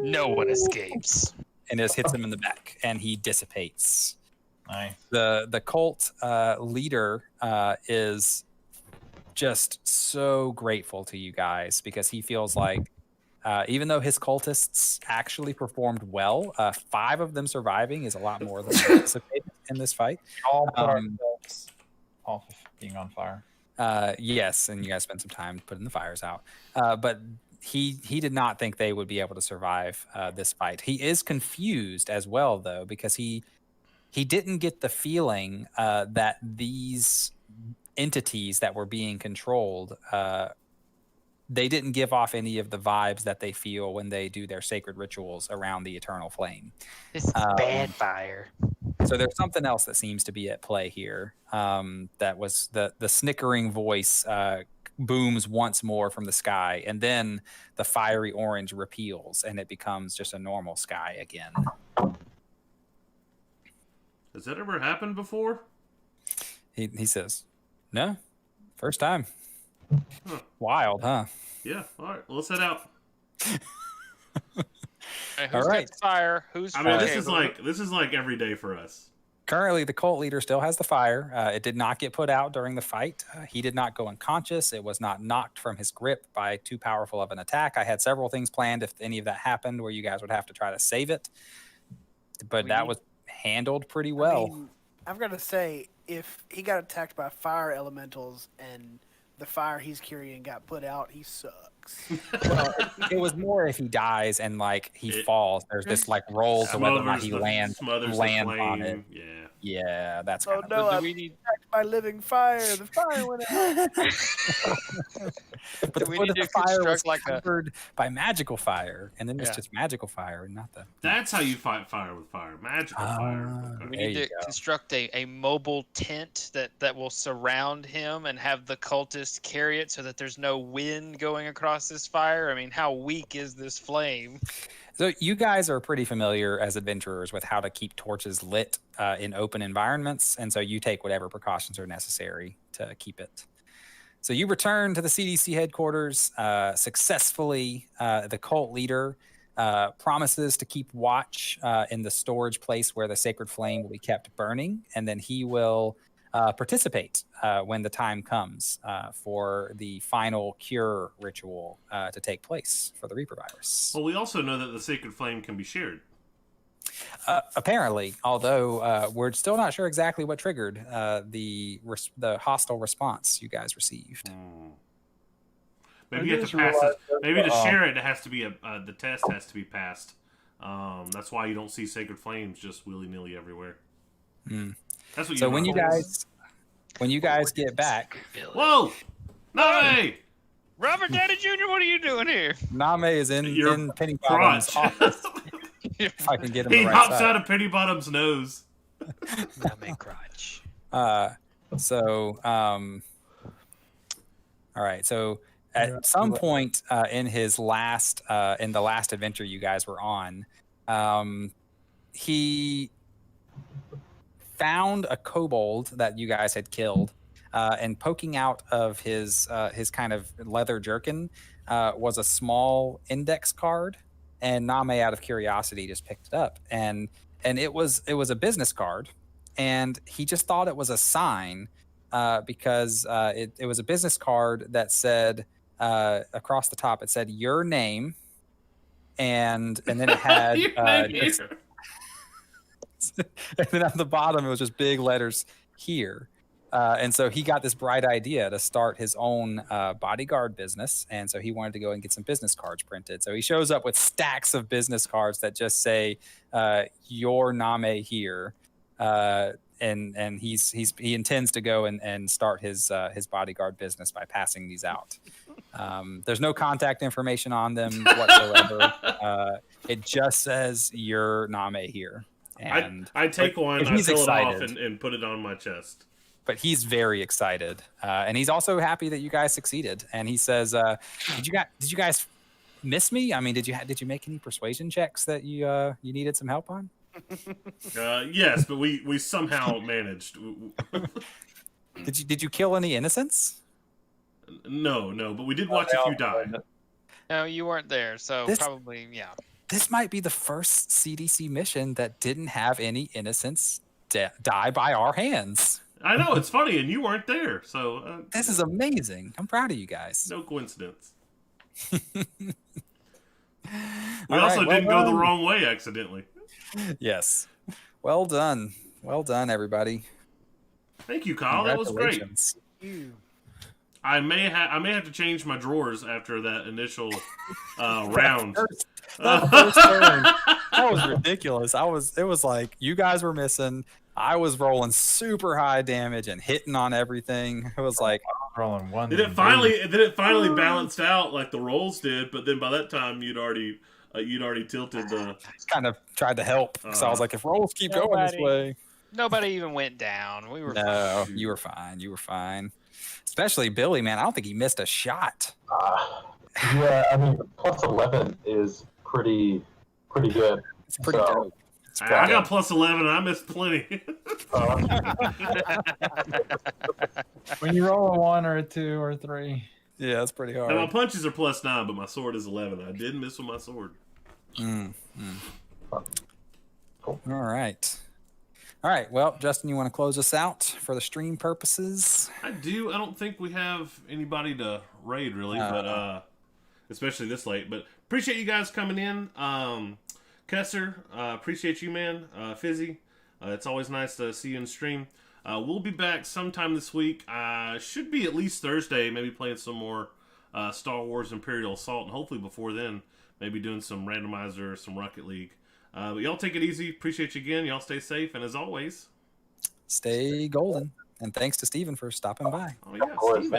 [SPEAKER 6] No one escapes.
[SPEAKER 1] and just hits him in the back, and he dissipates.
[SPEAKER 4] Nice.
[SPEAKER 1] The cult leader is just so grateful to you guys because he feels like even though his cultists actually performed well, 5 of them surviving is a lot more than anticipated in this fight.
[SPEAKER 4] All put
[SPEAKER 1] Um,
[SPEAKER 4] ourselves off of being on fire.
[SPEAKER 1] Yes, and you guys spent some time putting the fires out. But he did not think they would be able to survive this fight. He is confused as well, though, because he didn't get the feeling that these entities that were being controlled, they didn't give off any of the vibes that they feel when they do their sacred rituals around the eternal flame.
[SPEAKER 6] This is bad fire.
[SPEAKER 1] So there's something else that seems to be at play here. That was the snickering voice booms once more from the sky, and then the fiery orange repeals, and it becomes just a normal sky again.
[SPEAKER 2] Has that ever happened before?
[SPEAKER 1] He says, "No, first time.
[SPEAKER 2] Huh.
[SPEAKER 1] Wild, huh?"
[SPEAKER 2] Yeah. All right. Well, let's head out.
[SPEAKER 6] Who's
[SPEAKER 1] All right.
[SPEAKER 6] got the fire? Who's
[SPEAKER 2] I mean,
[SPEAKER 6] okay,
[SPEAKER 2] this is like every day for us.
[SPEAKER 1] Currently, the cult leader still has the fire. It did not get put out during the fight. He did not go unconscious. It was not knocked from his grip by too powerful of an attack. I had several things planned if any of that happened where you guys would have to try to save it. But that was handled pretty well.
[SPEAKER 5] I mean, I've got to say, if he got attacked by fire elementals and the fire he's carrying got put out, he sucks.
[SPEAKER 1] Well, it was more if he dies and like he falls. There's this like roll to whether or not he
[SPEAKER 2] smothers the
[SPEAKER 1] lands on it.
[SPEAKER 2] flame. Yeah.
[SPEAKER 1] Yeah, that's
[SPEAKER 5] Oh
[SPEAKER 1] kind
[SPEAKER 5] no,
[SPEAKER 6] do
[SPEAKER 5] I'm
[SPEAKER 6] we need
[SPEAKER 5] attacked by living fire. The fire went out.
[SPEAKER 1] But
[SPEAKER 6] do
[SPEAKER 1] the
[SPEAKER 6] we
[SPEAKER 1] foot
[SPEAKER 6] need
[SPEAKER 1] of the
[SPEAKER 6] to
[SPEAKER 1] fire was
[SPEAKER 6] construct like a
[SPEAKER 1] covered by magical fire, and then it's
[SPEAKER 6] Yeah.
[SPEAKER 1] just magical fire, and not the.
[SPEAKER 2] That's how you fight fire with fire. Magical fire.
[SPEAKER 1] Ah.
[SPEAKER 2] Okay.
[SPEAKER 6] we
[SPEAKER 1] There
[SPEAKER 6] need
[SPEAKER 1] you
[SPEAKER 6] to
[SPEAKER 1] go.
[SPEAKER 6] construct a mobile tent that will surround him and have the cultists carry it so that there's no wind going across this fire. I mean, how weak is this flame?
[SPEAKER 1] So you guys are pretty familiar as adventurers with how to keep torches lit in open environments, and so you take whatever precautions are necessary to keep it. So you return to the CDC headquarters successfully. The cult leader promises to keep watch in the storage place where the sacred flame will be kept burning, and then he will participate when the time comes for the final cure ritual to take place for the Reaper virus.
[SPEAKER 2] Well, we also know that the sacred flame can be shared.
[SPEAKER 1] Apparently, although we're still not sure exactly what triggered the hostile response you guys received.
[SPEAKER 2] Maybe you have to pass it. Maybe to share it, it has to be the test has to be passed. That's why you don't see sacred flames just willy nilly everywhere.
[SPEAKER 1] Mm.
[SPEAKER 2] That's what.
[SPEAKER 1] So
[SPEAKER 2] you
[SPEAKER 1] when you guys get back,
[SPEAKER 2] whoa, no!
[SPEAKER 6] Robert Downey Jr., what are you doing here?
[SPEAKER 1] Name is in
[SPEAKER 2] Your
[SPEAKER 1] Penny Bottom's
[SPEAKER 2] crotch.
[SPEAKER 1] office. If I can get him
[SPEAKER 2] He
[SPEAKER 1] the right
[SPEAKER 2] hops
[SPEAKER 1] side.
[SPEAKER 2] out of Penny Bottom's nose.
[SPEAKER 6] Name crotch.
[SPEAKER 1] All right. So at some point in his last, in the last adventure you guys were on, he found a kobold that you guys had killed, and poking out of his kind of leather jerkin was a small index card. And Name, out of curiosity, just picked it up, and it was a business card, and he just thought it was a sign because it was a business card that said across the top it said your name, and then it had just- and then at the bottom it was just big letters here. And so he got this bright idea to start his own bodyguard business. And so he wanted to go and get some business cards printed. So he shows up with stacks of business cards that just say, your Name here. And he intends to go and start his bodyguard business by passing these out. There's no contact information on them whatsoever. It just says your Name here. And
[SPEAKER 2] I take one, I
[SPEAKER 1] he's
[SPEAKER 2] fill it off,
[SPEAKER 1] excited.
[SPEAKER 2] and put it on my chest.
[SPEAKER 1] But he's very excited, and he's also happy that you guys succeeded. And he says, "Did you guys miss me? I mean, did you make any persuasion checks that you needed some help on?
[SPEAKER 2] Yes, but we somehow managed.
[SPEAKER 1] Did you kill any innocents?
[SPEAKER 2] No, but we did watch a few die.
[SPEAKER 6] No, you weren't there, so
[SPEAKER 1] This-
[SPEAKER 6] probably yeah.
[SPEAKER 1] This might be the first CDC mission that didn't have any innocents die by our hands.
[SPEAKER 2] I know, it's funny, and you weren't there, so
[SPEAKER 1] This is amazing. I'm proud of you guys.
[SPEAKER 2] no coincidence.
[SPEAKER 1] All
[SPEAKER 2] We
[SPEAKER 1] right,
[SPEAKER 2] also
[SPEAKER 1] well
[SPEAKER 2] didn't go the
[SPEAKER 1] done.
[SPEAKER 2] wrong way accidentally.
[SPEAKER 1] Yes. Well done. Well done, everybody.
[SPEAKER 2] Thank you, Kyle. That was great.
[SPEAKER 1] Congratulations.
[SPEAKER 5] You.
[SPEAKER 2] I may have to change my drawers after that initial round.
[SPEAKER 1] That first turn, that was ridiculous. It was like you guys were missing. I was rolling super high damage and hitting on everything. It was like,
[SPEAKER 4] Rolling one.
[SPEAKER 2] Then it finally balanced out like the rolls did, but then by that time you'd already tilted the.
[SPEAKER 1] kind of tried to help. So I was like, if rolls keep going this
[SPEAKER 6] Nobody-
[SPEAKER 1] way.
[SPEAKER 6] Nobody even went down. We were
[SPEAKER 1] No,
[SPEAKER 6] fine.
[SPEAKER 1] you were fine. You were fine. Especially Billy, man. I don't think he missed a shot.
[SPEAKER 3] Yeah, I mean, plus 11 is pretty good.
[SPEAKER 1] It's pretty
[SPEAKER 3] So-
[SPEAKER 1] dope. It's
[SPEAKER 2] I
[SPEAKER 1] pretty
[SPEAKER 2] got
[SPEAKER 1] dope.
[SPEAKER 2] plus 11 and I missed plenty.
[SPEAKER 4] When you roll a 1 or a 2 or a 3.
[SPEAKER 1] Yeah, it's pretty
[SPEAKER 2] And my
[SPEAKER 1] hard.
[SPEAKER 2] punches are plus 9, but my sword is 11. I did miss with my sword.
[SPEAKER 1] Mm. All right. All right. Well, Justin, you want to close us out for the stream purposes?
[SPEAKER 2] I do. I don't think we have anybody to raid really, but especially this late. But appreciate you guys coming in. Kessler, appreciate you, man. Fizzy, it's always nice to see you in stream. We'll be back sometime this week. Should be at least Thursday, maybe playing some more Star Wars Imperial Assault, and hopefully before then, maybe doing some randomizer or some Rocket League. But y'all take it easy. Appreciate you again. Y'all stay safe, and as always,
[SPEAKER 1] Stay golden. And thanks to Steven for stopping by.
[SPEAKER 2] oh yeah,
[SPEAKER 3] Of course,
[SPEAKER 2] Steven.